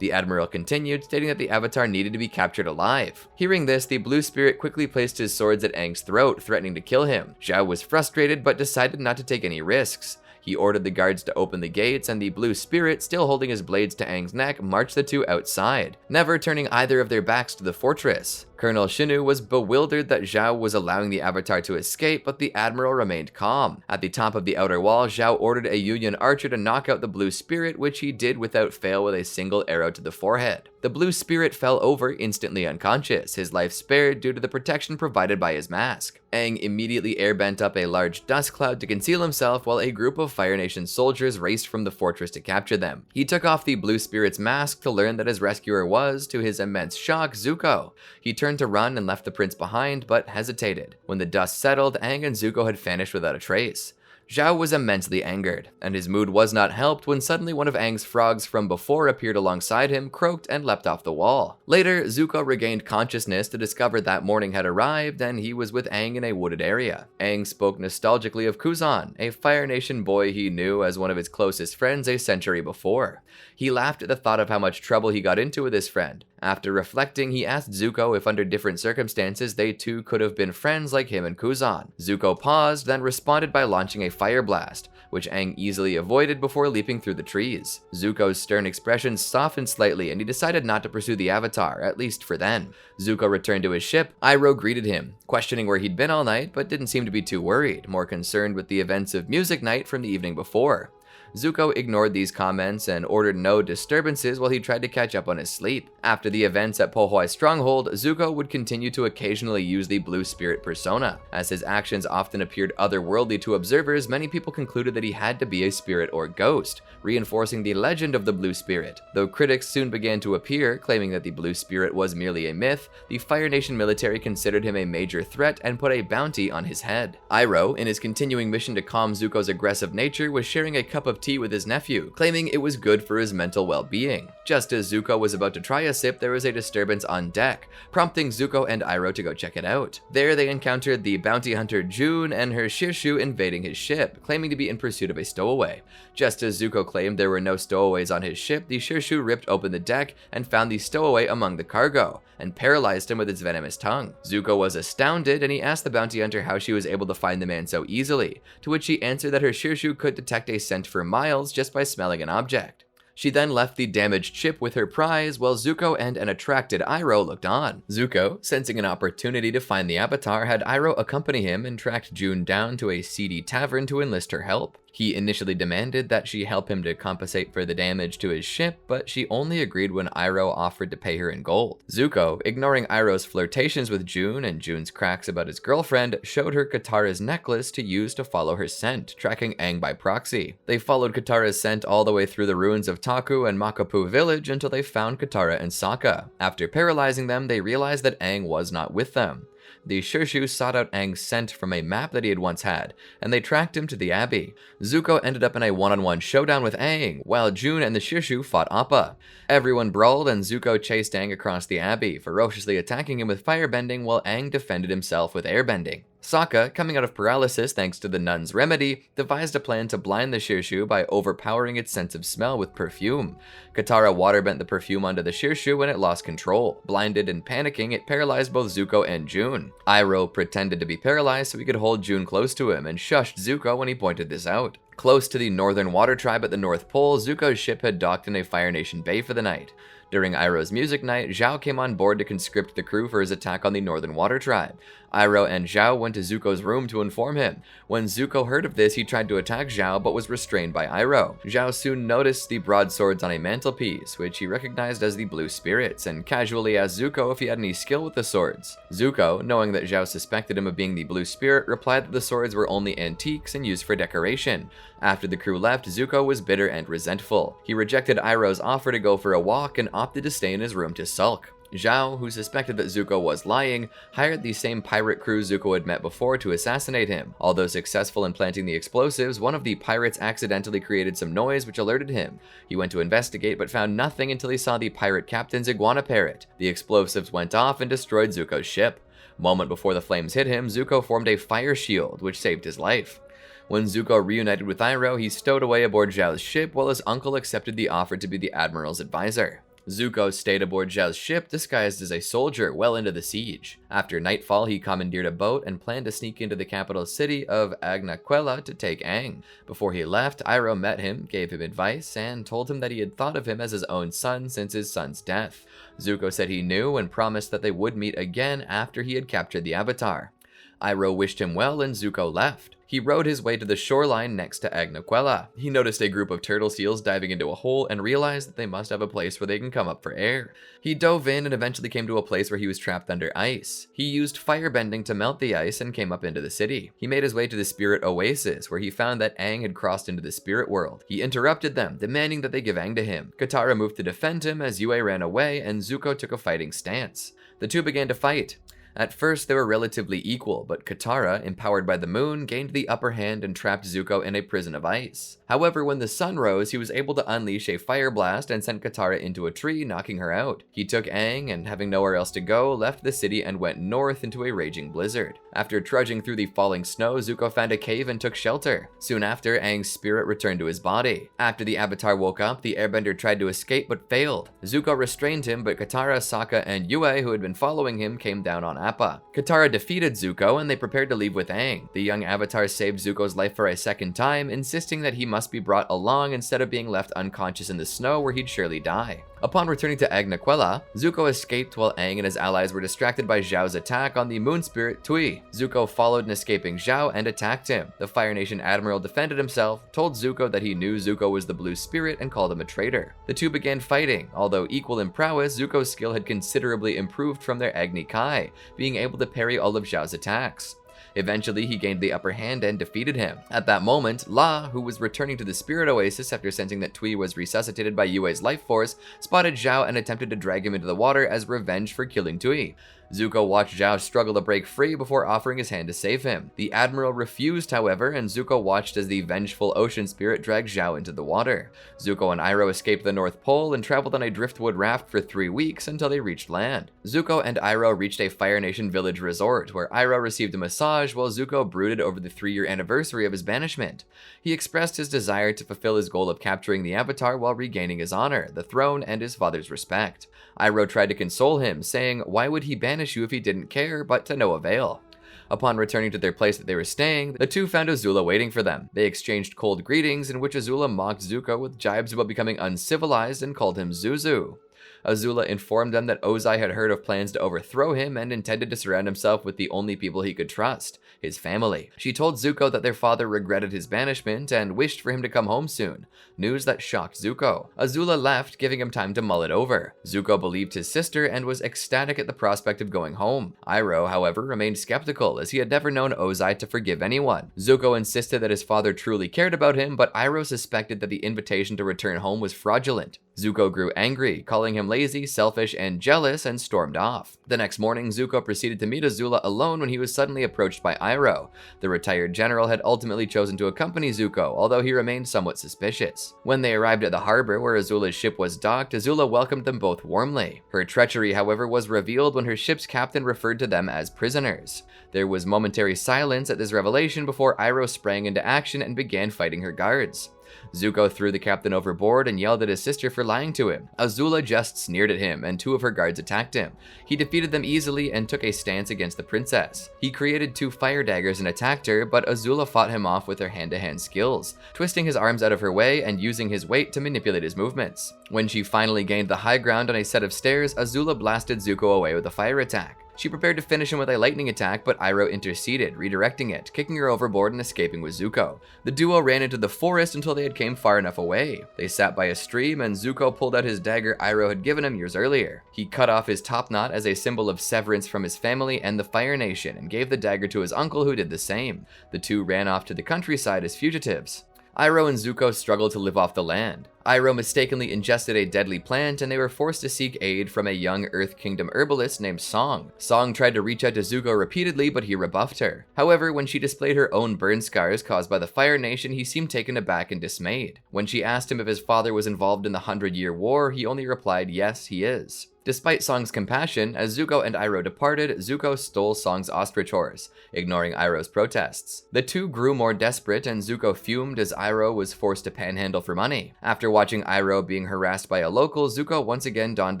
[SPEAKER 1] The Admiral continued, stating that the Avatar needed to be captured alive. Hearing this, the blue spirit quickly placed his swords at Aang's throat, threatening to kill him. Zhao was frustrated, but decided not to take any risks. He ordered the guards to open the gates, and the blue spirit, still holding his blades to Aang's neck, marched the 2 outside, never turning either of their backs to the fortress. Colonel Shinu was bewildered that Zhao was allowing the Avatar to escape, but the Admiral remained calm. At the top of the outer wall, Zhao ordered a Union archer to knock out the blue spirit, which he did without fail with a single arrow to the forehead. The blue spirit fell over, instantly unconscious, his life spared due to the protection provided by his mask. Aang immediately airbent up a large dust cloud to conceal himself while a group of Fire Nation soldiers raced from the fortress to capture them. He took off the blue spirit's mask to learn that his rescuer was, to his immense shock, Zuko. He turned to run and left the prince behind, but hesitated. When the dust settled, Aang and Zuko had vanished without a trace. Zhao was immensely angered, and his mood was not helped when suddenly one of Aang's frogs from before appeared alongside him, croaked, and leapt off the wall. Later, Zuko regained consciousness to discover that morning had arrived, and he was with Aang in a wooded area. Aang spoke nostalgically of Kuzan, a Fire Nation boy he knew as one of his closest friends a century before. He laughed at the thought of how much trouble he got into with his friend. After reflecting, he asked Zuko if under different circumstances they too could have been friends like him and Kuzan. Zuko paused, then responded by launching a fire blast, which Aang easily avoided before leaping through the trees. Zuko's stern expression softened slightly, and he decided not to pursue the Avatar, at least for then. Zuko returned to his ship. Iroh greeted him, questioning where he'd been all night, but didn't seem to be too worried, more concerned with the events of Music Night from the evening before. Zuko ignored these comments and ordered no disturbances while he tried to catch up on his sleep. After the events at Pohoi's stronghold, Zuko would continue to occasionally use the blue spirit persona. As his actions often appeared otherworldly to observers, many people concluded that he had to be a spirit or ghost, reinforcing the legend of the blue spirit. Though critics soon began to appear, claiming that the blue spirit was merely a myth, the Fire Nation military considered him a major threat and put a bounty on his head. Iroh, in his continuing mission to calm Zuko's aggressive nature, was sharing a cup of tea with his nephew, claiming it was good for his mental well-being. Just as Zuko was about to try a sip, there was a disturbance on deck, prompting Zuko and Iroh to go check it out. There they encountered the bounty hunter June and her Shirshu invading his ship, claiming to be in pursuit of a stowaway. Just as Zuko claimed there were no stowaways on his ship, the Shirshu ripped open the deck and found the stowaway among the cargo, and paralyzed him with its venomous tongue. Zuko was astounded, and he asked the bounty hunter how she was able to find the man so easily, to which she answered that her Shirshu could detect a scent for miles just by smelling an object. She then left the damaged ship with her prize, while Zuko and an attracted Iroh looked on. Zuko, sensing an opportunity to find the Avatar, had Iroh accompany him and tracked June down to a seedy tavern to enlist her help. He initially demanded that she help him to compensate for the damage to his ship, but she only agreed when Iroh offered to pay her in gold. Zuko, ignoring Iroh's flirtations with June and June's cracks about his girlfriend, showed her Katara's necklace to use to follow her scent, tracking Aang by proxy. They followed Katara's scent all the way through the ruins of Taku and Makapu village until they found Katara and Sokka. After paralyzing them, they realized that Aang was not with them. the Shirshu sought out Aang's scent from a map that he had once had, and they tracked him to the abbey. Zuko ended up in a one-on-one showdown with Aang, while June and the Shirshu fought Appa. Everyone brawled, and Zuko chased Aang across the abbey, ferociously attacking him with firebending while Aang defended himself with airbending. Sokka, coming out of paralysis thanks to the nun's remedy, devised a plan to blind the Shirshu by overpowering its sense of smell with perfume. Katara waterbent the perfume onto the Shirshu when it lost control. Blinded and panicking, it paralyzed both Zuko and June. Iroh pretended to be paralyzed so he could hold June close to him and shushed Zuko when he pointed this out. Close to the Northern Water Tribe at the North Pole, Zuko's ship had docked in a Fire Nation bay for the night. During Iroh's music night, Zhao came on board to conscript the crew for his attack on the Northern Water Tribe. Iroh and Zhao went to Zuko's room to inform him. When Zuko heard of this, he tried to attack Zhao but was restrained by Iroh. Zhao soon noticed the broadswords on a mantelpiece, which he recognized as the Blue Spirits, and casually asked Zuko if he had any skill with the swords. Zuko, knowing that Zhao suspected him of being the Blue Spirit, replied that the swords were only antiques and used for decoration. After the crew left, Zuko was bitter and resentful. He rejected Iroh's offer to go for a walk and opted to stay in his room to sulk. Zhao, who suspected that Zuko was lying, hired the same pirate crew Zuko had met before to assassinate him. Although successful in planting the explosives, one of the pirates accidentally created some noise which alerted him. He went to investigate but found nothing until he saw the pirate captain's iguana parrot. The explosives went off and destroyed Zuko's ship. Moment before the flames hit him, Zuko formed a fire shield, which saved his life. When Zuko reunited with Iroh, he stowed away aboard Zhao's ship while his uncle accepted the offer to be the admiral's advisor. Zuko stayed aboard Zhao's ship disguised as a soldier well into the siege. After nightfall, he commandeered a boat and planned to sneak into the capital city of Agnaquela to take Aang. Before he left, Iroh met him, gave him advice, and told him that he had thought of him as his own son since his son's death. Zuko said he knew and promised that they would meet again after he had captured the Avatar. Iroh wished him well and Zuko left. He rowed his way to the shoreline next to Agnaquela. He noticed a group of turtle seals diving into a hole and realized that they must have a place where they can come up for air. He dove in and eventually came to a place where he was trapped under ice. He used firebending to melt the ice and came up into the city. He made his way to the Spirit Oasis, where he found that Aang had crossed into the spirit world. He interrupted them, demanding that they give Aang to him. Katara moved to defend him as Yue ran away, and Zuko took a fighting stance. The two began to fight. At first, they were relatively equal, but Katara, empowered by the moon, gained the upper hand and trapped Zuko in a prison of ice. However, when the sun rose, he was able to unleash a fire blast and sent Katara into a tree, knocking her out. He took Aang, and having nowhere else to go, left the city and went north into a raging blizzard. After trudging through the falling snow, Zuko found a cave and took shelter. Soon after, Aang's spirit returned to his body. After the Avatar woke up, the airbender tried to escape but failed. Zuko restrained him, but Katara, Sokka, and Yue, who had been following him, came down on Appa. Katara defeated Zuko and they prepared to leave with Aang. The young Avatar saved Zuko's life for a second time, insisting that he must be brought along instead of being left unconscious in the snow where he'd surely die. Upon returning to Agnaquela, Zuko escaped while Aang and his allies were distracted by Zhao's attack on the moon spirit Tui. Zuko followed an escaping Zhao and attacked him. The Fire Nation admiral defended himself, told Zuko that he knew Zuko was the blue spirit, and called him a traitor. The two began fighting. Although equal in prowess, Zuko's skill had considerably improved from their Agni Kai, being able to parry all of Zhao's attacks. Eventually, he gained the upper hand and defeated him. At that moment, La, who was returning to the Spirit Oasis after sensing that Tui was resuscitated by Yue's life force, spotted Zhao and attempted to drag him into the water as revenge for killing Tui. Zuko watched Zhao struggle to break free before offering his hand to save him. The Admiral refused, however, and Zuko watched as the vengeful ocean spirit dragged Zhao into the water. Zuko and Iroh escaped the North Pole and traveled on a driftwood raft for 3 weeks until they reached land. Zuko and Iroh reached a Fire Nation village resort, where Iroh received a massage while Zuko brooded over the 3-year anniversary of his banishment. He expressed his desire to fulfill his goal of capturing the Avatar while regaining his honor, the throne, and his father's respect. Iroh tried to console him, saying why would he banish you if he didn't care, but to no avail. Upon returning to their place that they were staying, the two found Azula waiting for them. They exchanged cold greetings in which Azula mocked Zuko with jibes about becoming uncivilized and called him Zuzu. Azula informed them that Ozai had heard of plans to overthrow him and intended to surround himself with the only people he could trust, his family. She told Zuko that their father regretted his banishment and wished for him to come home soon, news that shocked Zuko. Azula left, giving him time to mull it over. Zuko believed his sister and was ecstatic at the prospect of going home. Iroh, however, remained skeptical as he had never known Ozai to forgive anyone. Zuko insisted that his father truly cared about him, but Iroh suspected that the invitation to return home was fraudulent. Zuko grew angry, calling him lazy, selfish, and jealous, and stormed off. The next morning, Zuko proceeded to meet Azula alone when he was suddenly approached by Iroh. The retired general had ultimately chosen to accompany Zuko, although he remained somewhat suspicious. When they arrived at the harbor where Azula's ship was docked, Azula welcomed them both warmly. Her treachery, however, was revealed when her ship's captain referred to them as prisoners. There was momentary silence at this revelation before Iroh sprang into action and began fighting her guards. Zuko threw the captain overboard and yelled at his sister for lying to him. Azula just sneered at him, and 2 of her guards attacked him. He defeated them easily and took a stance against the princess. He created 2 fire daggers and attacked her, but Azula fought him off with her hand-to-hand skills, twisting his arms out of her way and using his weight to manipulate his movements. When she finally gained the high ground on a set of stairs, Azula blasted Zuko away with a fire attack. She prepared to finish him with a lightning attack, but Iroh interceded, redirecting it, kicking her overboard and escaping with Zuko. The duo ran into the forest until they had came far enough away. They sat by a stream, and Zuko pulled out his dagger Iroh had given him years earlier. He cut off his top knot as a symbol of severance from his family and the Fire Nation, and gave the dagger to his uncle, who did the same. The 2 ran off to the countryside as fugitives. Iroh and Zuko struggled to live off the land. Iroh mistakenly ingested a deadly plant, and they were forced to seek aid from a young Earth Kingdom herbalist named Song. Song tried to reach out to Zuko repeatedly, but he rebuffed her. However, when she displayed her own burn scars caused by the Fire Nation, he seemed taken aback and dismayed. When she asked him if his father was involved in the 100-Year War, he only replied, "Yes, he is." Despite Song's compassion, as Zuko and Iroh departed, Zuko stole Song's ostrich horse, ignoring Iroh's protests. The 2 grew more desperate, and Zuko fumed as Iroh was forced to panhandle for money. After watching Iroh being harassed by a local, Zuko once again donned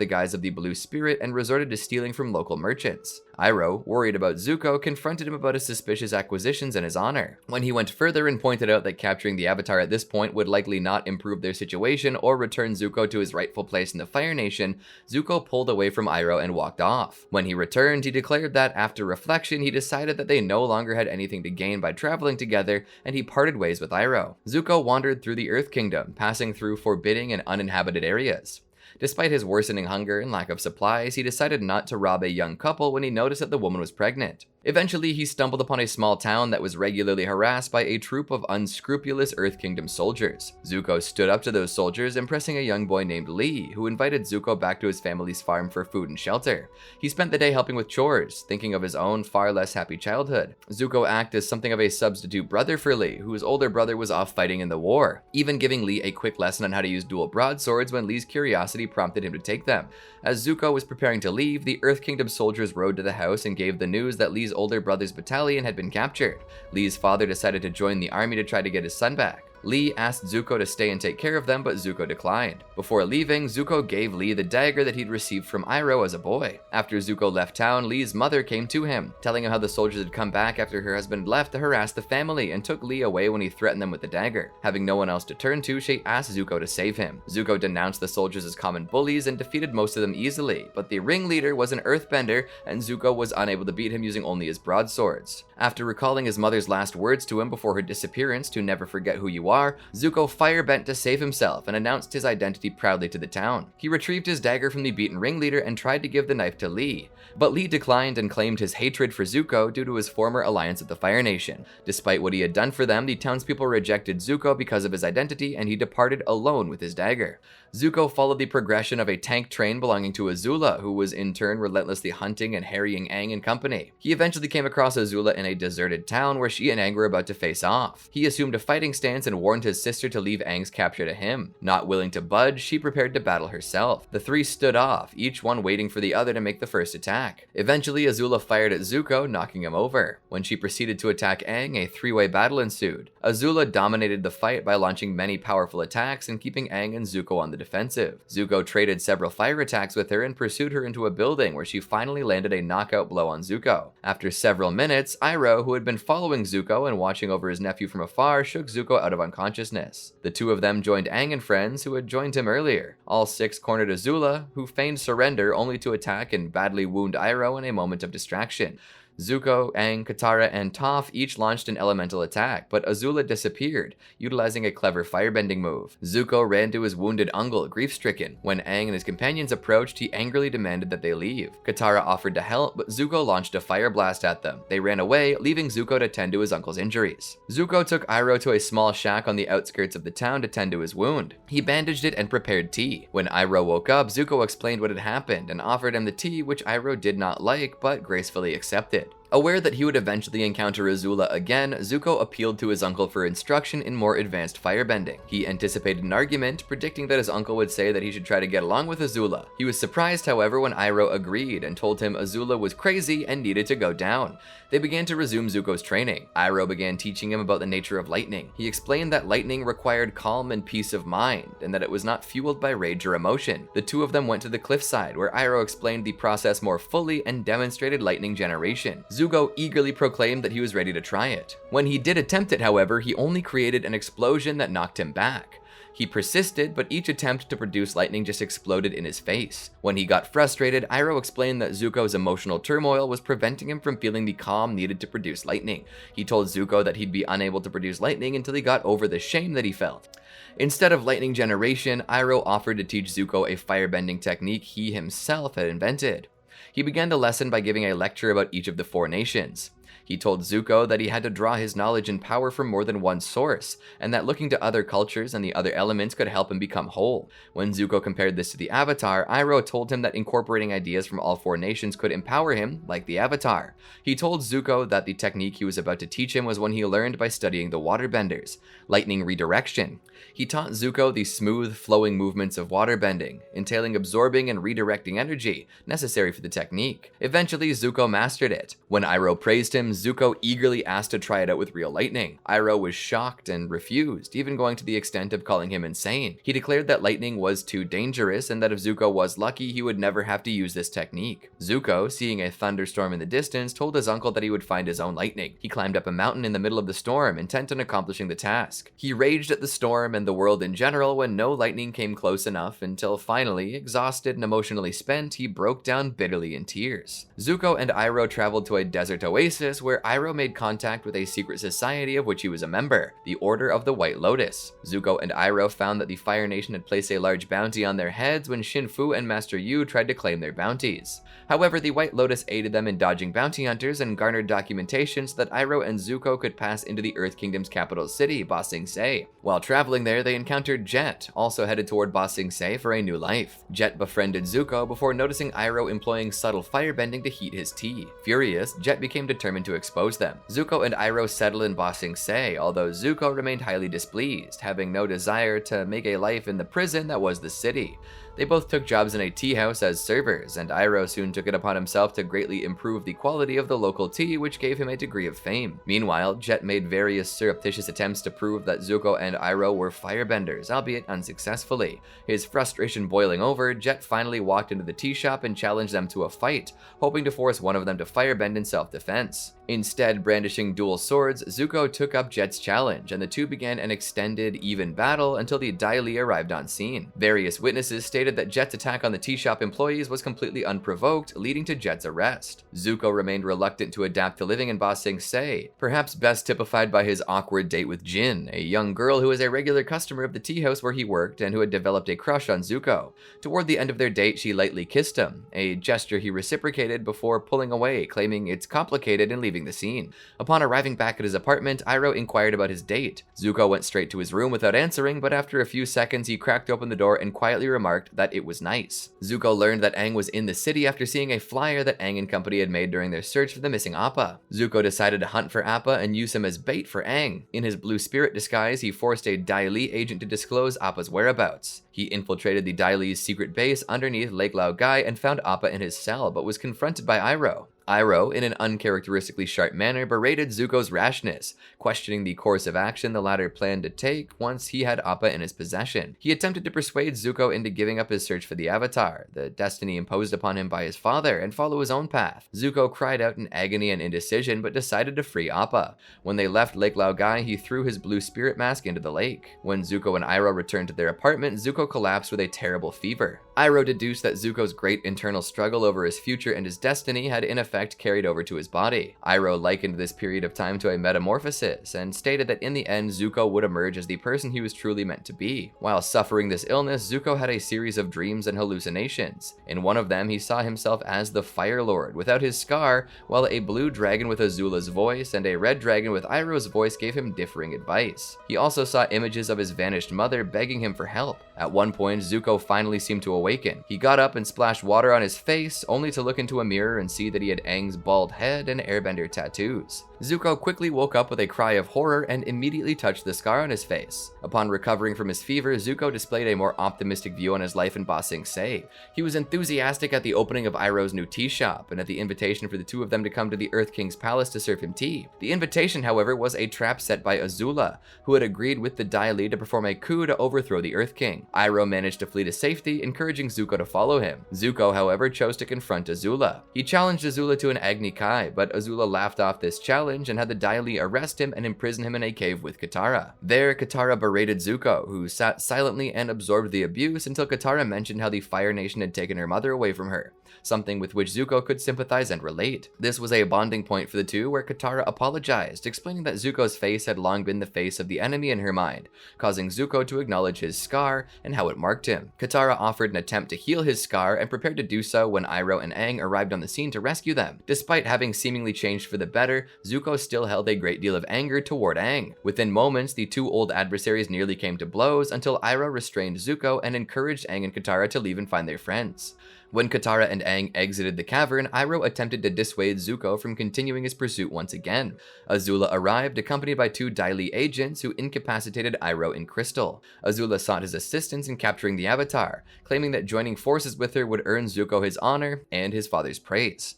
[SPEAKER 1] the guise of the Blue Spirit and resorted to stealing from local merchants. Iroh, worried about Zuko, confronted him about his suspicious acquisitions and his honor. When he went further and pointed out that capturing the Avatar at this point would likely not improve their situation or return Zuko to his rightful place in the Fire Nation, Zuko pulled away from Iroh and walked off. When he returned, he declared that, after reflection, he decided that they no longer had anything to gain by traveling together, and he parted ways with Iroh. Zuko wandered through the Earth Kingdom, passing through forbidding and uninhabited areas. Despite his worsening hunger and lack of supplies, he decided not to rob a young couple when he noticed that the woman was pregnant. Eventually, he stumbled upon a small town that was regularly harassed by a troop of unscrupulous Earth Kingdom soldiers. Zuko stood up to those soldiers, impressing a young boy named Lee, who invited Zuko back to his family's farm for food and shelter. He spent the day helping with chores, thinking of his own far less happy childhood. Zuko acted as something of a substitute brother for Lee, whose older brother was off fighting in the war, even giving Lee a quick lesson on how to use dual broadswords when Lee's curiosity prompted him to take them. As Zuko was preparing to leave, the Earth Kingdom soldiers rode to the house and gave the news that Lee's older brother's battalion had been captured. Lee's father decided to join the army to try to get his son back. Lee asked Zuko to stay and take care of them, but Zuko declined. Before leaving, Zuko gave Lee the dagger that he'd received from Iroh as a boy. After Zuko left town, Lee's mother came to him, telling him how the soldiers had come back after her husband left to harass the family and took Lee away when he threatened them with the dagger. Having no one else to turn to, she asked Zuko to save him. Zuko denounced the soldiers as common bullies and defeated most of them easily, but the ringleader was an earthbender, and Zuko was unable to beat him using only his broadswords. After recalling his mother's last words to him before her disappearance, to never forget who you are, Zuko firebent to save himself and announced his identity proudly to the town. He retrieved his dagger from the beaten ringleader and tried to give the knife to Lee, but Lee declined and claimed his hatred for Zuko due to his former alliance with the Fire Nation. Despite what he had done for them, the townspeople rejected Zuko because of his identity, and he departed alone with his dagger. Zuko followed the progression of a tank train belonging to Azula, who was in turn relentlessly hunting and harrying Aang and company. He eventually came across Azula in a deserted town where she and Aang were about to face off. He assumed a fighting stance and warned his sister to leave Aang's capture to him. Not willing to budge, she prepared to battle herself. The 3 stood off, each one waiting for the other to make the first attack. Eventually, Azula fired at Zuko, knocking him over. When she proceeded to attack Aang, a 3-way battle ensued. Azula dominated the fight by launching many powerful attacks and keeping Aang and Zuko on the defensive. Zuko traded several fire attacks with her and pursued her into a building where she finally landed a knockout blow on Zuko. After several minutes, Iroh, who had been following Zuko and watching over his nephew from afar, shook Zuko out of unconsciousness. The 2 of them joined Aang and friends who had joined him earlier. All 6 cornered Azula, who feigned surrender only to attack and badly wound Iroh in a moment of distraction. Zuko, Aang, Katara, and Toph each launched an elemental attack, but Azula disappeared, utilizing a clever firebending move. Zuko ran to his wounded uncle, grief-stricken. When Aang and his companions approached, he angrily demanded that they leave. Katara offered to help, but Zuko launched a fire blast at them. They ran away, leaving Zuko to tend to his uncle's injuries. Zuko took Iroh to a small shack on the outskirts of the town to tend to his wound. He bandaged it and prepared tea. When Iroh woke up, Zuko explained what had happened and offered him the tea, which Iroh did not like, but gracefully accepted. Aware that he would eventually encounter Azula again, Zuko appealed to his uncle for instruction in more advanced firebending. He anticipated an argument, predicting that his uncle would say that he should try to get along with Azula. He was surprised, however, when Iroh agreed and told him Azula was crazy and needed to go down. They began to resume Zuko's training. Iroh began teaching him about the nature of lightning. He explained that lightning required calm and peace of mind, and that it was not fueled by rage or emotion. The two of them went to the cliffside, where Iroh explained the process more fully and demonstrated lightning generation. Zuko eagerly proclaimed that he was ready to try it. When he did attempt it, however, he only created an explosion that knocked him back. He persisted, but each attempt to produce lightning just exploded in his face. When he got frustrated, Iroh explained that Zuko's emotional turmoil was preventing him from feeling the calm needed to produce lightning. He told Zuko that he'd be unable to produce lightning until he got over the shame that he felt. Instead of lightning generation, Iroh offered to teach Zuko a firebending technique he himself had invented. He began the lesson by giving a lecture about each of the 4 nations. He told Zuko that he had to draw his knowledge and power from more than one source, and that looking to other cultures and the other elements could help him become whole. When Zuko compared this to the Avatar, Iroh told him that incorporating ideas from all 4 nations could empower him, like the Avatar. He told Zuko that the technique he was about to teach him was one he learned by studying the waterbenders, lightning redirection. He taught Zuko the smooth, flowing movements of waterbending, entailing absorbing and redirecting energy, necessary for the technique. Eventually, Zuko mastered it. When Iroh praised him, Zuko eagerly asked to try it out with real lightning. Iroh was shocked and refused, even going to the extent of calling him insane. He declared that lightning was too dangerous and that if Zuko was lucky, he would never have to use this technique. Zuko, seeing a thunderstorm in the distance, told his uncle that he would find his own lightning. He climbed up a mountain in the middle of the storm, intent on accomplishing the task. He raged at the storm and the world in general when no lightning came close enough until finally, exhausted and emotionally spent, he broke down bitterly in tears. Zuko and Iroh traveled to a desert oasis where Iroh made contact with a secret society of which he was a member, the Order of the White Lotus. Zuko and Iroh found that the Fire Nation had placed a large bounty on their heads when Shin Fu and Master Yu tried to claim their bounties. However, the White Lotus aided them in dodging bounty hunters and garnered documentation so that Iroh and Zuko could pass into the Earth Kingdom's capital city, Ba Sing Se. While traveling there, they encountered Jet, also headed toward Ba Sing Se for a new life. Jet befriended Zuko before noticing Iroh employing subtle firebending to heat his tea. Furious, Jet became determined to expose them. Zuko and Iroh settled in Ba Sing Se, although Zuko remained highly displeased, having no desire to make a life in the prison that was the city. They both took jobs in a tea house as servers, and Iroh soon took it upon himself to greatly improve the quality of the local tea, which gave him a degree of fame. Meanwhile, Jet made various surreptitious attempts to prove that Zuko and Iroh were firebenders, albeit unsuccessfully. His frustration boiling over, Jet finally walked into the tea shop and challenged them to a fight, hoping to force one of them to firebend in self-defense. Instead, brandishing dual swords, Zuko took up Jet's challenge, and the two began an extended, even battle until the Dai Li arrived on scene. Various witnesses stated that Jet's attack on the tea shop employees was completely unprovoked, leading to Jet's arrest. Zuko remained reluctant to adapt to living in Ba Sing Se, perhaps best typified by his awkward date with Jin, a young girl who was a regular customer of the tea house where he worked and who had developed a crush on Zuko. Toward the end of their date, she lightly kissed him, a gesture he reciprocated before pulling away, claiming it's complicated and leaving the scene. Upon arriving back at his apartment, Iroh inquired about his date. Zuko went straight to his room without answering, but after a few seconds he cracked open the door and quietly remarked that it was nice. Zuko learned that Aang was in the city after seeing a flyer that Aang and company had made during their search for the missing Appa. Zuko decided to hunt for Appa and use him as bait for Aang. In his blue spirit disguise, he forced a Dai Li agent to disclose Appa's whereabouts. He infiltrated the Dai Li's secret base underneath Lake Lao Gai and found Appa in his cell, but was confronted by Iroh. Iroh, in an uncharacteristically sharp manner, berated Zuko's rashness, questioning the course of action the latter planned to take once he had Appa in his possession. He attempted to persuade Zuko into giving up his search for the Avatar, the destiny imposed upon him by his father, and follow his own path. Zuko cried out in agony and indecision, but decided to free Appa. When they left Lake Lao Gai, he threw his blue spirit mask into the lake. When Zuko and Iroh returned to their apartment, Zuko collapsed with a terrible fever. Iroh deduced that Zuko's great internal struggle over his future and his destiny had in effect effect carried over to his body. Iroh likened this period of time to a metamorphosis and stated that in the end, Zuko would emerge as the person he was truly meant to be. While suffering this illness, Zuko had a series of dreams and hallucinations. In one of them, he saw himself as the Fire Lord without his scar, while a blue dragon with Azula's voice and a red dragon with Iroh's voice gave him differing advice. He also saw images of his vanished mother begging him for help. At one point, Zuko finally seemed to awaken. He got up and splashed water on his face, only to look into a mirror and see that he had Aang's bald head and airbender tattoos. Zuko quickly woke up with a cry of horror and immediately touched the scar on his face. Upon recovering from his fever, Zuko displayed a more optimistic view on his life in Ba Sing Se. He was enthusiastic at the opening of Iroh's new tea shop and at the invitation for the two of them to come to the Earth King's palace to serve him tea. The invitation, however, was a trap set by Azula, who had agreed with the Dai Li to perform a coup to overthrow the Earth King. Iroh managed to flee to safety, encouraging Zuko to follow him. Zuko, however, chose to confront Azula. He challenged Azula to an Agni Kai, but Azula laughed off this challenge and had the Dai Li arrest him and imprison him in a cave with Katara. There, Katara berated Zuko, who sat silently and absorbed the abuse until Katara mentioned how the Fire Nation had taken her mother away from her, something with which Zuko could sympathize and relate. This was a bonding point for the two, where Katara apologized, explaining that Zuko's face had long been the face of the enemy in her mind, causing Zuko to acknowledge his scar and how it marked him. Katara offered an attempt to heal his scar and prepared to do so when Iroh and Aang arrived on the scene to rescue them. Despite having seemingly changed for the better, Zuko still held a great deal of anger toward Aang. Within moments, the two old adversaries nearly came to blows until Iroh restrained Zuko and encouraged Aang and Katara to leave and find their friends. When Katara and Aang exited the cavern, Iroh attempted to dissuade Zuko from continuing his pursuit once again. Azula arrived, accompanied by two Dai Li agents who incapacitated Iroh in crystal. Azula sought his assistance in capturing the Avatar, claiming that joining forces with her would earn Zuko his honor and his father's praise.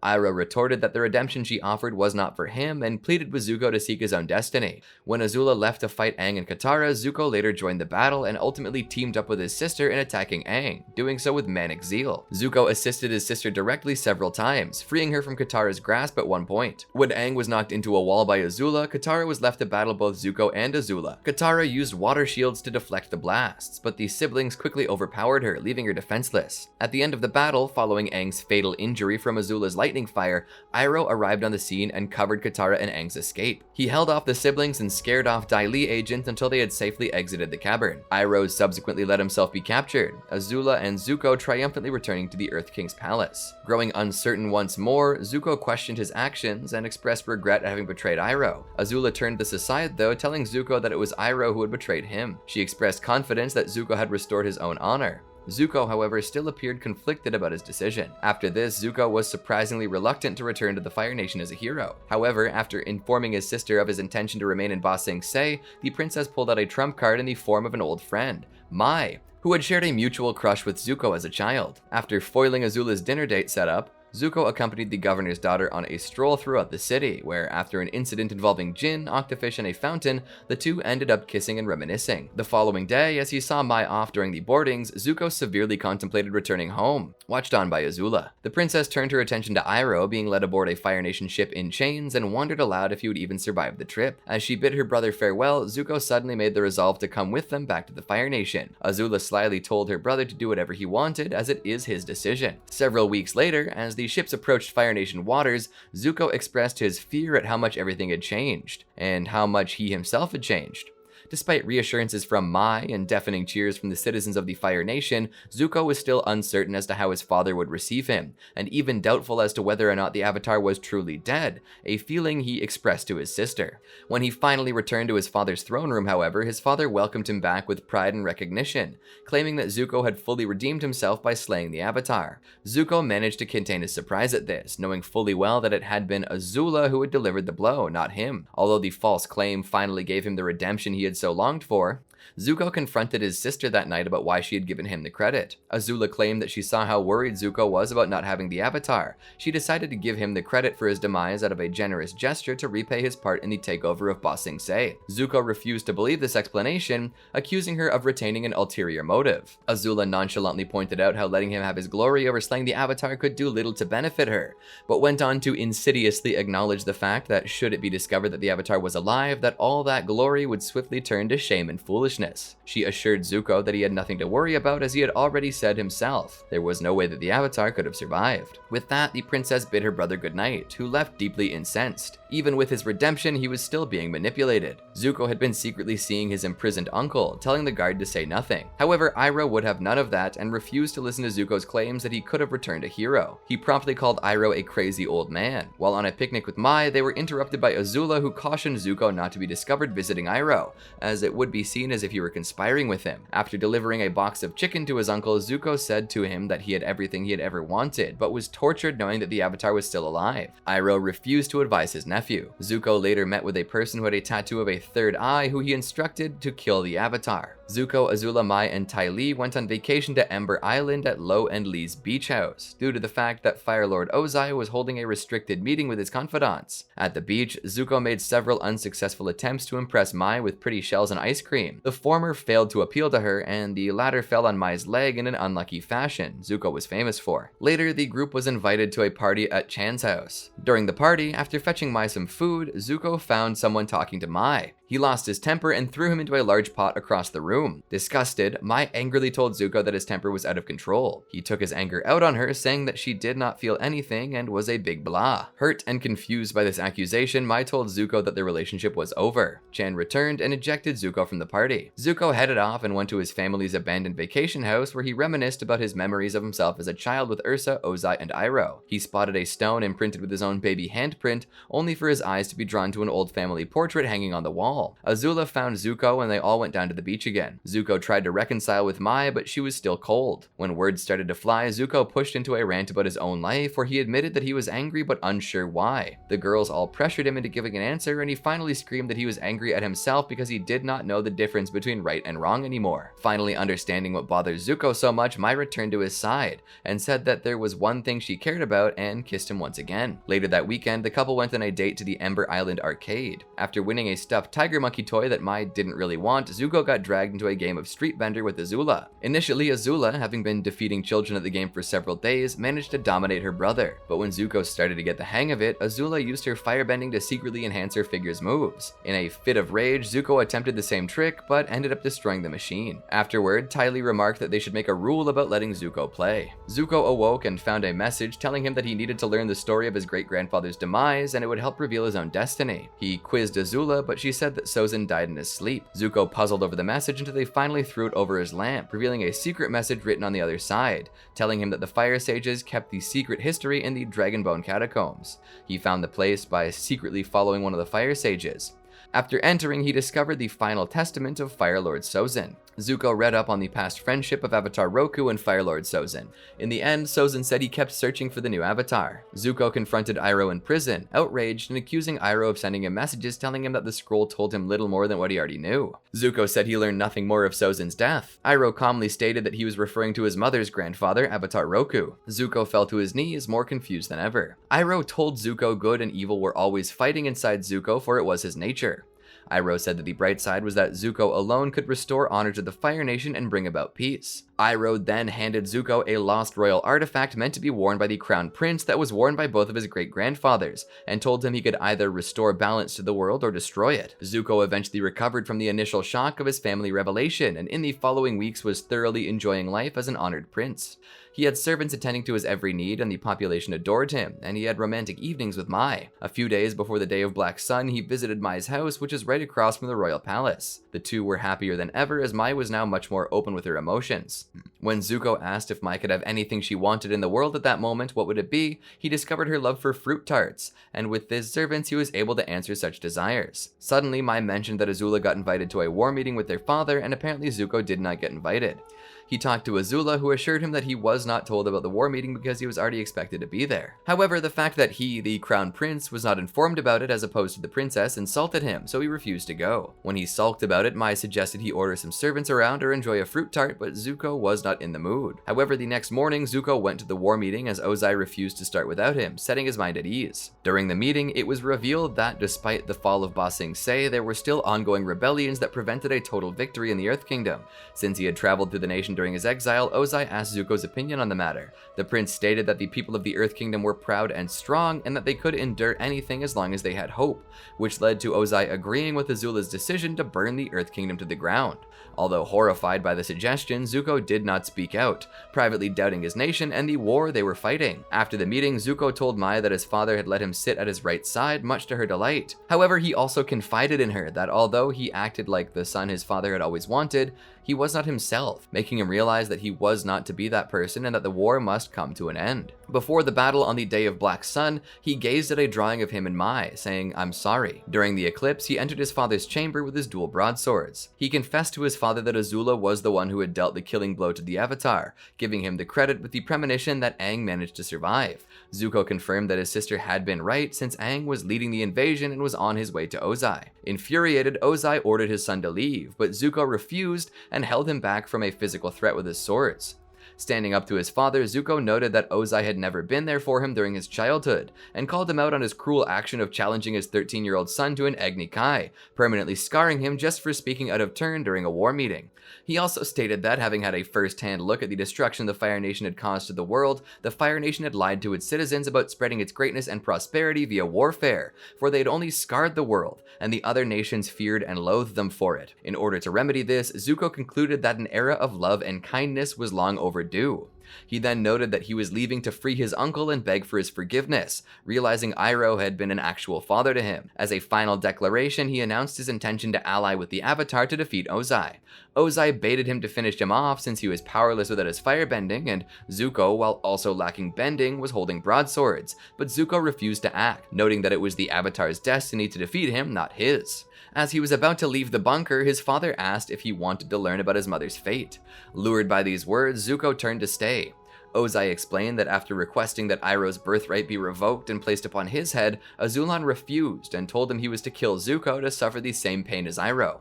[SPEAKER 1] Iroh retorted that the redemption she offered was not for him and pleaded with Zuko to seek his own destiny. When Azula left to fight Aang and Katara, Zuko later joined the battle and ultimately teamed up with his sister in attacking Aang, doing so with manic zeal. Zuko assisted his sister directly several times, freeing her from Katara's grasp at one point. When Aang was knocked into a wall by Azula, Katara was left to battle both Zuko and Azula. Katara used water shields to deflect the blasts, but the siblings quickly overpowered her, leaving her defenseless. At the end of the battle, following Aang's fatal injury from Azula's lightning fire, Iroh arrived on the scene and covered Katara and Aang's escape. He held off the siblings and scared off Dai Li agents until they had safely exited the cavern. Iroh subsequently let himself be captured, Azula and Zuko triumphantly returning to the Earth King's palace. Growing uncertain once more, Zuko questioned his actions and expressed regret at having betrayed Iroh. Azula turned this aside though, telling Zuko that it was Iroh who had betrayed him. She expressed confidence that Zuko had restored his own honor. Zuko, however, still appeared conflicted about his decision. After this, Zuko was surprisingly reluctant to return to the Fire Nation as a hero. However, after informing his sister of his intention to remain in Ba Sing Se, the princess pulled out a trump card in the form of an old friend, Mai, who had shared a mutual crush with Zuko as a child. After foiling Azula's dinner date setup, Zuko accompanied the governor's daughter on a stroll throughout the city, where after an incident involving Jin, Octofish, and a fountain, the two ended up kissing and reminiscing. The following day, as he saw Mai off during the boardings, Zuko severely contemplated returning home, watched on by Azula. The princess turned her attention to Iroh being led aboard a Fire Nation ship in chains and wondered aloud if he would even survive the trip. As she bid her brother farewell, Zuko suddenly made the resolve to come with them back to the Fire Nation. Azula slyly told her brother to do whatever he wanted, as it is his decision. Several weeks later, as the ships approached Fire Nation waters, Zuko expressed his fear at how much everything had changed, and how much he himself had changed. Despite reassurances from Mai and deafening cheers from the citizens of the Fire Nation, Zuko was still uncertain as to how his father would receive him, and even doubtful as to whether or not the Avatar was truly dead, a feeling he expressed to his sister. When he finally returned to his father's throne room, however, his father welcomed him back with pride and recognition, claiming that Zuko had fully redeemed himself by slaying the Avatar. Zuko managed to contain his surprise at this, knowing fully well that it had been Azula who had delivered the blow, not him. Although the false claim finally gave him the redemption he had so longed for, Zuko confronted his sister that night about why she had given him the credit. Azula claimed that she saw how worried Zuko was about not having the Avatar. She decided to give him the credit for his demise out of a generous gesture to repay his part in the takeover of Ba Sing Se. Zuko refused to believe this explanation, accusing her of retaining an ulterior motive. Azula nonchalantly pointed out how letting him have his glory over slaying the Avatar could do little to benefit her, but went on to insidiously acknowledge the fact that should it be discovered that the Avatar was alive, that all that glory would swiftly turn to shame and foolishness. foolishness. She assured Zuko that he had nothing to worry about, as he had already said himself. There was no way that the Avatar could have survived. With that, the princess bid her brother goodnight, who left deeply incensed. Even with his redemption, he was still being manipulated. Zuko had been secretly seeing his imprisoned uncle, telling the guard to say nothing. However, Iroh would have none of that and refused to listen to Zuko's claims that he could have returned a hero. He promptly called Iroh a crazy old man. While on a picnic with Mai, they were interrupted by Azula, who cautioned Zuko not to be discovered visiting Iroh, as it would be seen as if he were conspiring with him. After delivering a box of chicken to his uncle, Zuko said to him that he had everything he had ever wanted, but was tortured knowing that the Avatar was still alive. Iroh refused to advise his nephew. Zuko later met with a person who had a tattoo of a third eye, who he instructed to kill the Avatar. Zuko, Azula, Mai, and Ty Lee went on vacation to Ember Island at Lo and Lee's beach house, due to the fact that Fire Lord Ozai was holding a restricted meeting with his confidants. At the beach, Zuko made several unsuccessful attempts to impress Mai with pretty shells and ice cream. The former failed to appeal to her, and the latter fell on Mai's leg in an unlucky fashion Zuko was famous for. Later, the group was invited to a party at Chan's house. During the party, after fetching Mai some food, Zuko found someone talking to Mai. He lost his temper and threw him into a large pot across the room. Disgusted, Mai angrily told Zuko that his temper was out of control. He took his anger out on her, saying that she did not feel anything and was a big blah. Hurt and confused by this accusation, Mai told Zuko that their relationship was over. Chan returned and ejected Zuko from the party. Zuko headed off and went to his family's abandoned vacation house, where he reminisced about his memories of himself as a child with Ursa, Ozai, and Iroh. He spotted a stone imprinted with his own baby handprint, only for his eyes to be drawn to an old family portrait hanging on the wall. Azula found Zuko and they all went down to the beach again. Zuko tried to reconcile with Mai, but she was still cold. When words started to fly, Zuko pushed into a rant about his own life, where he admitted that he was angry but unsure why. The girls all pressured him into giving an answer, and he finally screamed that he was angry at himself because he did not know the difference between right and wrong anymore. Finally understanding what bothered Zuko so much, Mai returned to his side and said that there was one thing she cared about, and kissed him once again. Later that weekend, the couple went on a date to the Ember Island arcade. After winning a stuffed tiger monkey toy that Mai didn't really want, Zuko got dragged into a game of Street Bender with Azula. Initially, Azula, having been defeating children at the game for several days, managed to dominate her brother. But when Zuko started to get the hang of it, Azula used her firebending to secretly enhance her figure's moves. In a fit of rage, Zuko attempted the same trick, but ended up destroying the machine. Afterward, Ty Lee remarked that they should make a rule about letting Zuko play. Zuko awoke and found a message telling him that he needed to learn the story of his great-grandfather's demise, and it would help reveal his own destiny. He quizzed Azula, but she said that Sozin died in his sleep. Zuko puzzled over the message until they finally threw it over his lamp, revealing a secret message written on the other side, telling him that the Fire Sages kept the secret history in the Dragonbone Catacombs. He found the place by secretly following one of the Fire Sages. After entering, he discovered the final testament of Fire Lord Sozin. Zuko read up on the past friendship of Avatar Roku and Fire Lord Sozin. In the end, Sozin said he kept searching for the new Avatar. Zuko confronted Iroh in prison, outraged and accusing Iroh of sending him messages telling him that the scroll told him little more than what he already knew. Zuko said he learned nothing more of Sozin's death. Iroh calmly stated that he was referring to his mother's grandfather, Avatar Roku. Zuko fell to his knees, more confused than ever. Iroh told Zuko good and evil were always fighting inside Zuko, for it was his nature. Iroh said that the bright side was that Zuko alone could restore honor to the Fire Nation and bring about peace. Iroh then handed Zuko a lost royal artifact meant to be worn by the Crown Prince that was worn by both of his great-grandfathers, and told him he could either restore balance to the world or destroy it. Zuko eventually recovered from the initial shock of his family revelation, and in the following weeks was thoroughly enjoying life as an honored prince. He had servants attending to his every need, and the population adored him, and he had romantic evenings with Mai. A few days before the Day of Black Sun, he visited Mai's house, which is right across from the royal palace. The two were happier than ever, as Mai was now much more open with her emotions. When Zuko asked if Mai could have anything she wanted in the world at that moment, what would it be, he discovered her love for fruit tarts, and with his servants he was able to answer such desires. Suddenly, Mai mentioned that Azula got invited to a war meeting with their father, and apparently Zuko did not get invited. He talked to Azula, who assured him that he was not told about the war meeting because he was already expected to be there. However, the fact that he, the Crown Prince, was not informed about it as opposed to the princess insulted him, so he refused to go. When he sulked about it, Mai suggested he order some servants around or enjoy a fruit tart, but Zuko was not in the mood. However, the next morning, Zuko went to the war meeting as Ozai refused to start without him, setting his mind at ease. During the meeting, it was revealed that despite the fall of Ba Sing Se, there were still ongoing rebellions that prevented a total victory in the Earth Kingdom. Since he had traveled through the nation during his exile, Ozai asked Zuko's opinion on the matter. The prince stated that the people of the Earth Kingdom were proud and strong, and that they could endure anything as long as they had hope, which led to Ozai agreeing with Azula's decision to burn the Earth Kingdom to the ground. Although horrified by the suggestion, Zuko did not speak out, privately doubting his nation and the war they were fighting. After the meeting, Zuko told Maya that his father had let him sit at his right side, much to her delight. However, he also confided in her that although he acted like the son his father had always wanted, he was not himself, making him realize that he was not to be that person and that the war must come to an end. Before the battle on the day of Black Sun, he gazed at a drawing of him and Mai, saying, "I'm sorry." During the eclipse, he entered his father's chamber with his dual broadswords. He confessed to his father that Azula was the one who had dealt the killing blow to the Avatar, giving him the credit with the premonition that Aang managed to survive. Zuko confirmed that his sister had been right, since Aang was leading the invasion and was on his way to Ozai. Infuriated, Ozai ordered his son to leave, but Zuko refused and held him back from a physical threat with his swords. Standing up to his father, Zuko noted that Ozai had never been there for him during his childhood, and called him out on his cruel action of challenging his 13-year-old son to an Agni Kai, permanently scarring him just for speaking out of turn during a war meeting. He also stated that, having had a first-hand look at the destruction the Fire Nation had caused to the world, the Fire Nation had lied to its citizens about spreading its greatness and prosperity via warfare, for they had only scarred the world, and the other nations feared and loathed them for it. In order to remedy this, Zuko concluded that an era of love and kindness was long overdue. He then noted that he was leaving to free his uncle and beg for his forgiveness, realizing Iroh had been an actual father to him. As a final declaration, he announced his intention to ally with the Avatar to defeat Ozai. Ozai baited him to finish him off since he was powerless without his firebending, and Zuko, while also lacking bending, was holding broadswords, but Zuko refused to act, noting that it was the Avatar's destiny to defeat him, not his. As he was about to leave the bunker, his father asked if he wanted to learn about his mother's fate. Lured by these words, Zuko turned to stay. Ozai explained that after requesting that Iroh's birthright be revoked and placed upon his head, Azulon refused and told him he was to kill Zuko to suffer the same pain as Iroh.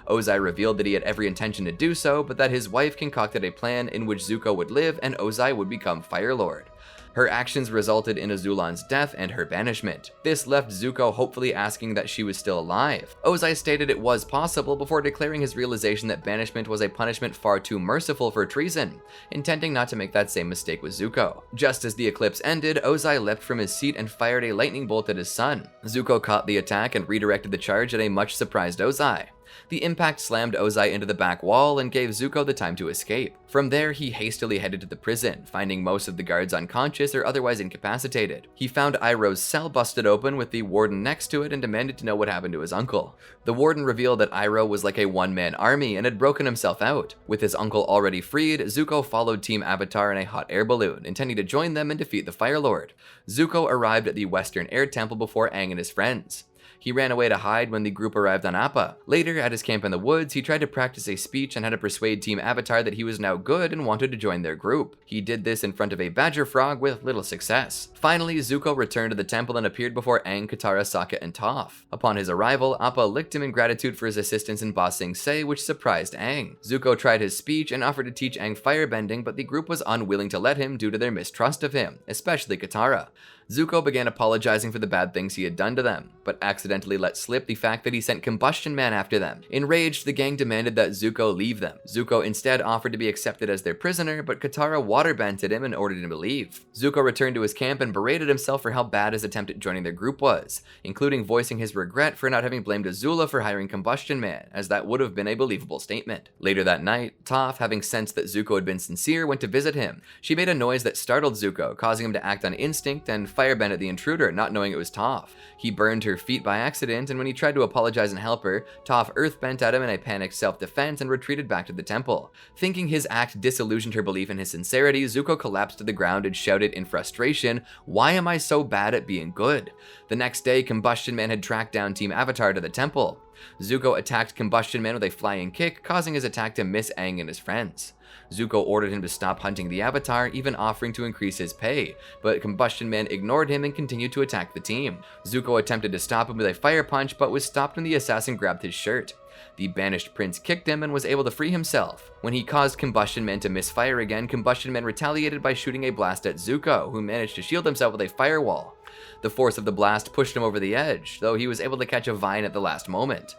[SPEAKER 1] Ozai revealed that he had every intention to do so, but that his wife concocted a plan in which Zuko would live and Ozai would become Fire Lord. Her actions resulted in Azulon's death and her banishment. This left Zuko hopefully asking that she was still alive. Ozai stated it was possible before declaring his realization that banishment was a punishment far too merciful for treason, intending not to make that same mistake with Zuko. Just as the eclipse ended, Ozai leapt from his seat and fired a lightning bolt at his son. Zuko caught the attack and redirected the charge at a much surprised Ozai. The impact slammed Ozai into the back wall and gave Zuko the time to escape. From there, he hastily headed to the prison, finding most of the guards unconscious or otherwise incapacitated. He found Iroh's cell busted open with the warden next to it and demanded to know what happened to his uncle. The warden revealed that Iroh was like a one-man army and had broken himself out. With his uncle already freed, Zuko followed Team Avatar in a hot air balloon, intending to join them and defeat the Fire Lord. Zuko arrived at the Western Air Temple before Aang and his friends. He ran away to hide when the group arrived on Appa. Later, at his camp in the woods, he tried to practice a speech and had to persuade Team Avatar that he was now good and wanted to join their group. He did this in front of a badger frog with little success. Finally, Zuko returned to the temple and appeared before Aang, Katara, Sokka, and Toph. Upon his arrival, Appa licked him in gratitude for his assistance in Ba Sing Se, which surprised Aang. Zuko tried his speech and offered to teach Aang firebending, but the group was unwilling to let him due to their mistrust of him, especially Katara. Zuko began apologizing for the bad things he had done to them, but accidentally let slip the fact that he sent Combustion Man after them. Enraged, the gang demanded that Zuko leave them. Zuko instead offered to be accepted as their prisoner, but Katara water-bented him and ordered him to leave. Zuko returned to his camp and berated himself for how bad his attempt at joining their group was, including voicing his regret for not having blamed Azula for hiring Combustion Man, as that would have been a believable statement. Later that night, Toph, having sensed that Zuko had been sincere, went to visit him. She made a noise that startled Zuko, causing him to act on instinct and firebend at the intruder, not knowing it was Toph. He burned her feet by accident, and when he tried to apologize and help her, Toph earthbent at him in a panicked self-defense and retreated back to the temple. Thinking his act disillusioned her belief in his sincerity, Zuko collapsed to the ground and shouted in frustration, "Why am I so bad at being good?" The next day, Combustion Man had tracked down Team Avatar to the temple. Zuko attacked Combustion Man with a flying kick, causing his attack to miss Aang and his friends. Zuko ordered him to stop hunting the Avatar, even offering to increase his pay, but Combustion Man ignored him and continued to attack the team. Zuko attempted to stop him with a fire punch, but was stopped when the assassin grabbed his shirt. The banished prince kicked him and was able to free himself. When he caused Combustion Man to misfire again, Combustion Man retaliated by shooting a blast at Zuko, who managed to shield himself with a firewall. The force of the blast pushed him over the edge, though he was able to catch a vine at the last moment.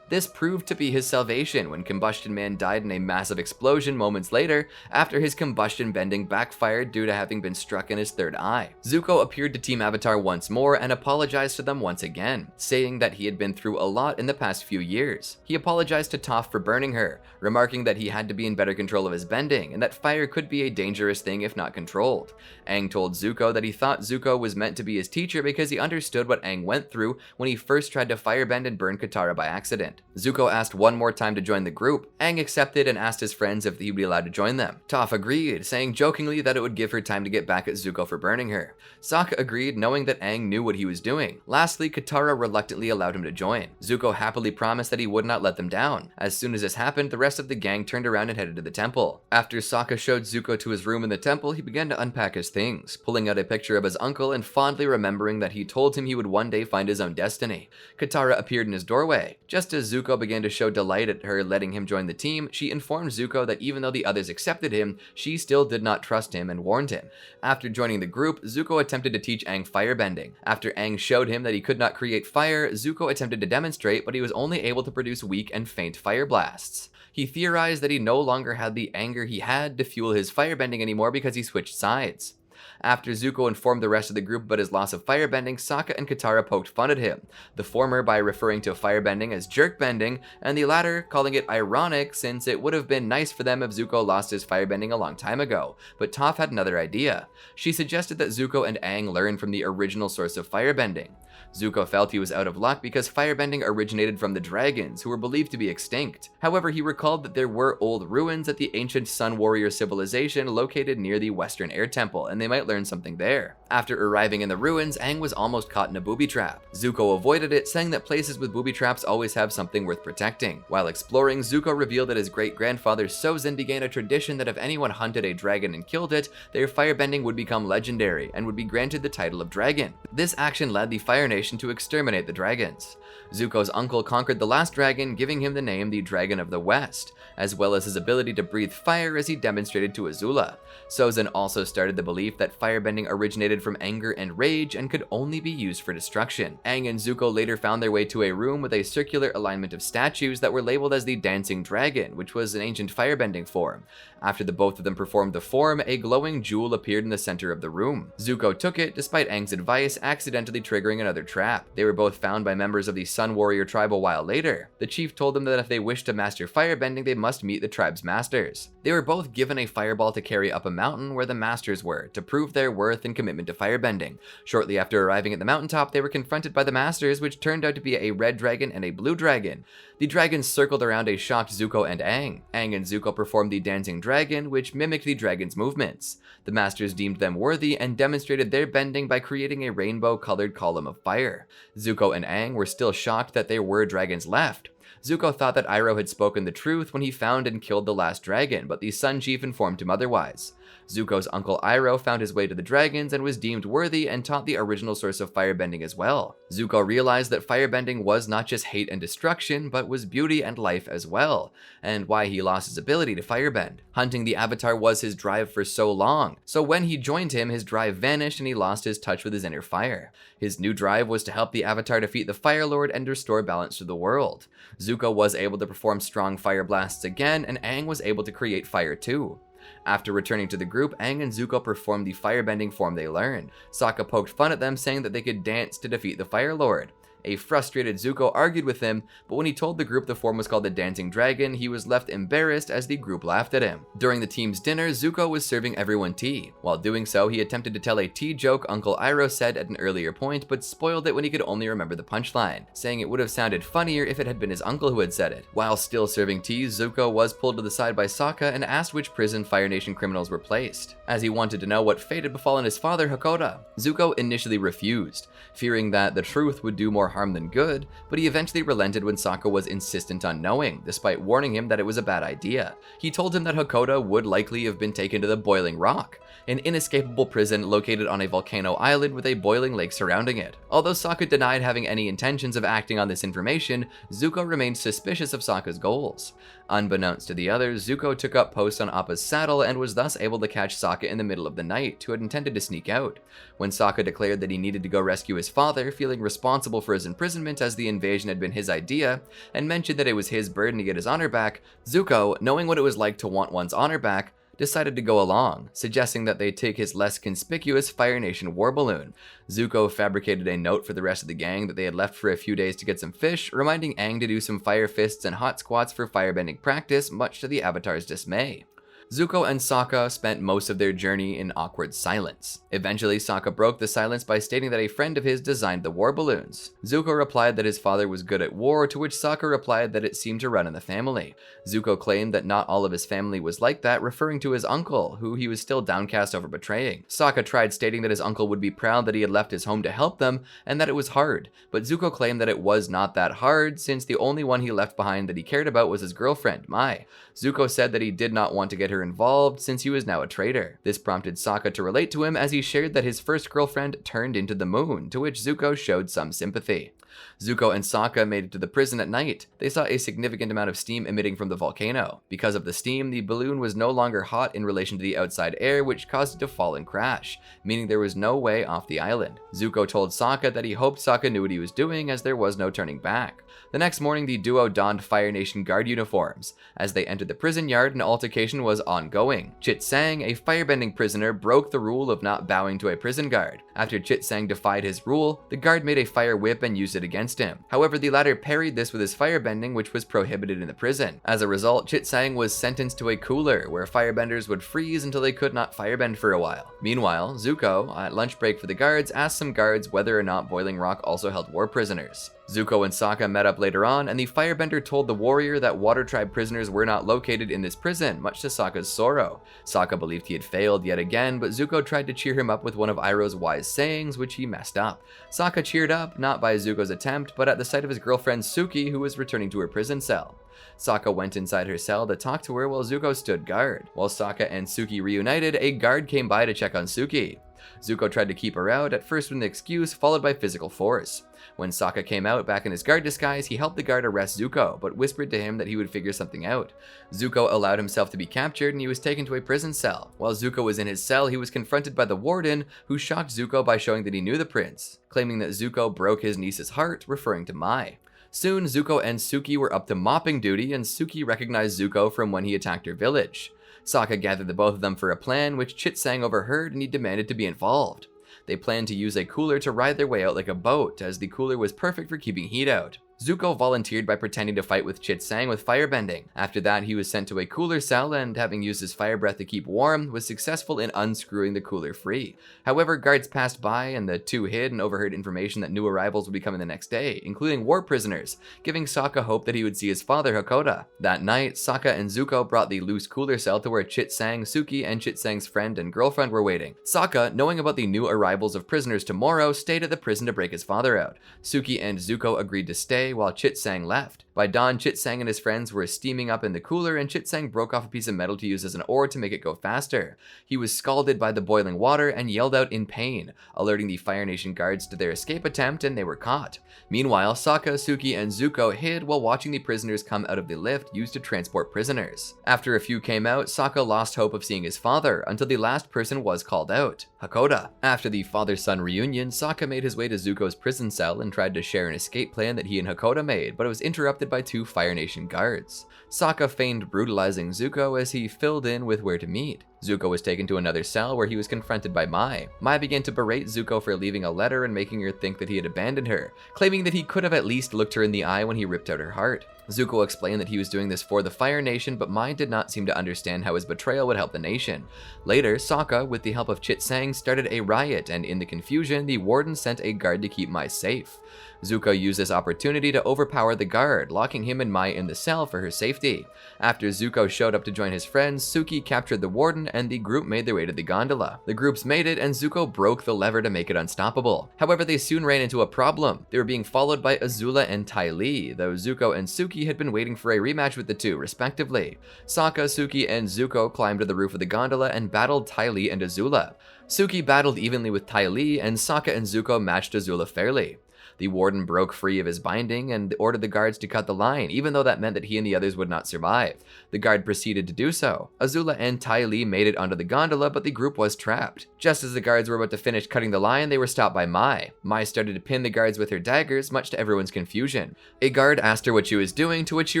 [SPEAKER 1] This proved to be his salvation when Combustion Man died in a massive explosion moments later after his combustion bending backfired due to having been struck in his third eye. Zuko appeared to Team Avatar once more and apologized to them once again, saying that he had been through a lot in the past few years. He apologized to Toph for burning her, remarking that he had to be in better control of his bending and that fire could be a dangerous thing if not controlled. Aang told Zuko that he thought Zuko was meant to be his teacher because he understood what Aang went through when he first tried to firebend and burn Katara by accident. Zuko asked one more time to join the group. Aang accepted and asked his friends if he would be allowed to join them. Toph agreed, saying jokingly that it would give her time to get back at Zuko for burning her. Sokka agreed, knowing that Aang knew what he was doing. Lastly, Katara reluctantly allowed him to join. Zuko happily promised that he would not let them down. As soon as this happened, the rest of the gang turned around and headed to the temple. After Sokka showed Zuko to his room in the temple, he began to unpack his things, pulling out a picture of his uncle and fondly remembering that he told him he would one day find his own destiny. Katara appeared in his doorway. Just as Zuko began to show delight at her letting him join the team, she informed Zuko that even though the others accepted him, she still did not trust him and warned him. After joining the group, Zuko attempted to teach Aang firebending. After Aang showed him that he could not create fire, Zuko attempted to demonstrate, but he was only able to produce weak and faint fire blasts. He theorized that he no longer had the anger he had to fuel his firebending anymore because he switched sides. After Zuko informed the rest of the group about his loss of firebending, Sokka and Katara poked fun at him, the former by referring to firebending as jerkbending, and the latter calling it ironic since it would have been nice for them if Zuko lost his firebending a long time ago. But Toph had another idea. She suggested that Zuko and Aang learn from the original source of firebending. Zuko felt he was out of luck because firebending originated from the dragons, who were believed to be extinct. However, he recalled that there were old ruins at the ancient Sun Warrior civilization located near the Western Air Temple, and they might learn something there. After arriving in the ruins, Aang was almost caught in a booby trap. Zuko avoided it, saying that places with booby traps always have something worth protecting. While exploring, Zuko revealed that his great-grandfather Sozin began a tradition that if anyone hunted a dragon and killed it, their firebending would become legendary and would be granted the title of dragon. This action led the Fire Nation to exterminate the dragons. Zuko's uncle conquered the last dragon, giving him the name the Dragon of the West, as well as his ability to breathe fire as he demonstrated to Azula. Sozin also started the belief that firebending originated from anger and rage and could only be used for destruction. Aang and Zuko later found their way to a room with a circular alignment of statues that were labeled as the Dancing Dragon, which was an ancient firebending form. After the both of them performed the form, a glowing jewel appeared in the center of the room. Zuko took it, despite Aang's advice, accidentally triggering another trap. They were both found by members of the Sun Warrior tribe a while later. The chief told them that if they wished to master firebending, they must meet the tribe's masters. They were both given a fireball to carry up a mountain where the masters were, to prove their worth and commitment to firebending. Shortly after arriving at the mountaintop, they were confronted by the masters, which turned out to be a red dragon and a blue dragon. The dragons circled around a shocked Zuko and Aang. Aang and Zuko performed the Dancing Dragon, which mimicked the dragon's movements. The masters deemed them worthy and demonstrated their bending by creating a rainbow-colored column of fire. Zuko and Aang were still shocked that there were dragons left. Zuko thought that Iroh had spoken the truth when he found and killed the last dragon, but the Sun Chief informed him otherwise. Zuko's uncle Iroh found his way to the dragons and was deemed worthy and taught the original source of firebending as well. Zuko realized that firebending was not just hate and destruction, but was beauty and life as well, and why he lost his ability to firebend. Hunting the Avatar was his drive for so long, so when he joined him, his drive vanished and he lost his touch with his inner fire. His new drive was to help the Avatar defeat the Fire Lord and restore balance to the world. Zuko was able to perform strong fire blasts again, and Aang was able to create fire too. After returning to the group, Aang and Zuko performed the firebending form they learned. Sokka poked fun at them, saying that they could dance to defeat the Fire Lord. A frustrated Zuko argued with him, but when he told the group the form was called the Dancing Dragon, he was left embarrassed as the group laughed at him. During the team's dinner, Zuko was serving everyone tea. While doing so, he attempted to tell a tea joke Uncle Iroh said at an earlier point, but spoiled it when he could only remember the punchline, saying it would have sounded funnier if it had been his uncle who had said it. While still serving tea, Zuko was pulled to the side by Sokka and asked which prison Fire Nation criminals were placed, as he wanted to know what fate had befallen his father, Hakoda. Zuko initially refused, fearing that the truth would do more harm than good, but he eventually relented when Sokka was insistent on knowing, despite warning him that it was a bad idea. He told him that Hakoda would likely have been taken to the Boiling Rock, an inescapable prison located on a volcano island with a boiling lake surrounding it. Although Sokka denied having any intentions of acting on this information, Zuko remained suspicious of Sokka's goals. Unbeknownst to the others, Zuko took up post on Appa's saddle and was thus able to catch Sokka in the middle of the night, who had intended to sneak out. When Sokka declared that he needed to go rescue his father, feeling responsible for Zoro's imprisonment as the invasion had been his idea, and mentioned that it was his burden to get his honor back, Zuko, knowing what it was like to want one's honor back, decided to go along, suggesting that they take his less conspicuous Fire Nation war balloon. Zuko fabricated a note for the rest of the gang that they had left for a few days to get some fish, reminding Aang to do some fire fists and hot squats for firebending practice, much to the Avatar's dismay. Zuko and Sokka spent most of their journey in awkward silence. Eventually, Sokka broke the silence by stating that a friend of his designed the war balloons. Zuko replied that his father was good at war, to which Sokka replied that it seemed to run in the family. Zuko claimed that not all of his family was like that, referring to his uncle, who he was still downcast over betraying. Sokka tried stating that his uncle would be proud that he had left his home to help them, and that it was hard, but Zuko claimed that it was not that hard, since the only one he left behind that he cared about was his girlfriend, Mai. Zuko said that he did not want to get her involved since he was now a traitor. This prompted Sokka to relate to him as he shared that his first girlfriend turned into the moon, to which Zuko showed some sympathy. Zuko and Sokka made it to the prison at night. They saw a significant amount of steam emitting from the volcano. Because of the steam, the balloon was no longer hot in relation to the outside air, which caused it to fall and crash, meaning there was no way off the island. Zuko told Sokka that he hoped Sokka knew what he was doing, as there was no turning back. The next morning, the duo donned Fire Nation guard uniforms. As they entered the prison yard, an altercation was ongoing. Chit Sang, a firebending prisoner, broke the rule of not bowing to a prison guard. After Chit Sang defied his rule, the guard made a fire whip and used it against him. However, the latter parried this with his firebending, which was prohibited in the prison. As a result, Chit Sang was sentenced to a cooler, where firebenders would freeze until they could not firebend for a while. Meanwhile, Zuko, at lunch break for the guards, asked some guards whether or not Boiling Rock also held war prisoners. Zuko and Sokka met up later on, and the firebender told the warrior that Water Tribe prisoners were not located in this prison, much to Sokka's sorrow. Sokka believed he had failed yet again, but Zuko tried to cheer him up with one of Iroh's wise sayings, which he messed up. Sokka cheered up, not by Zuko's attempt, but at the sight of his girlfriend Suki, who was returning to her prison cell. Sokka went inside her cell to talk to her while Zuko stood guard. While Sokka and Suki reunited, a guard came by to check on Suki. Zuko tried to keep her out, at first with an excuse, followed by physical force. When Sokka came out back in his guard disguise, he helped the guard arrest Zuko, but whispered to him that he would figure something out. Zuko allowed himself to be captured and he was taken to a prison cell. While Zuko was in his cell, he was confronted by the warden, who shocked Zuko by showing that he knew the prince, claiming that Zuko broke his niece's heart, referring to Mai. Soon, Zuko and Suki were up to mopping duty, and Suki recognized Zuko from when he attacked her village. Sokka gathered the both of them for a plan, which Chit Sang overheard, and he demanded to be involved. They planned to use a cooler to ride their way out like a boat, as the cooler was perfect for keeping heat out. Zuko volunteered by pretending to fight with Chit Sang with firebending. After that, he was sent to a cooler cell and, having used his fire breath to keep warm, was successful in unscrewing the cooler free. However, guards passed by and the two hid and overheard information that new arrivals would be coming the next day, including war prisoners, giving Sokka hope that he would see his father, Hakoda. That night, Sokka and Zuko brought the loose cooler cell to where Chit Sang, Suki, and Chit Sang's friend and girlfriend were waiting. Sokka, knowing about the new arrivals of prisoners tomorrow, stayed at the prison to break his father out. Suki and Zuko agreed to stay, while Chit Sang left. By dawn, Chit Sang and his friends were steaming up in the cooler, and Chit Sang broke off a piece of metal to use as an oar to make it go faster. He was scalded by the boiling water and yelled out in pain, alerting the Fire Nation guards to their escape attempt, and they were caught. Meanwhile, Sokka, Suki, and Zuko hid while watching the prisoners come out of the lift used to transport prisoners. After a few came out, Sokka lost hope of seeing his father, until the last person was called out, Hakoda. After the father-son reunion, Sokka made his way to Zuko's prison cell and tried to share an escape plan that he and Hakoda made, but it was interrupted by two Fire Nation guards. Sokka feigned brutalizing Zuko as he filled in with where to meet. Zuko was taken to another cell where he was confronted by Mai. Mai began to berate Zuko for leaving a letter and making her think that he had abandoned her, claiming that he could have at least looked her in the eye when he ripped out her heart. Zuko explained that he was doing this for the Fire Nation, but Mai did not seem to understand how his betrayal would help the nation. Later, Sokka, with the help of Chit Sang, started a riot, and in the confusion, the warden sent a guard to keep Mai safe. Zuko used this opportunity to overpower the guard, locking him and Mai in the cell for her safety. After Zuko showed up to join his friends, Suki captured the warden, and the group made their way to the gondola. The groups made it, and Zuko broke the lever to make it unstoppable. However, they soon ran into a problem. They were being followed by Azula and Ty Lee, though Zuko and Suki had been waiting for a rematch with the two, respectively. Sokka, Suki, and Zuko climbed to the roof of the gondola and battled Ty Lee and Azula. Suki battled evenly with Ty Lee, and Sokka and Zuko matched Azula fairly. The warden broke free of his binding and ordered the guards to cut the line, even though that meant that he and the others would not survive. The guard proceeded to do so. Azula and Tai Li made it onto the gondola, but the group was trapped. Just as the guards were about to finish cutting the line, they were stopped by Mai. Mai started to pin the guards with her daggers, much to everyone's confusion. A guard asked her what she was doing, to which she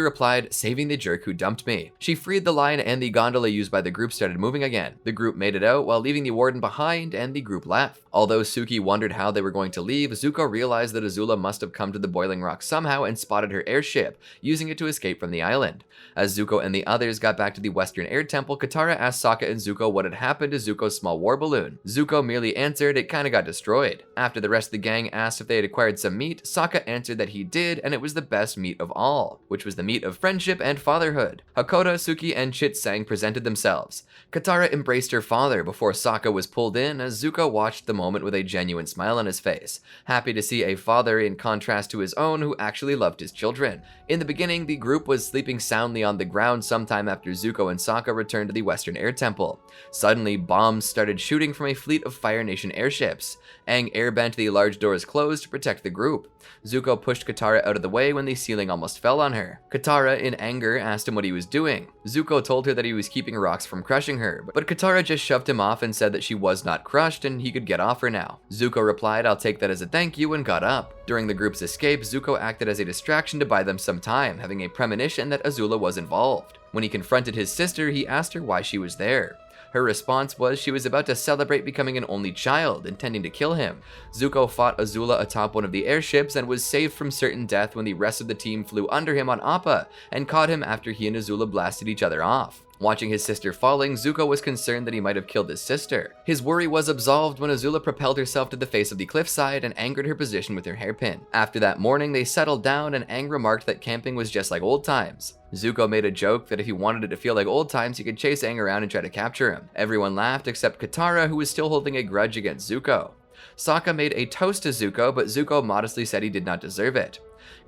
[SPEAKER 1] replied, "Saving the jerk who dumped me." She freed the line and the gondola used by the group started moving again. The group made it out while leaving the warden behind, and the group left. Although Suki wondered how they were going to leave, Zuko realized that Azula must have come to the Boiling Rock somehow and spotted her airship, using it to escape from the island. As Zuko and the others got back to the Western Air Temple, Katara asked Sokka and Zuko what had happened to Zuko's small war balloon. Zuko merely answered it kinda got destroyed. After the rest of the gang asked if they had acquired some meat, Sokka answered that he did, and it was the best meat of all, which was the meat of friendship and fatherhood. Hakoda, Suki, and Chitsang presented themselves. Katara embraced her father before Sokka was pulled in, as Zuko watched the moment with a genuine smile on his face, happy to see a father in contrast to his own who actually loved his children. In the beginning, the group was sleeping soundly on the ground sometime after Zuko and Sokka returned to the Western Air Temple. Suddenly, bombs started shooting from a fleet of Fire Nation airships. Aang airbent the large doors closed to protect the group. Zuko pushed Katara out of the way when the ceiling almost fell on her. Katara, in anger, asked him what he was doing. Zuko told her that he was keeping rocks from crushing her, but Katara just shoved him off and said that she was not crushed and he could get off her now. Zuko replied, "I'll take that as a thank you," and got up. During the group's escape, Zuko acted as a distraction to buy them some time, having a premonition that Azula was involved. When he confronted his sister, he asked her why she was there. Her response was she was about to celebrate becoming an only child, intending to kill him. Zuko fought Azula atop one of the airships and was saved from certain death when the rest of the team flew under him on Appa and caught him after he and Azula blasted each other off. Watching his sister falling, Zuko was concerned that he might have killed his sister. His worry was absolved when Azula propelled herself to the face of the cliffside and anchored her position with her hairpin. After that morning, they settled down and Aang remarked that camping was just like old times. Zuko made a joke that if he wanted it to feel like old times, he could chase Aang around and try to capture him. Everyone laughed except Katara, who was still holding a grudge against Zuko. Sokka made a toast to Zuko, but Zuko modestly said he did not deserve it.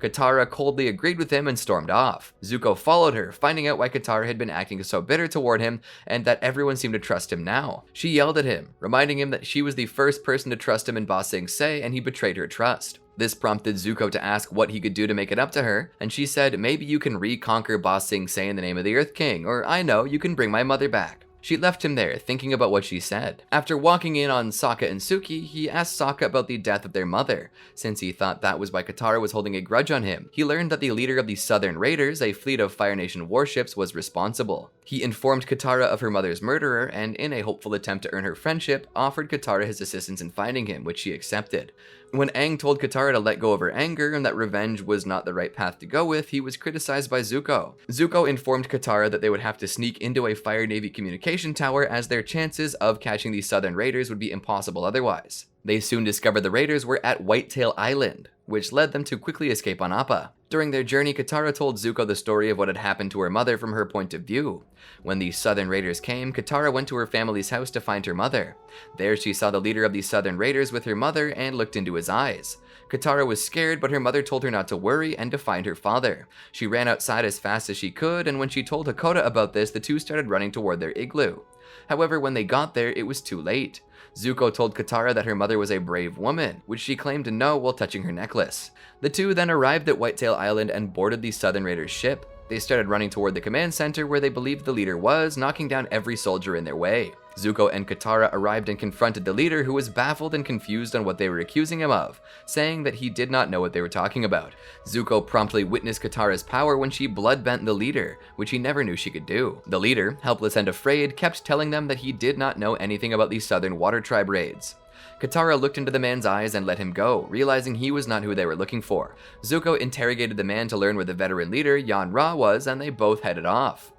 [SPEAKER 1] Katara coldly agreed with him and stormed off. Zuko followed her, finding out why Katara had been acting so bitter toward him and that everyone seemed to trust him now. She yelled at him, reminding him that she was the first person to trust him in Ba Sing Se and he betrayed her trust. This prompted Zuko to ask what he could do to make it up to her, and she said, "Maybe you can reconquer Ba Sing Se in the name of the Earth King, or I know, you can bring my mother back." She left him there, thinking about what she said. After walking in on Sokka and Suki, he asked Sokka about the death of their mother. Since he thought that was why Katara was holding a grudge on him, he learned that the leader of the Southern Raiders, a fleet of Fire Nation warships, was responsible. He informed Katara of her mother's murderer, and in a hopeful attempt to earn her friendship, offered Katara his assistance in finding him, which she accepted. When Aang told Katara to let go of her anger and that revenge was not the right path to go with, he was criticized by Zuko. Zuko informed Katara that they would have to sneak into a Fire Navy communication tower as their chances of catching the Southern Raiders would be impossible otherwise. They soon discovered the raiders were at Whitetail Island, which led them to quickly escape on Appa. During their journey, Katara told Zuko the story of what had happened to her mother from her point of view. When the Southern Raiders came, Katara went to her family's house to find her mother. There she saw the leader of the Southern Raiders with her mother and looked into his eyes. Katara was scared, but her mother told her not to worry and to find her father. She ran outside as fast as she could, and when she told Hakoda about this, the two started running toward their igloo. However, when they got there, it was too late. Zuko told Katara that her mother was a brave woman, which she claimed to know while touching her necklace. The two then arrived at Whitetail Island and boarded the Southern Raiders' ship. They started running toward the command center where they believed the leader was, knocking down every soldier in their way. Zuko and Katara arrived and confronted the leader, who was baffled and confused on what they were accusing him of, saying that he did not know what they were talking about. Zuko promptly witnessed Katara's power when she blood-bent the leader, which he never knew she could do. The leader, helpless and afraid, kept telling them that he did not know anything about the Southern Water Tribe raids. Katara looked into the man's eyes and let him go, realizing he was not who they were looking for. Zuko interrogated the man to learn where the veteran leader, Yan Ra, was, and they both headed off.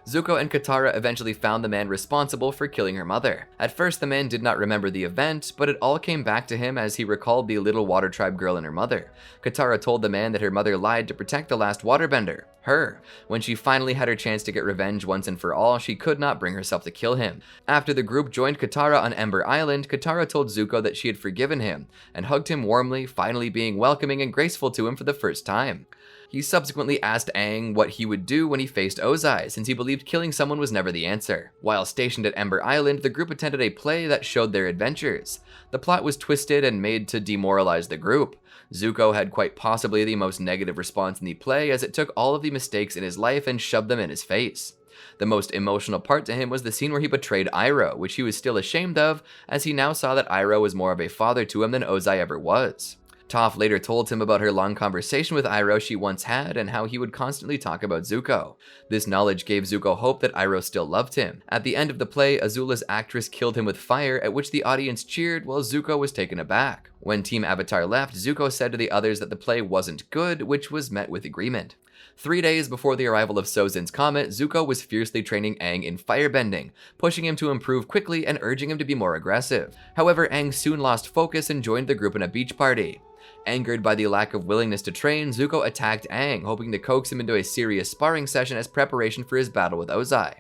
[SPEAKER 1] Zuko and Katara eventually found the man responsible for killing her mother. At first, the man did not remember the event, but it all came back to him as he recalled the little water tribe girl and her mother. Katara told the man that her mother lied to protect the last waterbender, her. When she finally had her chance to get revenge once and for all, she could not bring herself to kill him. After the group joined Katara on Ember Island, Katara told Zuko that she had forgiven him and hugged him warmly, finally being welcoming and graceful to him for the first time. He subsequently asked Aang what he would do when he faced Ozai, since he believed killing someone was never the answer. While stationed at Ember Island, the group attended a play that showed their adventures. The plot was twisted and made to demoralize the group. Zuko had quite possibly the most negative response in the play, as it took all of the mistakes in his life and shoved them in his face. The most emotional part to him was the scene where he betrayed Iroh, which he was still ashamed of, as he now saw that Iroh was more of a father to him than Ozai ever was. Toph later told him about her long conversation with Iroh she once had and how he would constantly talk about Zuko. This knowledge gave Zuko hope that Iroh still loved him. At the end of the play, Azula's actress killed him with fire, at which the audience cheered while Zuko was taken aback. When Team Avatar left, Zuko said to the others that the play wasn't good, which was met with agreement. 3 days before the arrival of Sozin's comet, Zuko was fiercely training Aang in firebending, pushing him to improve quickly and urging him to be more aggressive. However, Aang soon lost focus and joined the group in a beach party. Angered by the lack of willingness to train, Zuko attacked Aang, hoping to coax him into a serious sparring session as preparation for his battle with Ozai.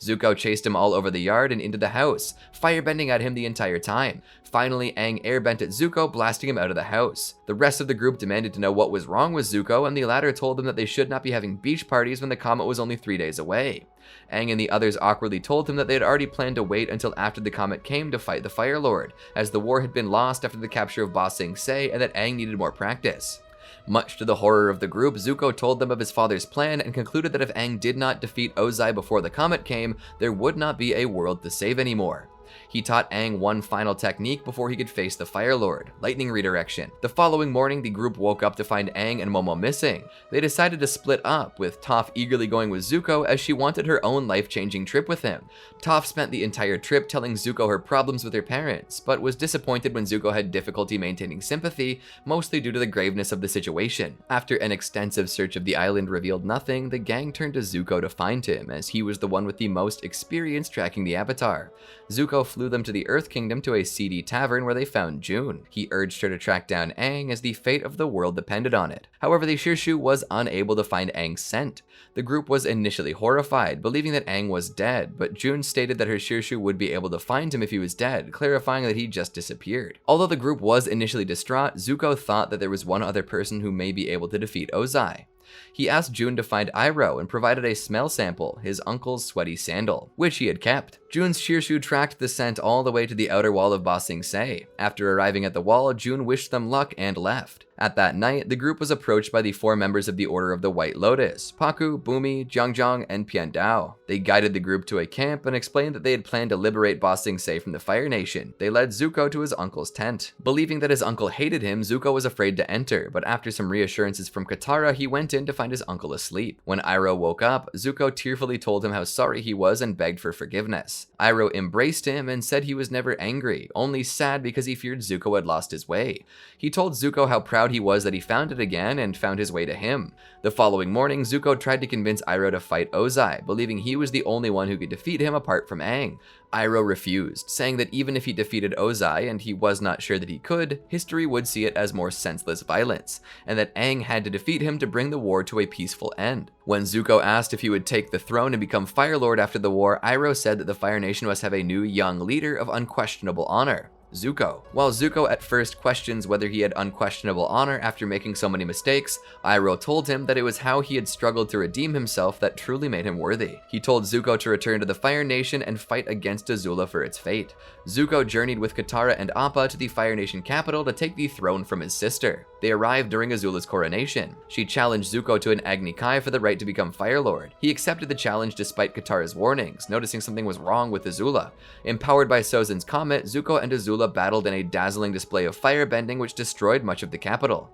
[SPEAKER 1] Zuko chased him all over the yard and into the house, firebending at him the entire time. Finally, Aang airbent at Zuko, blasting him out of the house. The rest of the group demanded to know what was wrong with Zuko, and the latter told them that they should not be having beach parties when the comet was only 3 days away. Aang and the others awkwardly told him that they had already planned to wait until after the comet came to fight the Fire Lord, as the war had been lost after the capture of Ba Sing Se and that Aang needed more practice. Much to the horror of the group, Zuko told them of his father's plan and concluded that if Aang did not defeat Ozai before the comet came, there would not be a world to save anymore. He taught Aang one final technique before he could face the Fire Lord, lightning redirection. The following morning, the group woke up to find Aang and Momo missing. They decided to split up, with Toph eagerly going with Zuko as she wanted her own life-changing trip with him. Toph spent the entire trip telling Zuko her problems with her parents, but was disappointed when Zuko had difficulty maintaining sympathy, mostly due to the graveness of the situation. After an extensive search of the island revealed nothing, the gang turned to Zuko to find him, as he was the one with the most experience tracking the Avatar. Zuko flew them to the Earth Kingdom to a seedy tavern where they found June. He urged her to track down Aang as the fate of the world depended on it. However, the Shirshu was unable to find Aang's scent. The group was initially horrified, believing that Aang was dead, but June stated that her Shirshu would be able to find him if he was dead, clarifying that he just disappeared. Although the group was initially distraught, Zuko thought that there was one other person who may be able to defeat Ozai. He asked June to find Iroh and provided a smell sample, his uncle's sweaty sandal, which he had kept. June's Shirshu tracked the scent all the way to the outer wall of Ba Sing Se. After arriving at the wall, June wished them luck and left. At that night, the group was approached by the 4 members of the Order of the White Lotus, Pakku, Bumi, Jiangjong, and Piandao. They guided the group to a camp and explained that they had planned to liberate Ba Sing Se from the Fire Nation. They led Zuko to his uncle's tent. Believing that his uncle hated him, Zuko was afraid to enter, but after some reassurances from Katara, he went in to find his uncle asleep. When Iroh woke up, Zuko tearfully told him how sorry he was and begged for forgiveness. Iroh embraced him and said he was never angry, only sad because he feared Zuko had lost his way. He told Zuko how proud he was that he found it again and found his way to him. The following morning, Zuko tried to convince Iroh to fight Ozai, believing he was the only one who could defeat him apart from Aang. Iroh refused, saying that even if he defeated Ozai, and he was not sure that he could, history would see it as more senseless violence, and that Aang had to defeat him to bring the war to a peaceful end. When Zuko asked if he would take the throne and become Fire Lord after the war, Iroh said that the Fire Nation must have a new young leader of unquestionable honor. Zuko. While Zuko at first questions whether he had unquestionable honor after making so many mistakes, Iroh told him that it was how he had struggled to redeem himself that truly made him worthy. He told Zuko to return to the Fire Nation and fight against Azula for its fate. Zuko journeyed with Katara and Appa to the Fire Nation capital to take the throne from his sister. They arrived during Azula's coronation. She challenged Zuko to an Agni Kai for the right to become Fire Lord. He accepted the challenge despite Katara's warnings, noticing something was wrong with Azula. Empowered by Sozin's comet, Zuko and Azula battled in a dazzling display of firebending which destroyed much of the capital.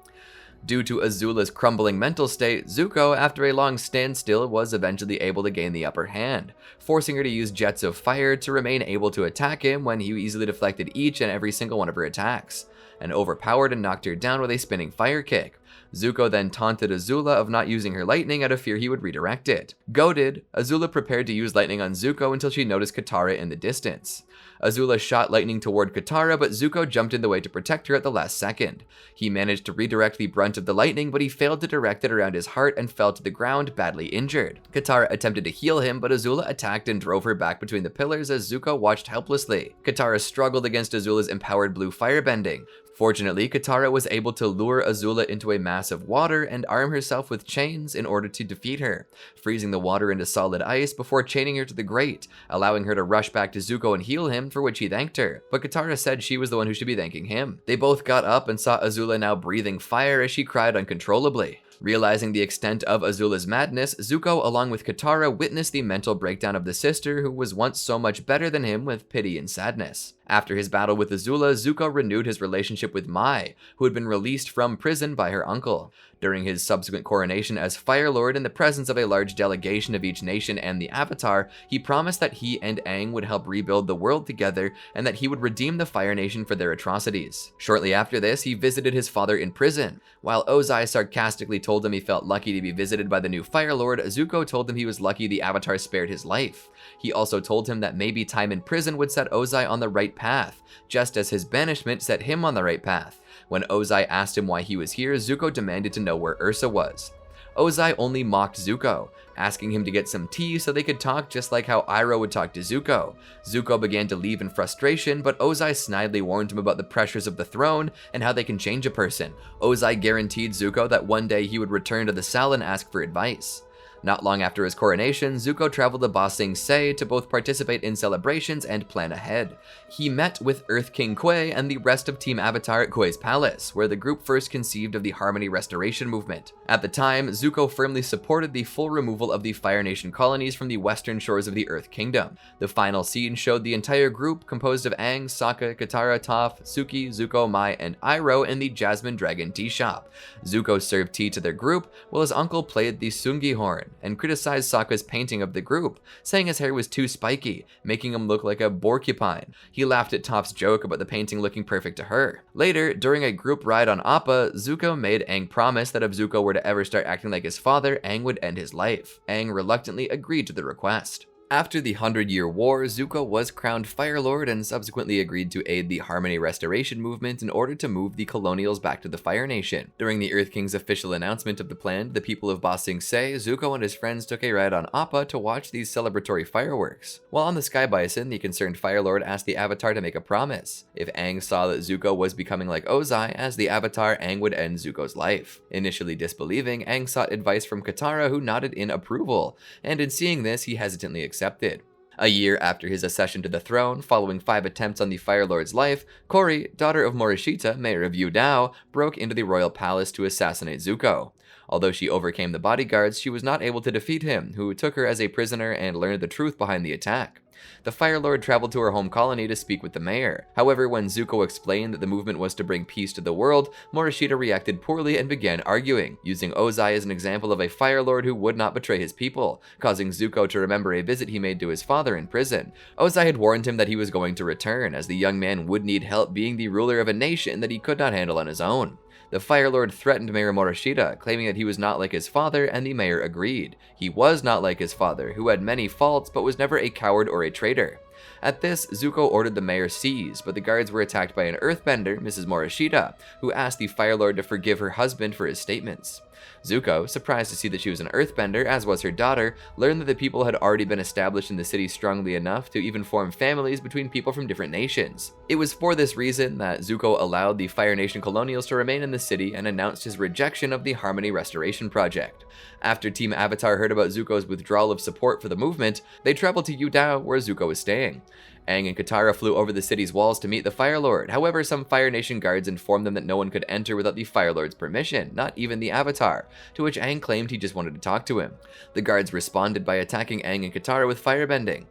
[SPEAKER 1] Due to Azula's crumbling mental state, Zuko, after a long standstill, was eventually able to gain the upper hand, forcing her to use jets of fire to remain able to attack him when he easily deflected each and every single one of her attacks, and overpowered and knocked her down with a spinning fire kick. Zuko then taunted Azula of not using her lightning out of fear he would redirect it. Goaded, Azula prepared to use lightning on Zuko until she noticed Katara in the distance. Azula shot lightning toward Katara, but Zuko jumped in the way to protect her at the last second. He managed to redirect the brunt of the lightning, but he failed to direct it around his heart and fell to the ground, badly injured. Katara attempted to heal him, but Azula attacked and drove her back between the pillars as Zuko watched helplessly. Katara struggled against Azula's empowered blue firebending. Fortunately, Katara was able to lure Azula into a mass of water and arm herself with chains in order to defeat her, freezing the water into solid ice before chaining her to the grate, allowing her to rush back to Zuko and heal him, for which he thanked her. But Katara said she was the one who should be thanking him. They both got up and saw Azula now breathing fire as she cried uncontrollably. Realizing the extent of Azula's madness, Zuko, along with Katara, witnessed the mental breakdown of the sister who was once so much better than him with pity and sadness. After his battle with Azula, Zuko renewed his relationship with Mai, who had been released from prison by her uncle. During his subsequent coronation as Fire Lord in the presence of a large delegation of each nation and the Avatar, he promised that he and Aang would help rebuild the world together and that he would redeem the Fire Nation for their atrocities. Shortly after this, he visited his father in prison. While Ozai sarcastically told him he felt lucky to be visited by the new Fire Lord, Zuko told him he was lucky the Avatar spared his life. He also told him that maybe time in prison would set Ozai on the right path, just as his banishment set him on the right path. When Ozai asked him why he was here, Zuko demanded to know where Ursa was. Ozai only mocked Zuko, asking him to get some tea so they could talk just like how Iroh would talk to Zuko. Zuko began to leave in frustration, but Ozai snidely warned him about the pressures of the throne and how they can change a person. Ozai guaranteed Zuko that one day he would return to the cell and ask for advice. Not long after his coronation, Zuko traveled to Ba Sing Se to both participate in celebrations and plan ahead. He met with Earth King Kui and the rest of Team Avatar at Kui's palace, where the group first conceived of the Harmony Restoration movement. At the time, Zuko firmly supported the full removal of the Fire Nation colonies from the western shores of the Earth Kingdom. The final scene showed the entire group, composed of Aang, Sokka, Katara, Toph, Suki, Zuko, Mai, and Iroh, in the Jasmine Dragon tea shop. Zuko served tea to their group, while his uncle played the Sungi horn and criticized Sokka's painting of the group, saying his hair was too spiky, making him look like a porcupine. He laughed at Toph's joke about the painting looking perfect to her. Later, during a group ride on Appa, Zuko made Aang promise that if Zuko were to ever start acting like his father, Aang would end his life. Aang reluctantly agreed to the request. After the 100-Year War, Zuko was crowned Fire Lord and subsequently agreed to aid the Harmony Restoration movement in order to move the colonials back to the Fire Nation. During the Earth King's official announcement of the plan to the people of Ba Sing Se, Zuko and his friends took a ride on Appa to watch these celebratory fireworks. While on the Sky Bison, the concerned Fire Lord asked the Avatar to make a promise. If Aang saw that Zuko was becoming like Ozai, as the Avatar, Aang would end Zuko's life. Initially disbelieving, Aang sought advice from Katara, who nodded in approval, and in seeing this, he hesitantly accepted. A year after his accession to the throne, following 5 attempts on the Fire Lord's life, Kori, daughter of Morishita, mayor of Yu Dao, broke into the royal palace to assassinate Zuko. Although she overcame the bodyguards, she was not able to defeat him, who took her as a prisoner and learned the truth behind the attack. The Fire Lord traveled to her home colony to speak with the mayor. However, when Zuko explained that the movement was to bring peace to the world, Morishita reacted poorly and began arguing, using Ozai as an example of a Fire Lord who would not betray his people, causing Zuko to remember a visit he made to his father in prison. Ozai had warned him that he was going to return, as the young man would need help being the ruler of a nation that he could not handle on his own. The Fire Lord threatened Mayor Morishita, claiming that he was not like his father, and the mayor agreed. He was not like his father, who had many faults but was never a coward or a traitor. At this, Zuko ordered the mayor seized, but the guards were attacked by an earthbender, Mrs. Morishita, who asked the Fire Lord to forgive her husband for his statements. Zuko, surprised to see that she was an earthbender, as was her daughter, learned that the people had already been established in the city strongly enough to even form families between people from different nations. It was for this reason that Zuko allowed the Fire Nation colonials to remain in the city and announced his rejection of the Harmony Restoration Project. After Team Avatar heard about Zuko's withdrawal of support for the movement, they traveled to Yu Dao, where Zuko was staying. Aang and Katara flew over the city's walls to meet the Fire Lord. However, some Fire Nation guards informed them that no one could enter without the Fire Lord's permission, not even the Avatar, to which Aang claimed he just wanted to talk to him. The guards responded by attacking Aang and Katara with firebending.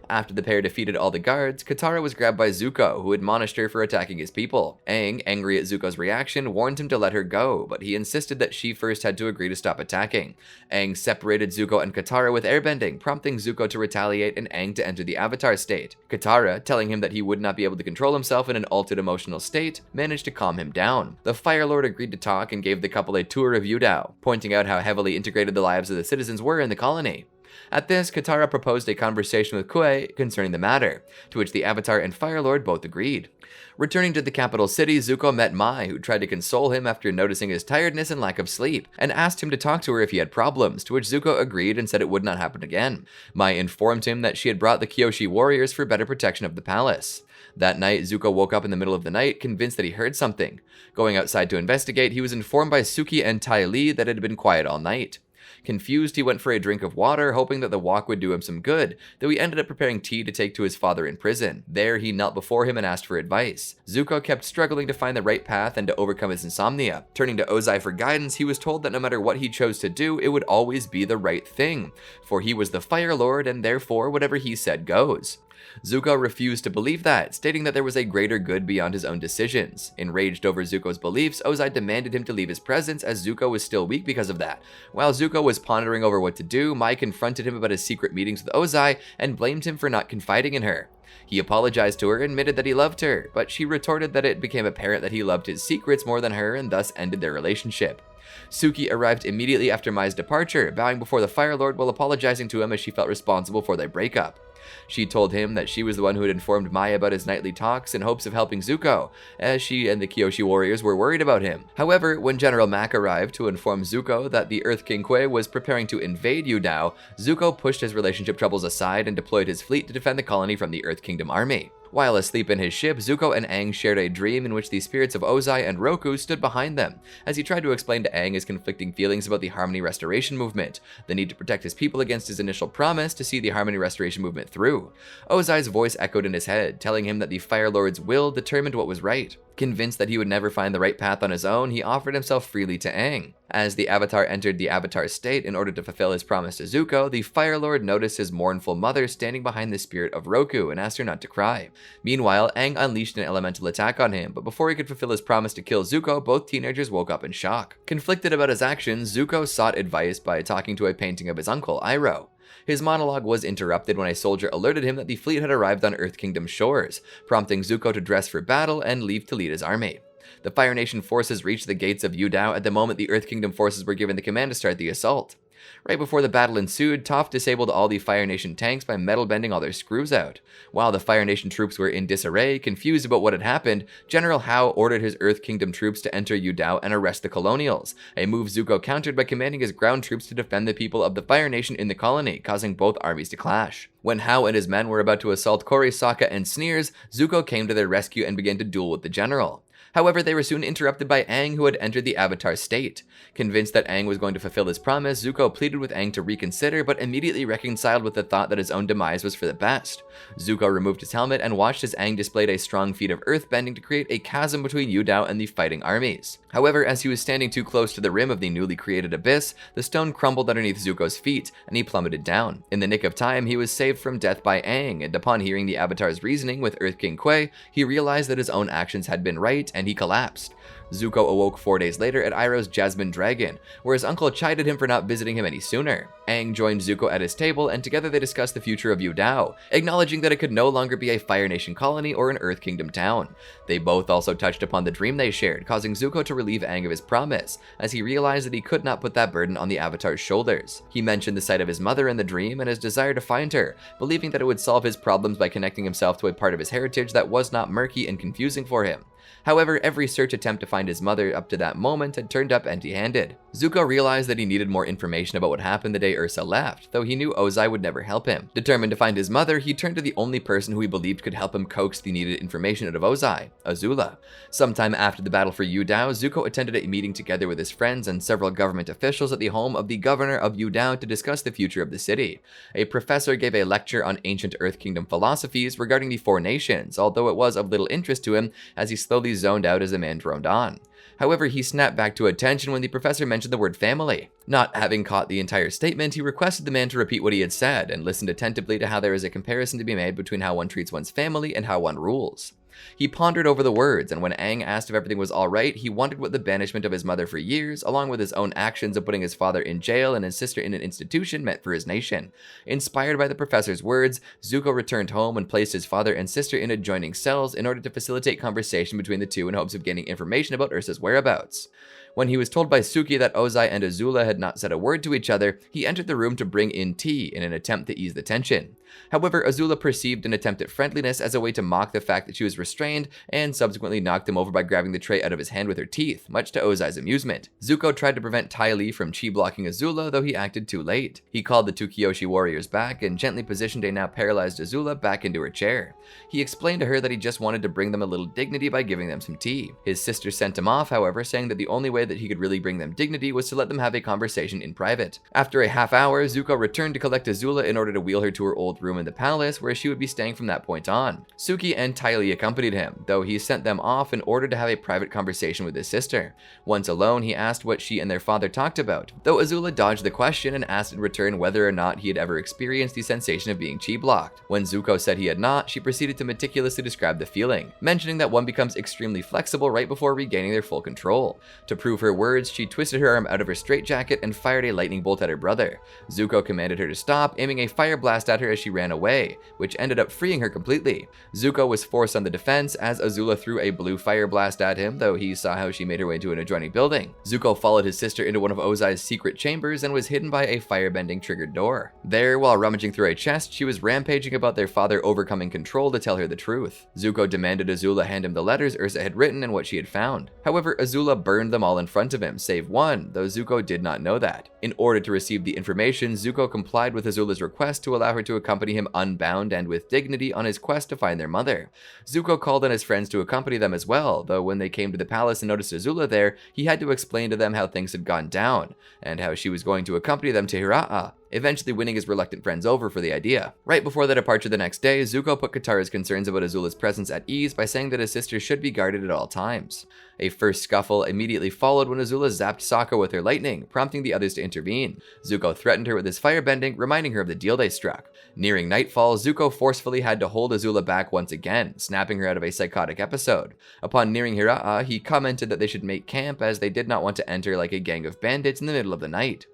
[SPEAKER 1] After the pair defeated all the guards, Katara was grabbed by Zuko, who admonished her for attacking his people. Aang, angry at Zuko's reaction, warned him to let her go, but he insisted that she first had to agree to stop attacking. Aang separated Zuko and Katara with airbending, prompting Zuko to retaliate and Aang to enter the Avatar state. Katara, telling him that he would not be able to control himself in an altered emotional state, managed to calm him down. The Fire Lord agreed to talk and gave the couple a tour of Yu Dao, pointing out how heavily integrated the lives of the citizens were in the colony. At this, Katara proposed a conversation with Kui concerning the matter, to which the Avatar and Fire Lord both agreed. Returning to the capital city, Zuko met Mai, who tried to console him after noticing his tiredness and lack of sleep, and asked him to talk to her if he had problems, to which Zuko agreed and said it would not happen again. Mai informed him that she had brought the Kyoshi warriors for better protection of the palace. That night, Zuko woke up in the middle of the night, convinced that he heard something. Going outside to investigate, he was informed by Suki and Tai Li that it had been quiet all night. Confused, he went for a drink of water, hoping that the walk would do him some good, though he ended up preparing tea to take to his father in prison. There, he knelt before him and asked for advice. Zuko kept struggling to find the right path and to overcome his insomnia. Turning to Ozai for guidance, he was told that no matter what he chose to do, it would always be the right thing, for he was the Fire Lord and therefore whatever he said goes. Zuko refused to believe that, stating that there was a greater good beyond his own decisions. Enraged over Zuko's beliefs, Ozai demanded him to leave his presence as Zuko was still weak because of that. While Zuko was pondering over what to do, Mai confronted him about his secret meetings with Ozai and blamed him for not confiding in her. He apologized to her and admitted that he loved her, but she retorted that it became apparent that he loved his secrets more than her and thus ended their relationship. Suki arrived immediately after Mai's departure, bowing before the Fire Lord while apologizing to him as she felt responsible for their breakup. She told him that she was the one who had informed Mai about his nightly talks in hopes of helping Zuko, as she and the Kyoshi warriors were worried about him. However, when General Mak arrived to inform Zuko that the Earth King Kui was preparing to invade Yudao, Zuko pushed his relationship troubles aside and deployed his fleet to defend the colony from the Earth Kingdom army. While asleep in his ship, Zuko and Aang shared a dream in which the spirits of Ozai and Roku stood behind them, as he tried to explain to Aang his conflicting feelings about the Harmony Restoration movement, the need to protect his people against his initial promise to see the Harmony Restoration movement through. Ozai's voice echoed in his head, telling him that the Fire Lord's will determined what was right. Convinced that he would never find the right path on his own, he offered himself freely to Aang. As the Avatar entered the Avatar state in order to fulfill his promise to Zuko, the Fire Lord noticed his mournful mother standing behind the spirit of Roku and asked her not to cry. Meanwhile, Aang unleashed an elemental attack on him, but before he could fulfill his promise to kill Zuko, both teenagers woke up in shock. Conflicted about his actions, Zuko sought advice by talking to a painting of his uncle, Iroh. His monologue was interrupted when a soldier alerted him that the fleet had arrived on Earth Kingdom shores, prompting Zuko to dress for battle and leave to lead his army. The Fire Nation forces reached the gates of Yudao at the moment the Earth Kingdom forces were given the command to start the assault. Right before the battle ensued, Toph disabled all the Fire Nation tanks by metal bending all their screws out. While the Fire Nation troops were in disarray, confused about what had happened, General Hao ordered his Earth Kingdom troops to enter Yudao and arrest the colonials, a move Zuko countered by commanding his ground troops to defend the people of the Fire Nation in the colony, causing both armies to clash. When Hao and his men were about to assault Kori, Sokka, and Sneers, Zuko came to their rescue and began to duel with the general. However, they were soon interrupted by Aang, who had entered the Avatar state. Convinced that Aang was going to fulfill his promise, Zuko pleaded with Aang to reconsider, but immediately reconciled with the thought that his own demise was for the best. Zuko removed his helmet and watched as Aang displayed a strong feat of earthbending to create a chasm between Yudao and the fighting armies. However, as he was standing too close to the rim of the newly created abyss, the stone crumbled underneath Zuko's feet, and he plummeted down. In the nick of time, he was saved from death by Aang, and upon hearing the Avatar's reasoning with Earth King Kui, he realized that his own actions had been right, and he collapsed. Zuko awoke 4 days later at Iroh's Jasmine Dragon, where his uncle chided him for not visiting him any sooner. Aang joined Zuko at his table, and together they discussed the future of Yudao, acknowledging that it could no longer be a Fire Nation colony or an Earth Kingdom town. They both also touched upon the dream they shared, causing Zuko to relieve Aang of his promise, as he realized that he could not put that burden on the Avatar's shoulders. He mentioned the sight of his mother in the dream and his desire to find her, believing that it would solve his problems by connecting himself to a part of his heritage that was not murky and confusing for him. However, every search attempt to find his mother up to that moment had turned up empty-handed. Zuko realized that he needed more information about what happened the day Ursa left, though he knew Ozai would never help him. Determined to find his mother, he turned to the only person who he believed could help him coax the needed information out of Ozai, Azula. Sometime after the battle for Yudao, Zuko attended a meeting together with his friends and several government officials at the home of the governor of Yudao to discuss the future of the city. A professor gave a lecture on ancient Earth Kingdom philosophies regarding the Four Nations, although it was of little interest to him as he slowly zoned out as the man droned on. However, he snapped back to attention when the professor mentioned the word family. Not having caught the entire statement, he requested the man to repeat what he had said and listened attentively to how there is a comparison to be made between how one treats one's family and how one rules. He pondered over the words, and when Aang asked if everything was alright, he wondered what the banishment of his mother for years, along with his own actions of putting his father in jail and his sister in an institution, meant for his nation. Inspired by the professor's words, Zuko returned home and placed his father and sister in adjoining cells in order to facilitate conversation between the two in hopes of gaining information about Ursa's whereabouts. When he was told by Suki that Ozai and Azula had not said a word to each other, he entered the room to bring in tea in an attempt to ease the tension. However, Azula perceived an attempt at friendliness as a way to mock the fact that she was restrained and subsequently knocked him over by grabbing the tray out of his hand with her teeth, much to Ozai's amusement. Zuko tried to prevent Ty Lee from chi blocking Azula, though he acted too late. He called the two Kyoshi warriors back and gently positioned a now paralyzed Azula back into her chair. He explained to her that he just wanted to bring them a little dignity by giving them some tea. His sister sent him off, however, saying that the only way that he could really bring them dignity was to let them have a conversation in private. After a half hour, Zuko returned to collect Azula in order to wheel her to her old room in the palace, where she would be staying from that point on. Suki and Ty Lee accompanied him, though he sent them off in order to have a private conversation with his sister. Once alone, he asked what she and their father talked about, though Azula dodged the question and asked in return whether or not he had ever experienced the sensation of being chi blocked. When Zuko said he had not, she proceeded to meticulously describe the feeling, mentioning that one becomes extremely flexible right before regaining their full control. To prove her words, she twisted her arm out of her straitjacket and fired a lightning bolt at her brother. Zuko commanded her to stop, aiming a fire blast at her as she ran away, which ended up freeing her completely. Zuko was forced on the defense as Azula threw a blue fire blast at him, though he saw how she made her way to an adjoining building. Zuko followed his sister into one of Ozai's secret chambers and was hidden by a firebending triggered door. There, while rummaging through a chest, she was rampaging about their father overcoming control to tell her the truth. Zuko demanded Azula hand him the letters Ursa had written and what she had found. However, Azula burned them all in front of him, save one, though Zuko did not know that. In order to receive the information, Zuko complied with Azula's request to allow her to accompany him unbound and with dignity on his quest to find their mother. Zuko called on his friends to accompany them as well, though when they came to the palace and noticed Azula there, he had to explain to them how things had gone down, and how she was going to accompany them to Hiraa, eventually winning his reluctant friends over for the idea. Right before their departure the next day, Zuko put Katara's concerns about Azula's presence at ease by saying that his sister should be guarded at all times. A first scuffle immediately followed when Azula zapped Sokka with her lightning, prompting the others to intervene. Zuko threatened her with his firebending, reminding her of the deal they struck. Nearing nightfall, Zuko forcefully had to hold Azula back once again, snapping her out of a psychotic episode. Upon nearing Hiraa, he commented that they should make camp as they did not want to enter like a gang of bandits in the middle of the night.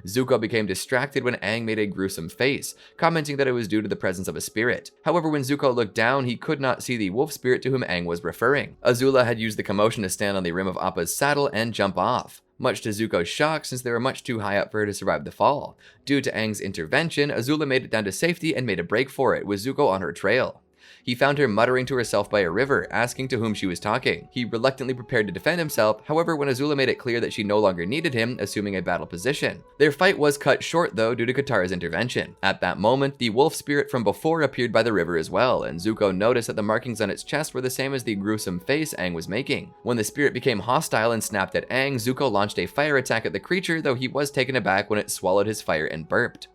[SPEAKER 1] Zuko became distracted when Aang made a gruesome face, commenting that it was due to the presence of a spirit. However, when Zuko looked down, he could not see the wolf spirit to whom Aang was referring. Azula had used the commotion to stand on the rim of Appa's saddle and jump off, much to Zuko's shock since they were much too high up for her to survive the fall. Due to Aang's intervention, Azula made it down to safety and made a break for it, with Zuko on her trail. He found her muttering to herself by a river, asking to whom she was talking. He reluctantly prepared to defend himself, however, when Azula made it clear that she no longer needed him, assuming a battle position. Their fight was cut short though due to Katara's intervention. At that moment, the wolf spirit from before appeared by the river as well, and Zuko noticed that the markings on its chest were the same as the gruesome face Aang was making. When the spirit became hostile and snapped at Aang, Zuko launched a fire attack at the creature, though he was taken aback when it swallowed his fire and burped.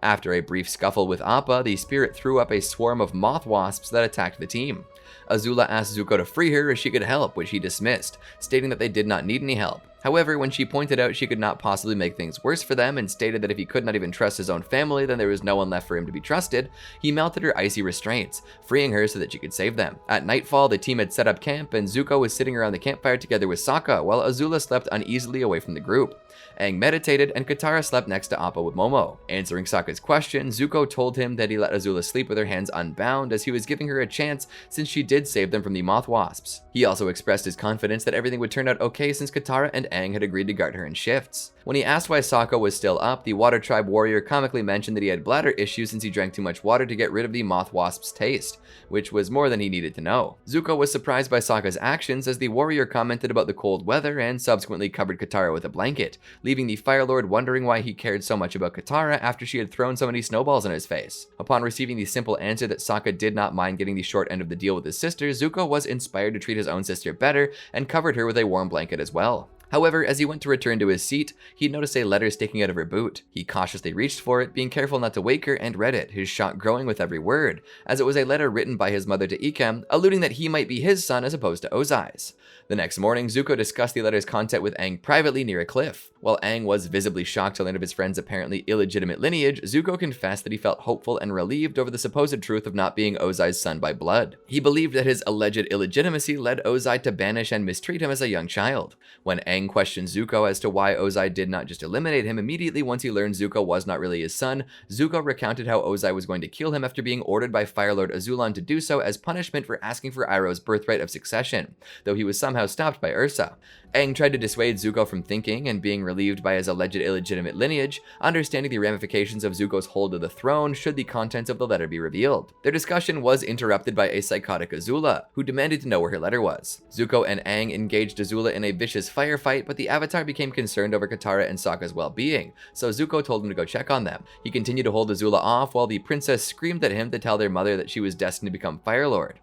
[SPEAKER 1] After a brief scuffle with Appa, the spirit threw up a swarm of moth wasps that attacked the team. Azula asked Zuko to free her as she could help, which he dismissed, stating that they did not need any help. However, when she pointed out she could not possibly make things worse for them and stated that if he could not even trust his own family, then there was no one left for him to be trusted, he melted her icy restraints, freeing her so that she could save them. At nightfall, the team had set up camp and Zuko was sitting around the campfire together with Sokka, while Azula slept uneasily away from the group. Aang meditated, and Katara slept next to Appa with Momo. Answering Sokka's question, Zuko told him that he let Azula sleep with her hands unbound as he was giving her a chance since she did save them from the moth wasps. He also expressed his confidence that everything would turn out okay since Katara and Aang had agreed to guard her in shifts. When he asked why Sokka was still up, the Water Tribe warrior comically mentioned that he had bladder issues since he drank too much water to get rid of the moth wasp's taste, which was more than he needed to know. Zuko was surprised by Sokka's actions as the warrior commented about the cold weather and subsequently covered Katara with a blanket, leaving the Fire Lord wondering why he cared so much about Katara after she had thrown so many snowballs in his face. Upon receiving the simple answer that Sokka did not mind getting the short end of the deal with his sister, Zuko was inspired to treat his own sister better and covered her with a warm blanket as well. However, as he went to return to his seat, he noticed a letter sticking out of her boot. He cautiously reached for it, being careful not to wake her, and read it, his shock growing with every word, as it was a letter written by his mother to Ikem, alluding that he might be his son as opposed to Ozai's. The next morning, Zuko discussed the letter's content with Aang privately near a cliff. While Aang was visibly shocked to learn of his friend's apparently illegitimate lineage, Zuko confessed that he felt hopeful and relieved over the supposed truth of not being Ozai's son by blood. He believed that his alleged illegitimacy led Ozai to banish and mistreat him as a young child. When Aang Aang questioned Zuko as to why Ozai did not just eliminate him immediately once he learned Zuko was not really his son, Zuko recounted how Ozai was going to kill him after being ordered by Fire Lord Azulon to do so as punishment for asking for Iroh's birthright of succession, though he was somehow stopped by Ursa. Aang tried to dissuade Zuko from thinking and being relieved by his alleged illegitimate lineage, understanding the ramifications of Zuko's hold of the throne should the contents of the letter be revealed. Their discussion was interrupted by a psychotic Azula, who demanded to know where her letter was. Zuko and Aang engaged Azula in a vicious firefight, but the Avatar became concerned over Katara and Sokka's well-being, so Zuko told him to go check on them. He continued to hold Azula off while the princess screamed at him to tell their mother that she was destined to become Fire Lord.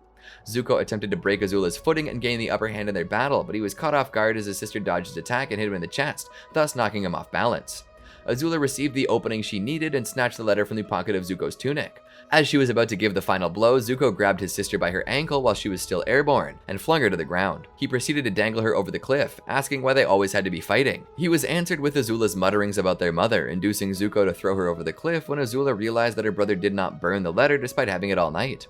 [SPEAKER 1] Zuko attempted to break Azula's footing and gain the upper hand in their battle, but he was caught off guard as his sister dodged his attack and hit him in the chest, thus knocking him off balance. Azula received the opening she needed and snatched the letter from the pocket of Zuko's tunic. As she was about to give the final blow, Zuko grabbed his sister by her ankle while she was still airborne, and flung her to the ground. He proceeded to dangle her over the cliff, asking why they always had to be fighting. He was answered with Azula's mutterings about their mother, inducing Zuko to throw her over the cliff when Azula realized that her brother did not burn the letter despite having it all night.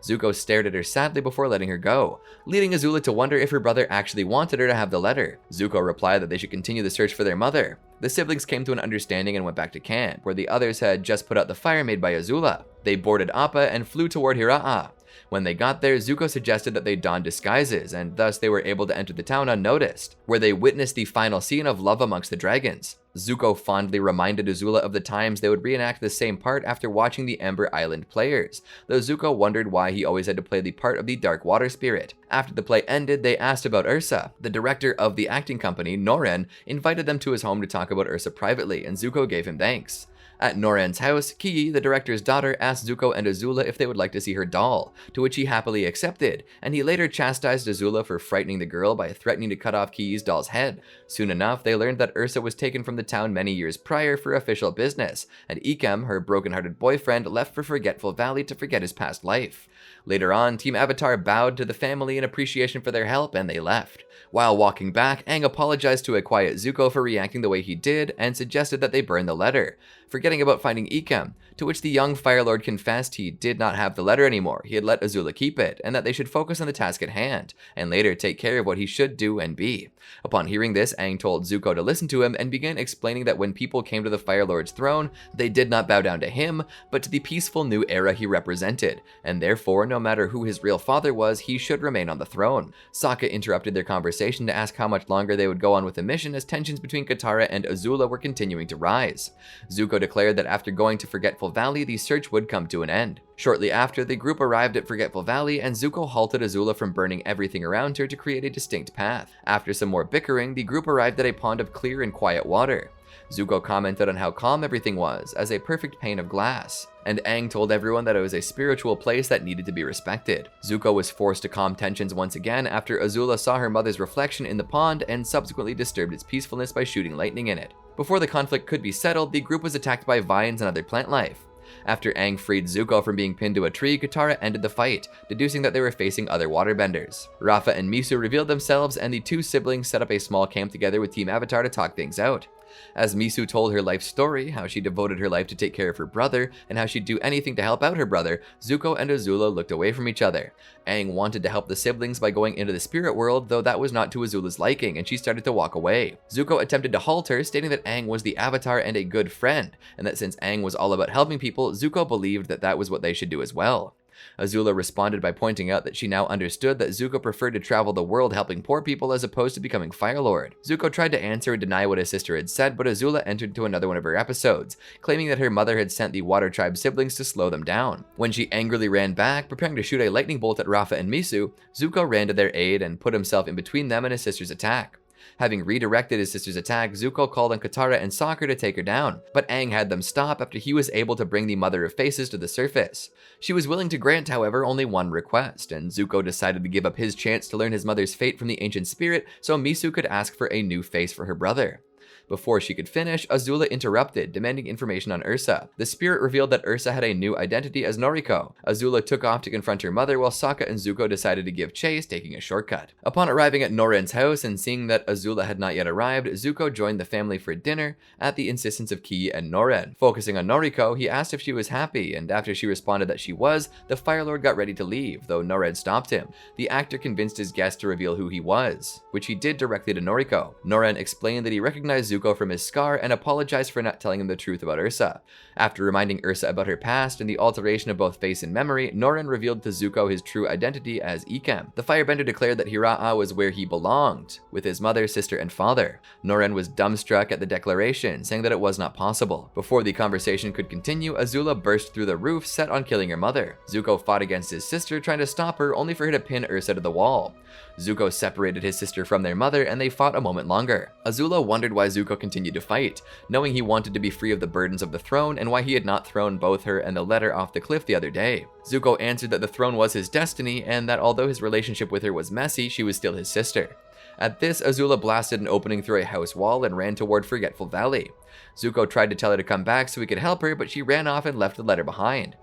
[SPEAKER 1] Zuko stared at her sadly before letting her go, leading Azula to wonder if her brother actually wanted her to have the letter. Zuko replied that they should continue the search for their mother. The siblings came to an understanding and went back to camp, where the others had just put out the fire made by Azula. They boarded Appa and flew toward Hira'a. When they got there, Zuko suggested that they don disguises, and thus they were able to enter the town unnoticed, where they witnessed the final scene of love amongst the dragons. Zuko fondly reminded Azula of the times they would reenact the same part after watching the Ember Island players, though Zuko wondered why he always had to play the part of the Dark Water Spirit. After the play ended, they asked about Ursa. The director of the acting company, Noren, invited them to his home to talk about Ursa privately, and Zuko gave him thanks. At Noren's house, Kiyi, the director's daughter, asked Zuko and Azula if they would like to see her doll, to which he happily accepted, and he later chastised Azula for frightening the girl by threatening to cut off Kiyi's doll's head. Soon enough, they learned that Ursa was taken from the town many years prior for official business, and Ikem, her broken-hearted boyfriend, left for Forgetful Valley to forget his past life. Later on, Team Avatar bowed to the family in appreciation for their help, and they left. While walking back, Aang apologized to a quiet Zuko for reacting the way he did and suggested that they burn the letter, forgetting about finding Ikem, to which the young Fire Lord confessed he did not have the letter anymore, he had let Azula keep it, and that they should focus on the task at hand, and later take care of what he should do and be. Upon hearing this, Aang told Zuko to listen to him and began explaining that when people came to the Fire Lord's throne, they did not bow down to him, but to the peaceful new era he represented, and therefore, no matter who his real father was, he should remain on the throne. Sokka interrupted their conversation to ask how much longer they would go on with the mission as tensions between Katara and Azula were continuing to rise. Zuko declared that after going to Forgetful Valley, the search would come to an end. Shortly after, the group arrived at Forgetful Valley, and Zuko halted Azula from burning everything around her to create a distinct path. After some more bickering, the group arrived at a pond of clear and quiet water. Zuko commented on how calm everything was, as a perfect pane of glass, and Aang told everyone that it was a spiritual place that needed to be respected. Zuko was forced to calm tensions once again after Azula saw her mother's reflection in the pond and subsequently disturbed its peacefulness by shooting lightning in it. Before the conflict could be settled, the group was attacked by vines and other plant life. After Aang freed Zuko from being pinned to a tree, Katara ended the fight, deducing that they were facing other waterbenders. Rafa and Misu revealed themselves, and the two siblings set up a small camp together with Team Avatar to talk things out. As Misu told her life story, how she devoted her life to take care of her brother, and how she'd do anything to help out her brother, Zuko and Azula looked away from each other. Aang wanted to help the siblings by going into the spirit world, though that was not to Azula's liking, and she started to walk away. Zuko attempted to halt her, stating that Aang was the Avatar and a good friend, and that since Aang was all about helping people, Zuko believed that that was what they should do as well. Azula responded by pointing out that she now understood that Zuko preferred to travel the world helping poor people as opposed to becoming Fire Lord. Zuko tried to answer and deny what his sister had said, but Azula entered into another one of her episodes, claiming that her mother had sent the Water Tribe siblings to slow them down. When she angrily ran back, preparing to shoot a lightning bolt at Rafa and Misu, Zuko ran to their aid and put himself in between them and his sister's attack. Having redirected his sister's attack, Zuko called on Katara and Sokka to take her down, but Aang had them stop after he was able to bring the Mother of Faces to the surface. She was willing to grant, however, only one request, and Zuko decided to give up his chance to learn his mother's fate from the ancient spirit so Misu could ask for a new face for her brother. Before she could finish, Azula interrupted, demanding information on Ursa. The spirit revealed that Ursa had a new identity as Noriko. Azula took off to confront her mother while Sokka and Zuko decided to give chase, taking a shortcut. Upon arriving at Noren's house and seeing that Azula had not yet arrived, Zuko joined the family for dinner at the insistence of Ki and Noren. Focusing on Noriko, he asked if she was happy, and after she responded that she was, the Fire Lord got ready to leave, though Noren stopped him. The actor convinced his guest to reveal who he was, which he did directly to Noriko. Noren explained that he recognized Zuko from his scar and apologized for not telling him the truth about Ursa. After reminding Ursa about her past and the alteration of both face and memory, Noren revealed to Zuko his true identity as Ikem. The firebender declared that Hiraa was where he belonged, with his mother, sister, and father. Noren was dumbstruck at the declaration, saying that it was not possible. Before the conversation could continue, Azula burst through the roof, set on killing her mother. Zuko fought against his sister, trying to stop her, only for her to pin Ursa to the wall. Zuko separated his sister from their mother, and they fought a moment longer. Azula wondered why Zuko continued to fight, knowing he wanted to be free of the burdens of the throne and why he had not thrown both her and the letter off the cliff the other day. Zuko answered that the throne was his destiny, and that although his relationship with her was messy, she was still his sister. At this, Azula blasted an opening through a house wall and ran toward Forgetful Valley. Zuko tried to tell her to come back so he could help her, but she ran off and left the letter behind.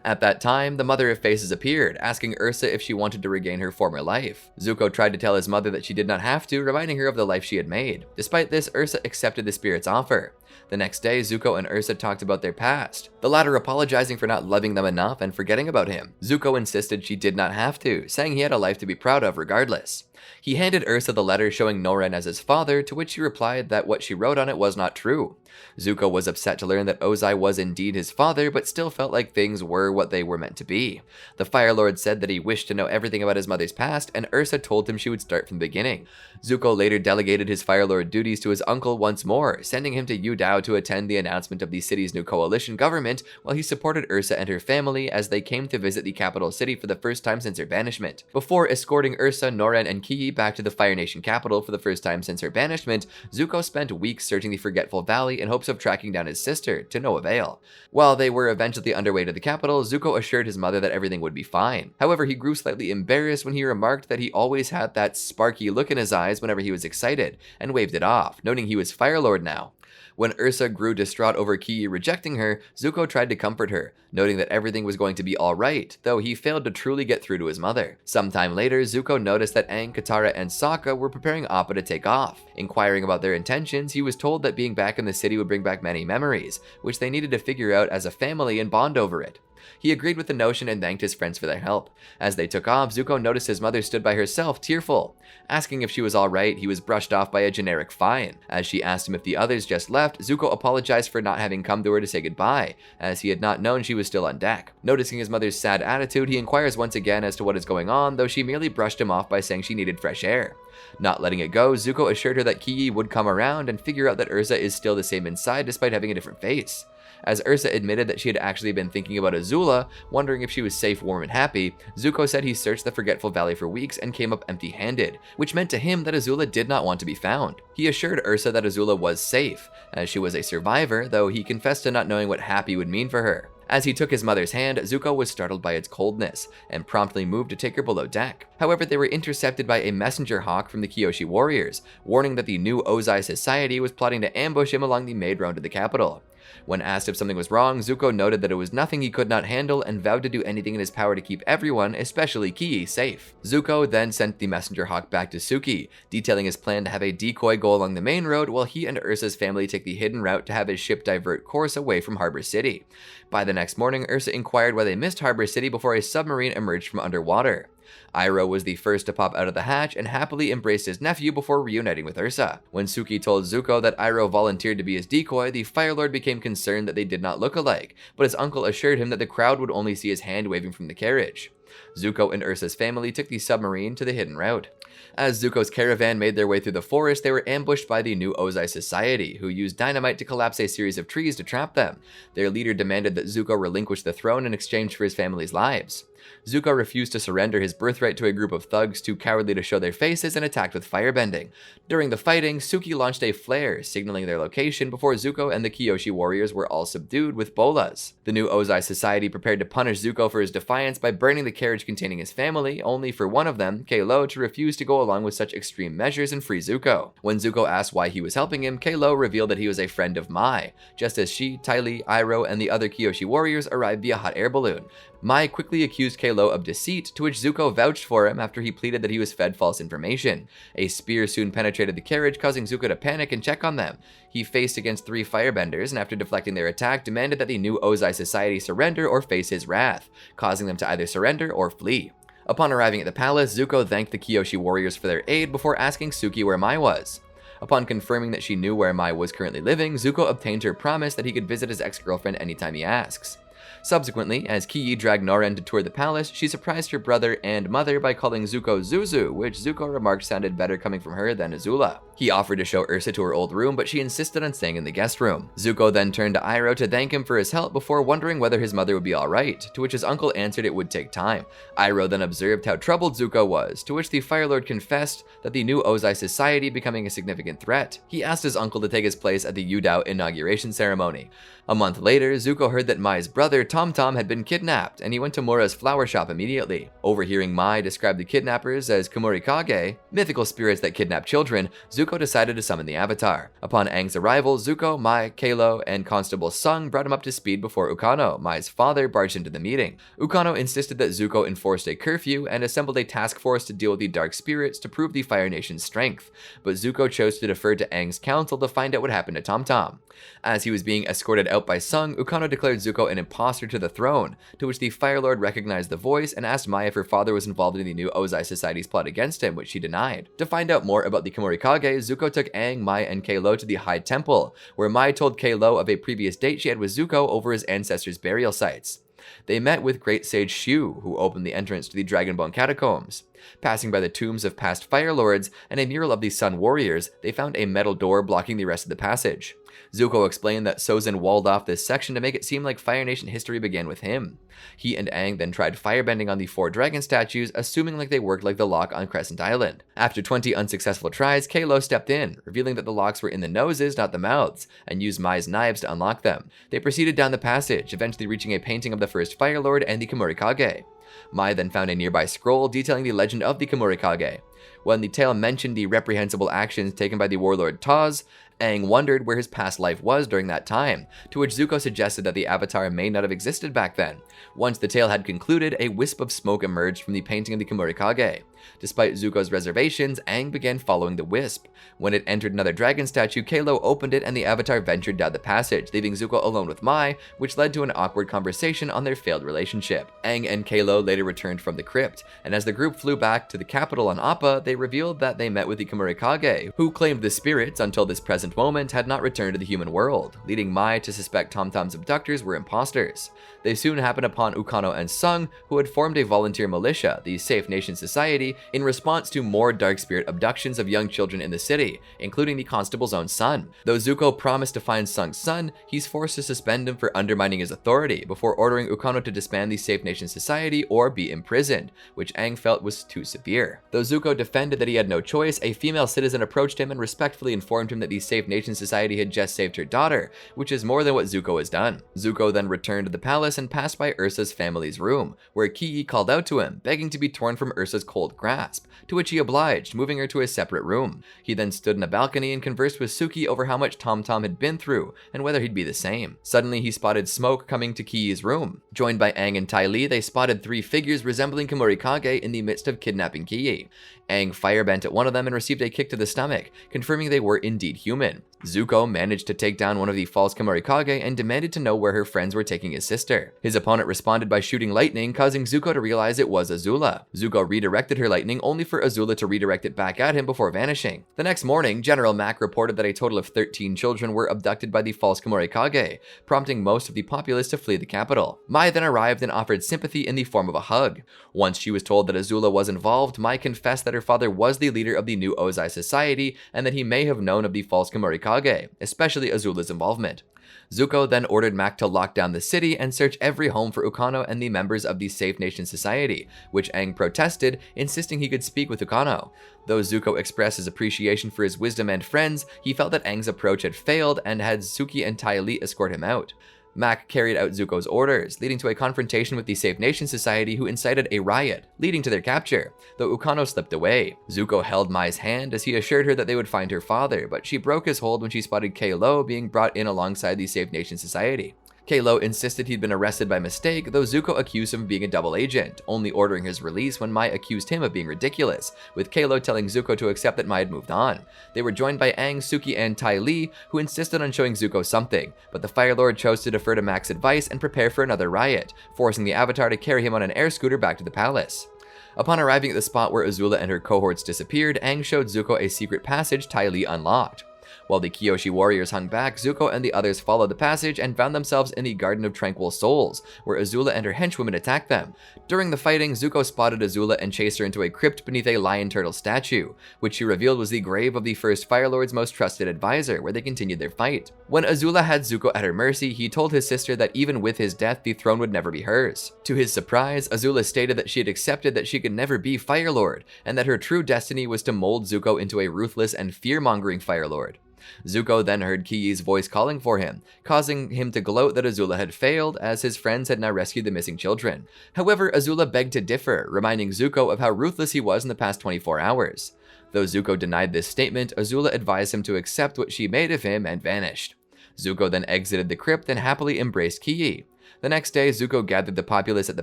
[SPEAKER 1] At that time, the Mother of Faces appeared, asking Ursa if she wanted to regain her former life. Zuko tried to tell his mother that she did not have to, reminding her of the life she had made. Despite this, Ursa accepted the spirit's offer. The next day, Zuko and Ursa talked about their past, the latter apologizing for not loving them enough and forgetting about him. Zuko insisted she did not have to, saying he had a life to be proud of regardless. He handed Ursa the letter showing Noren as his father, to which she replied that what she wrote on it was not true. Zuko was upset to learn that Ozai was indeed his father, but still felt like things were what they were meant to be. The Fire Lord said that he wished to know everything about his mother's past, and Ursa told him she would start from the beginning. Zuko later delegated his Fire Lord duties to his uncle once more, sending him to Yudao to attend the announcement of the city's new coalition government, while he supported Ursa and her family as they came to visit the capital city for the first time since her banishment. Before escorting Ursa, Noren, and Ki back to the Fire Nation capital for the first time since her banishment, Zuko spent weeks searching the Forgetful Valley in hopes of tracking down his sister, to no avail. While they were eventually underway to the capital, Zuko assured his mother that everything would be fine. However, he grew slightly embarrassed when he remarked that he always had that sparky look in his eyes whenever he was excited, and waved it off, noting he was Fire Lord now. When Ursa grew distraught over Ki rejecting her, Zuko tried to comfort her, noting that everything was going to be alright, though he failed to truly get through to his mother. Sometime later, Zuko noticed that Aang, Katara, and Sokka were preparing Appa to take off. Inquiring about their intentions, he was told that being back in the city would bring back many memories, which they needed to figure out as a family and bond over it. He agreed with the notion and thanked his friends for their help. As they took off, Zuko noticed his mother stood by herself, tearful. Asking if she was alright, he was brushed off by a generic fine. As she asked him if the others just left, Zuko apologized for not having come to her to say goodbye, as he had not known she was still on deck. Noticing his mother's sad attitude, he inquires once again as to what is going on, though she merely brushed him off by saying she needed fresh air. Not letting it go, Zuko assured her that Ki would come around and figure out that Ursa is still the same inside despite having a different face. As Ursa admitted that she had actually been thinking about Azula, wondering if she was safe, warm, and happy, Zuko said he searched the Forgetful Valley for weeks and came up empty-handed, which meant to him that Azula did not want to be found. He assured Ursa that Azula was safe, as she was a survivor, though he confessed to not knowing what happy would mean for her. As he took his mother's hand, Zuko was startled by its coldness, and promptly moved to take her below deck. However, they were intercepted by a messenger hawk from the Kyoshi warriors, warning that the new Ozai society was plotting to ambush him along the maid road to the capital. When asked if something was wrong, Zuko noted that it was nothing he could not handle and vowed to do anything in his power to keep everyone, especially Ki, safe. Zuko then sent the messenger hawk back to Suki, detailing his plan to have a decoy go along the main road while he and Ursa's family take the hidden route to have his ship divert course away from Harbor City. By the next morning, Ursa inquired why they missed Harbor City before a submarine emerged from underwater. Iroh was the first to pop out of the hatch and happily embraced his nephew before reuniting with Ursa. When Suki told Zuko that Iroh volunteered to be his decoy, the Fire Lord became concerned that they did not look alike, but his uncle assured him that the crowd would only see his hand waving from the carriage. Zuko and Ursa's family took the submarine to the hidden route. As Zuko's caravan made their way through the forest, they were ambushed by the new Ozai society, who used dynamite to collapse a series of trees to trap them. Their leader demanded that Zuko relinquish the throne in exchange for his family's lives. Zuko refused to surrender his birthright to a group of thugs too cowardly to show their faces and attacked with firebending. During the fighting, Suki launched a flare, signaling their location before Zuko and the Kyoshi warriors were all subdued with bolas. The new Ozai society prepared to punish Zuko for his defiance by burning the carriage containing his family, only for one of them, Kei-Lo, to refuse to go along with such extreme measures and free Zuko. When Zuko asked why he was helping him, Kei-Lo revealed that he was a friend of Mai, just as she, Ty Lee, Iroh, and the other Kyoshi warriors arrived via hot air balloon. Mai quickly accused Kei-Lo of deceit, to which Zuko vouched for him after he pleaded that he was fed false information. A spear soon penetrated the carriage, causing Zuko to panic and check on them. He faced against 3 firebenders, and after deflecting their attack, demanded that the new Ozai society surrender or face his wrath, causing them to either surrender or flee. Upon arriving at the palace, Zuko thanked the Kyoshi warriors for their aid before asking Suki where Mai was. Upon confirming that she knew where Mai was currently living, Zuko obtained her promise that he could visit his ex-girlfriend anytime he asks. Subsequently, as Ki-Yi dragged Noren to tour the palace, she surprised her brother and mother by calling Zuko Zuzu, which Zuko remarked sounded better coming from her than Azula. He offered to show Ursa to her old room, but she insisted on staying in the guest room. Zuko then turned to Iroh to thank him for his help before wondering whether his mother would be alright, to which his uncle answered it would take time. Iroh then observed how troubled Zuko was, to which the Fire Lord confessed that the new Ozai society becoming a significant threat. He asked his uncle to take his place at the Yu-Dao inauguration ceremony. A month later, Zuko heard that Mai's brother, Tom Tom, had been kidnapped, and he went to Mura's flower shop immediately. Overhearing Mai describe the kidnappers as Kumorikage, mythical spirits that kidnap children, Zuko decided to summon the Avatar. Upon Aang's arrival, Zuko, Mai, Kei-Lo, and Constable Sung brought him up to speed before Ukano, Mai's father, barged into the meeting. Ukano insisted that Zuko enforced a curfew and assembled a task force to deal with the dark spirits to prove the Fire Nation's strength, but Zuko chose to defer to Aang's counsel to find out what happened to Tom Tom. As he was being escorted out by Sung, Ukano declared Zuko an imposter to the throne, to which the Fire Lord recognized the voice and asked Mai if her father was involved in the new Ozai Society's plot against him, which she denied. To find out more about the Kumorikage, Zuko took Aang, Mai, and Kei-Lo to the High Temple, where Mai told Kei-Lo of a previous date she had with Zuko over his ancestors' burial sites. They met with Great Sage Shu, who opened the entrance to the Dragonbone Catacombs. Passing by the tombs of past Fire Lords and a mural of the Sun Warriors, they found a metal door blocking the rest of the passage. Zuko explained that Sozin walled off this section to make it seem like Fire Nation history began with him. He and Aang then tried firebending on the 4 dragon statues, assuming like they worked like the lock on Crescent Island. After 20 unsuccessful tries, Kei-Lo stepped in, revealing that the locks were in the noses, not the mouths, and used Mai's knives to unlock them. They proceeded down the passage, eventually reaching a painting of the first Fire Lord and the Kumorikage. Mai then found a nearby scroll detailing the legend of the Kumorikage. When the tale mentioned the reprehensible actions taken by the warlord Taz, Aang wondered where his past life was during that time, to which Zuko suggested that the Avatar may not have existed back then. Once the tale had concluded, a wisp of smoke emerged from the painting of the Kumorikage. Despite Zuko's reservations, Aang began following the wisp. When it entered another dragon statue, Kei-Lo opened it and the Avatar ventured down the passage, leaving Zuko alone with Mai, which led to an awkward conversation on their failed relationship. Aang and Kei-Lo later returned from the crypt, and as the group flew back to the capital on Appa, they revealed that they met with the Kumorikage, who claimed the spirits, until this present moment, had not returned to the human world, leading Mai to suspect Tom Tom's abductors were imposters. They soon happened upon Ukano and Sung, who had formed a volunteer militia, the Safe Nation Society, in response to more dark spirit abductions of young children in the city, including the constable's own son. Though Zuko promised to find Sung's son, he's forced to suspend him for undermining his authority, before ordering Ukano to disband the Safe Nation Society or be imprisoned, which Aang felt was too severe. Though Zuko defended that he had no choice, a female citizen approached him and respectfully informed him that the Safe Nation Society had just saved her daughter, which is more than what Zuko has done. Zuko then returned to the palace and passed by Ursa's family's room, where Ki-Yi called out to him, begging to be torn from Ursa's cold grasp, to which he obliged, moving her to a separate room. He then stood in a balcony and conversed with Suki over how much Tom Tom had been through, and whether he'd be the same. Suddenly he spotted smoke coming to Ki-Yi's room. Joined by Aang and Ty Lee, they spotted 3 figures resembling Kumorikage in the midst of kidnapping Ki-Yi. Aang firebent at one of them and received a kick to the stomach, confirming they were indeed human. Zuko managed to take down one of the false Kumorikage and demanded to know where her friends were taking his sister. His opponent responded by shooting lightning, causing Zuko to realize it was Azula. Zuko redirected her lightning only for Azula to redirect it back at him before vanishing. The next morning, General Mack reported that a total of 13 children were abducted by the false Kumorikage, prompting most of the populace to flee the capital. Mai then arrived and offered sympathy in the form of a hug. Once she was told that Azula was involved, Mai confessed that her father was the leader of the new Ozai Society and that he may have known of the false Kumorikage, especially Azula's involvement. Zuko then ordered Mack to lock down the city and search every home for Ukano and the members of the Safe Nation Society, which Aang protested, insisting he could speak with Ukano. Though Zuko expressed his appreciation for his wisdom and friends, he felt that Aang's approach had failed and had Suki and Ty Lee escort him out. Mac carried out Zuko's orders, leading to a confrontation with the Safe Nation Society, who incited a riot, leading to their capture, though Ukano slipped away. Zuko held Mai's hand as he assured her that they would find her father, but she broke his hold when she spotted Kalo being brought in alongside the Safe Nation Society. Kalo insisted he'd been arrested by mistake, though Zuko accused him of being a double agent, only ordering his release when Mai accused him of being ridiculous, with Kalo telling Zuko to accept that Mai had moved on. They were joined by Aang, Suki, and Ty Lee, who insisted on showing Zuko something, but the Fire Lord chose to defer to Mac's advice and prepare for another riot, forcing the Avatar to carry him on an air scooter back to the palace. Upon arriving at the spot where Azula and her cohorts disappeared, Aang showed Zuko a secret passage Ty Lee unlocked. While the Kyoshi warriors hung back, Zuko and the others followed the passage and found themselves in the Garden of Tranquil Souls, where Azula and her henchwomen attacked them. During the fighting, Zuko spotted Azula and chased her into a crypt beneath a lion turtle statue, which she revealed was the grave of the first Fire Lord's most trusted advisor, where they continued their fight. When Azula had Zuko at her mercy, he told his sister that even with his death, the throne would never be hers. To his surprise, Azula stated that she had accepted that she could never be Fire Lord, and that her true destiny was to mold Zuko into a ruthless and fear-mongering Fire Lord. Zuko then heard Kiyi's voice calling for him, causing him to gloat that Azula had failed, as his friends had now rescued the missing children. However, Azula begged to differ, reminding Zuko of how ruthless he was in the past 24 hours. Though Zuko denied this statement, Azula advised him to accept what she made of him and vanished. Zuko then exited the crypt and happily embraced Kiyi. The next day, Zuko gathered the populace at the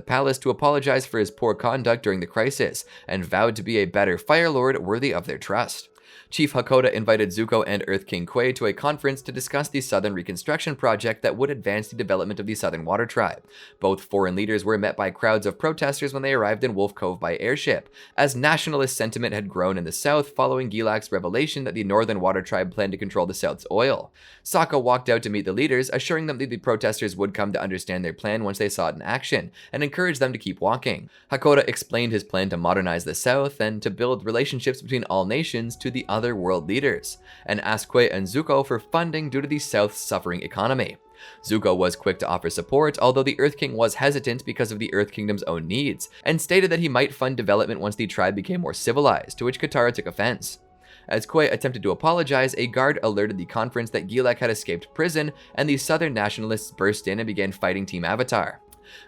[SPEAKER 1] palace to apologize for his poor conduct during the crisis, and vowed to be a better Fire Lord worthy of their trust. Chief Hakoda invited Zuko and Earth King Kui to a conference to discuss the Southern Reconstruction project that would advance the development of the Southern Water Tribe. Both foreign leaders were met by crowds of protesters when they arrived in Wolf Cove by airship, as nationalist sentiment had grown in the South following Gilak's revelation that the Northern Water Tribe planned to control the South's oil. Sokka walked out to meet the leaders, assuring them that the protesters would come to understand their plan once they saw it in action, and encouraged them to keep walking. Hakoda explained his plan to modernize the South and to build relationships between all nations to the other world leaders, and asked Kui and Zuko for funding due to the South's suffering economy. Zuko was quick to offer support, although the Earth King was hesitant because of the Earth Kingdom's own needs, and stated that he might fund development once the tribe became more civilized, to which Katara took offense. As Kui attempted to apologize, a guard alerted the conference that Gilak had escaped prison, and the Southern nationalists burst in and began fighting Team Avatar.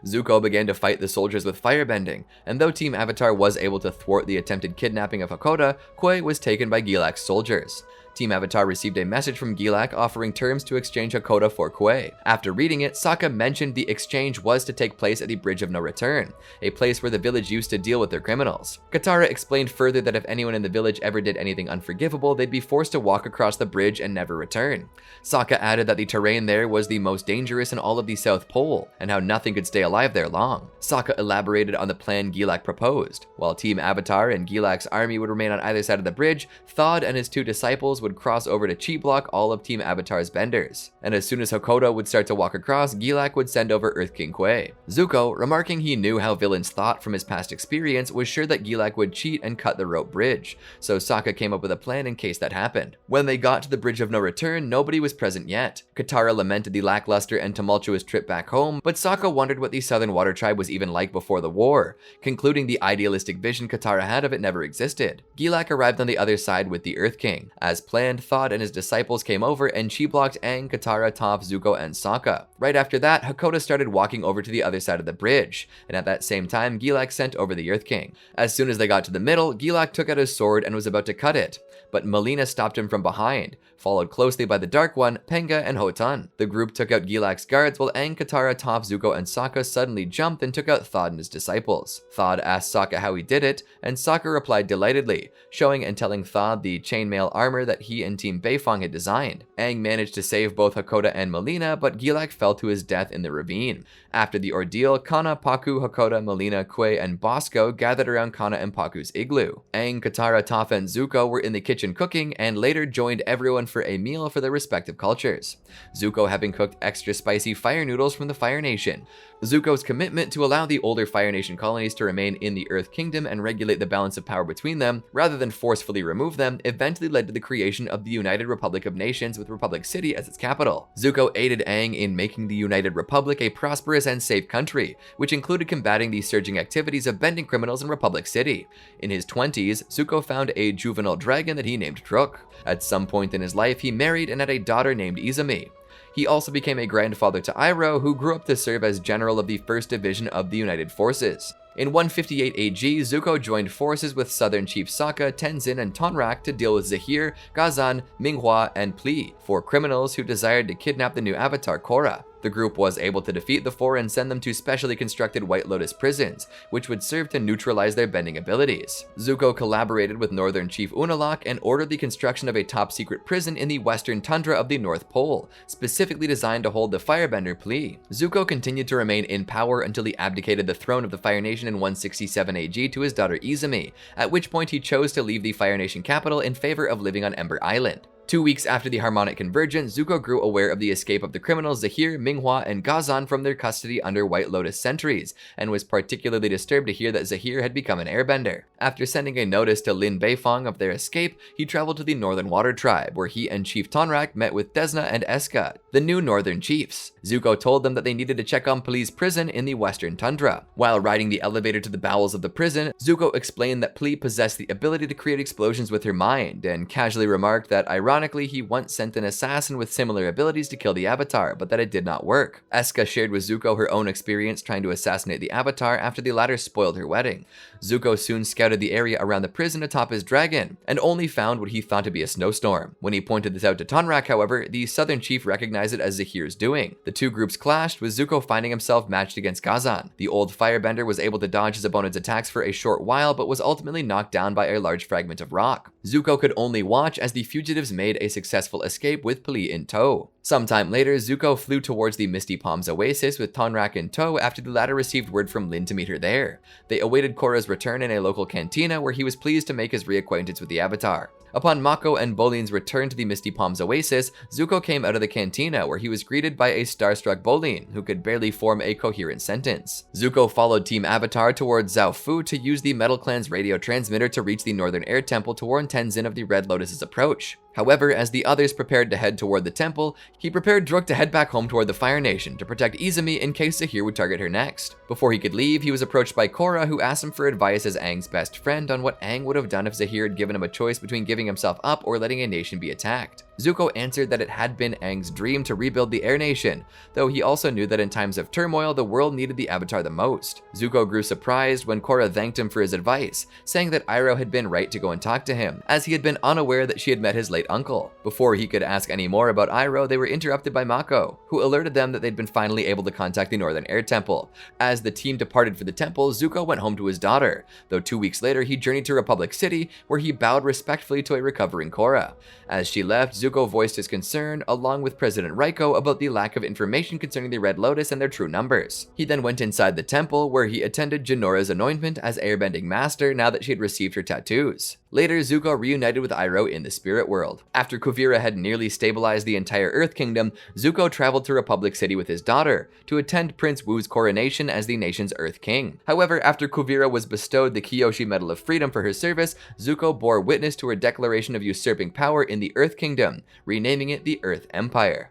[SPEAKER 1] Zuko began to fight the soldiers with firebending, and though Team Avatar was able to thwart the attempted kidnapping of Hakoda, Kui was taken by Gilak's soldiers. Team Avatar received a message from Gilak offering terms to exchange Hakoda for Kui. After reading it, Sokka mentioned the exchange was to take place at the Bridge of No Return, a place where the village used to deal with their criminals. Katara explained further that if anyone in the village ever did anything unforgivable, they'd be forced to walk across the bridge and never return. Sokka added that the terrain there was the most dangerous in all of the South Pole, and how nothing could stay alive there long. Sokka elaborated on the plan Gilak proposed. While Team Avatar and Gilak's army would remain on either side of the bridge, Thawd and his two disciples would cross over to chi block all of Team Avatar's benders. And as soon as Hakoda would start to walk across, Gilak would send over Earth King Kui. Zuko, remarking he knew how villains thought from his past experience, was sure that Gilak would cheat and cut the rope bridge, so Sokka came up with a plan in case that happened. When they got to the Bridge of No Return, nobody was present yet. Katara lamented the lackluster and tumultuous trip back home, but Sokka wondered what the Southern Water Tribe was even like before the war, concluding the idealistic vision Katara had of it never existed. Gilak arrived on the other side with the Earth King. As planned, Thawd and his disciples came over and chi blocked Aang, Katara, Toph, Zuko, and Sokka. Right after that, Hakoda started walking over to the other side of the bridge, and at that same time, Gilak sent over the Earth King. As soon as they got to the middle, Gilak took out his sword and was about to cut it, but Melina stopped him from behind, followed closely by the Dark One, Penga, and Hotan. The group took out Gilak's guards while Aang, Katara, Toph, Zuko, and Sokka suddenly jumped and took out Thawd and his disciples. Thawd asked Sokka how he did it, and Sokka replied delightedly, showing and telling Thawd the chainmail armor that he and Team Beifong had designed. Aang managed to save both Hakoda and Melina, but Gilak fell to his death in the ravine. After the ordeal, Kana, Pakku, Hakoda, Melina, Kui, and Bosco gathered around Kana and Pakku's igloo. Aang, Katara, Toph, and Zuko were in the kitchen cooking, and later joined everyone for a meal for their respective cultures. Zuko having cooked extra spicy fire noodles from the Fire Nation. Zuko's commitment to allow the older Fire Nation colonies to remain in the Earth Kingdom and regulate the balance of power between them, rather than forcefully remove them, eventually led to the creation of the United Republic of Nations with Republic City as its capital. Zuko aided Aang in making the United Republic a prosperous and safe country, which included combating the surging activities of bending criminals in Republic City. In his 20s, Zuko found a juvenile dragon that he named Truk. At some point in his life, he married and had a daughter named Izumi. He also became a grandfather to Iroh, who grew up to serve as general of the 1st Division of the United Forces. In 158 AG, Zuko joined forces with Southern Chief Sokka, Tenzin, and Tonrak to deal with Zahir, Ghazan, Minghua, and Pli, 4 criminals who desired to kidnap the new Avatar Korra. The group was able to defeat the 4 and send them to specially constructed White Lotus prisons, which would serve to neutralize their bending abilities. Zuko collaborated with Northern Chief Unalaq and ordered the construction of a top-secret prison in the western tundra of the North Pole, specifically designed to hold the firebender Pli. Zuko continued to remain in power until he abdicated the throne of the Fire Nation in 167 AG to his daughter Izumi, at which point he chose to leave the Fire Nation capital in favor of living on Ember Island. 2 weeks after the Harmonic Convergence, Zuko grew aware of the escape of the criminals Zahir, Minghua, and Ghazan from their custody under White Lotus sentries, and was particularly disturbed to hear that Zahir had become an airbender. After sending a notice to Lin Beifong of their escape, he traveled to the Northern Water Tribe, where he and Chief Tonrak met with Desna and Eska, the new Northern Chiefs. Zuko told them that they needed to check on Pli's prison in the Western Tundra. While riding the elevator to the bowels of the prison, Zuko explained that Pli possessed the ability to create explosions with her mind, and casually remarked that ironically he once sent an assassin with similar abilities to kill the Avatar, but that it did not work. Eska shared with Zuko her own experience trying to assassinate the Avatar after the latter spoiled her wedding. Zuko soon scouted the area around the prison atop his dragon, and only found what he thought to be a snowstorm. When he pointed this out to Tonrak, however, the Southern Chief recognized it as Zahir's doing. The two groups clashed, with Zuko finding himself matched against Ghazan. The old firebender was able to dodge his opponent's attacks for a short while, but was ultimately knocked down by a large fragment of rock. Zuko could only watch as the fugitives made a successful escape with Pli in tow. Sometime later, Zuko flew towards the Misty Palms oasis with Tonrak in tow after the latter received word from Lin to meet her there. They awaited Korra's return in a local cantina where he was pleased to make his reacquaintance with the Avatar. Upon Mako and Bolin's return to the Misty Palms oasis, Zuko came out of the cantina where he was greeted by a starstruck Bolin, who could barely form a coherent sentence. Zuko followed Team Avatar towards Zhao Fu to use the Metal Clan's radio transmitter to reach the Northern Air Temple to warn Tenzin of the Red Lotus's approach. However, as the others prepared to head toward the temple, he prepared Druk to head back home toward the Fire Nation to protect Izumi in case Zahir would target her next. Before he could leave, he was approached by Korra, who asked him for advice as Aang's best friend on what Aang would have done if Zahir had given him a choice between giving himself up or letting a nation be attacked. Zuko answered that it had been Aang's dream to rebuild the Air Nation, though he also knew that in times of turmoil, the world needed the Avatar the most. Zuko grew surprised when Korra thanked him for his advice, saying that Iroh had been right to go and talk to him, as he had been unaware that she had met his late uncle. Before he could ask any more about Iroh, they were interrupted by Mako, who alerted them that they'd been finally able to contact the Northern Air Temple. As the team departed for the temple, Zuko went home to his daughter, though 2 weeks later he journeyed to Republic City, where he bowed respectfully to a recovering Korra. As she left, Zuko voiced his concern, along with President Raiko, about the lack of information concerning the Red Lotus and their true numbers. He then went inside the temple, where he attended Jinora's anointment as Airbending Master now that she had received her tattoos. Later, Zuko reunited with Iroh in the spirit world. After Kuvira had nearly stabilized the entire Earth Kingdom, Zuko traveled to Republic City with his daughter to attend Prince Wu's coronation as the nation's Earth King. However, after Kuvira was bestowed the Kyoshi Medal of Freedom for her service, Zuko bore witness to her declaration of usurping power in the Earth Kingdom, renaming it the Earth Empire.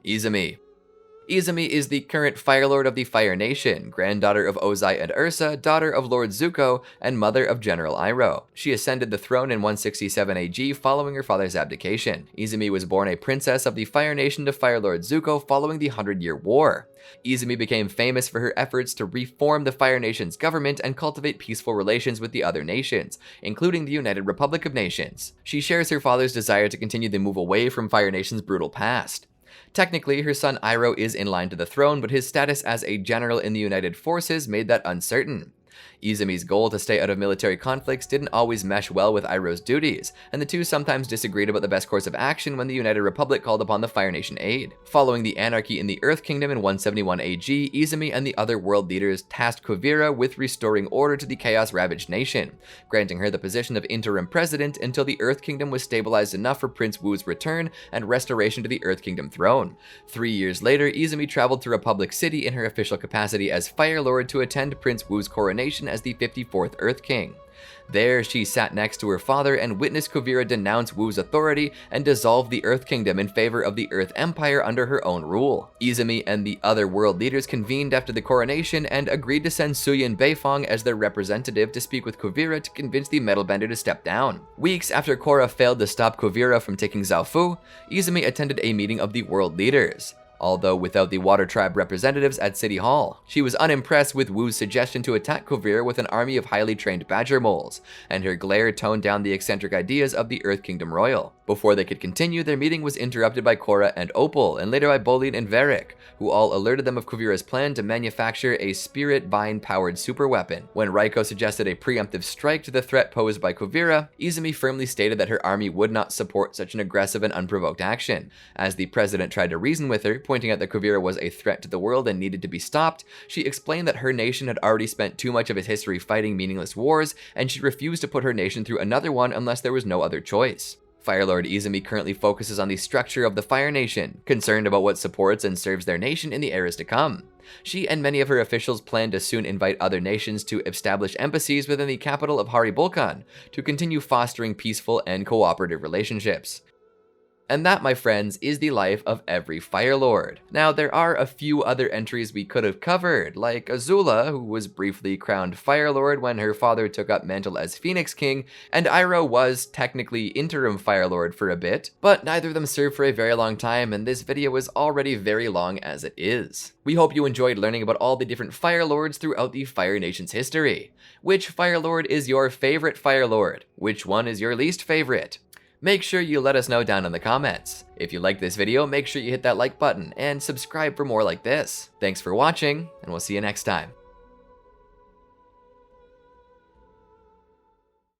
[SPEAKER 1] Izumi. Izumi is the current Fire Lord of the Fire Nation, granddaughter of Ozai and Ursa, daughter of Lord Zuko, and mother of General Iroh. She ascended the throne in 167 AG following her father's abdication. Izumi was born a princess of the Fire Nation to Fire Lord Zuko following the 100-Year War. Izumi became famous for her efforts to reform the Fire Nation's government and cultivate peaceful relations with the other nations, including the United Republic of Nations. She shares her father's desire to continue the move away from Fire Nation's brutal past. Technically, her son Iroh is in line to the throne, but his status as a general in the United Forces made that uncertain. Izumi's goal to stay out of military conflicts didn't always mesh well with Iroh's duties, and the two sometimes disagreed about the best course of action when the United Republic called upon the Fire Nation aid. Following the anarchy in the Earth Kingdom in 171 AG, Izumi and the other world leaders tasked Kuvira with restoring order to the chaos-ravaged nation, granting her the position of interim president until the Earth Kingdom was stabilized enough for Prince Wu's return and restoration to the Earth Kingdom throne. 3 years later, Izumi traveled to Republic City in her official capacity as Fire Lord to attend Prince Wu's coronation as the 54th Earth King. There, she sat next to her father and witnessed Kuvira denounce Wu's authority and dissolve the Earth Kingdom in favor of the Earth Empire under her own rule. Izumi and the other world leaders convened after the coronation and agreed to send Suyin Beifong as their representative to speak with Kuvira to convince the metalbender to step down. Weeks after Korra failed to stop Kuvira from taking Zaofu, Izumi attended a meeting of the world leaders, although without the Water Tribe representatives at City Hall. She was unimpressed with Wu's suggestion to attack Kuvira with an army of highly trained badger moles, and her glare toned down the eccentric ideas of the Earth Kingdom Royal. Before they could continue, their meeting was interrupted by Korra and Opal, and later by Bolin and Varric, who all alerted them of Kuvira's plan to manufacture a spirit vine-powered superweapon. When Raiko suggested a preemptive strike to the threat posed by Kuvira, Izumi firmly stated that her army would not support such an aggressive and unprovoked action. As the president tried to reason with her, pointing out that Kuvira was a threat to the world and needed to be stopped, she explained that her nation had already spent too much of its history fighting meaningless wars, and she refused to put her nation through another one unless there was no other choice. Firelord Izumi currently focuses on the structure of the Fire Nation, concerned about what supports and serves their nation in the eras to come. She and many of her officials plan to soon invite other nations to establish embassies within the capital of Haribulkan to continue fostering peaceful and cooperative relationships. And that, my friends, is the life of every Fire Lord. Now, there are a few other entries we could have covered, like Azula, who was briefly crowned Fire Lord when her father took up mantle as Phoenix King, and Iroh was technically interim Fire Lord for a bit, but neither of them served for a very long time, and this video is already very long as it is. We hope you enjoyed learning about all the different Fire Lords throughout the Fire Nation's history. Which Fire Lord is your favorite Fire Lord? Which one is your least favorite? Make sure you let us know down in the comments. If you liked this video, make sure you hit that like button and subscribe for more like this. Thanks for watching, and we'll see you next time.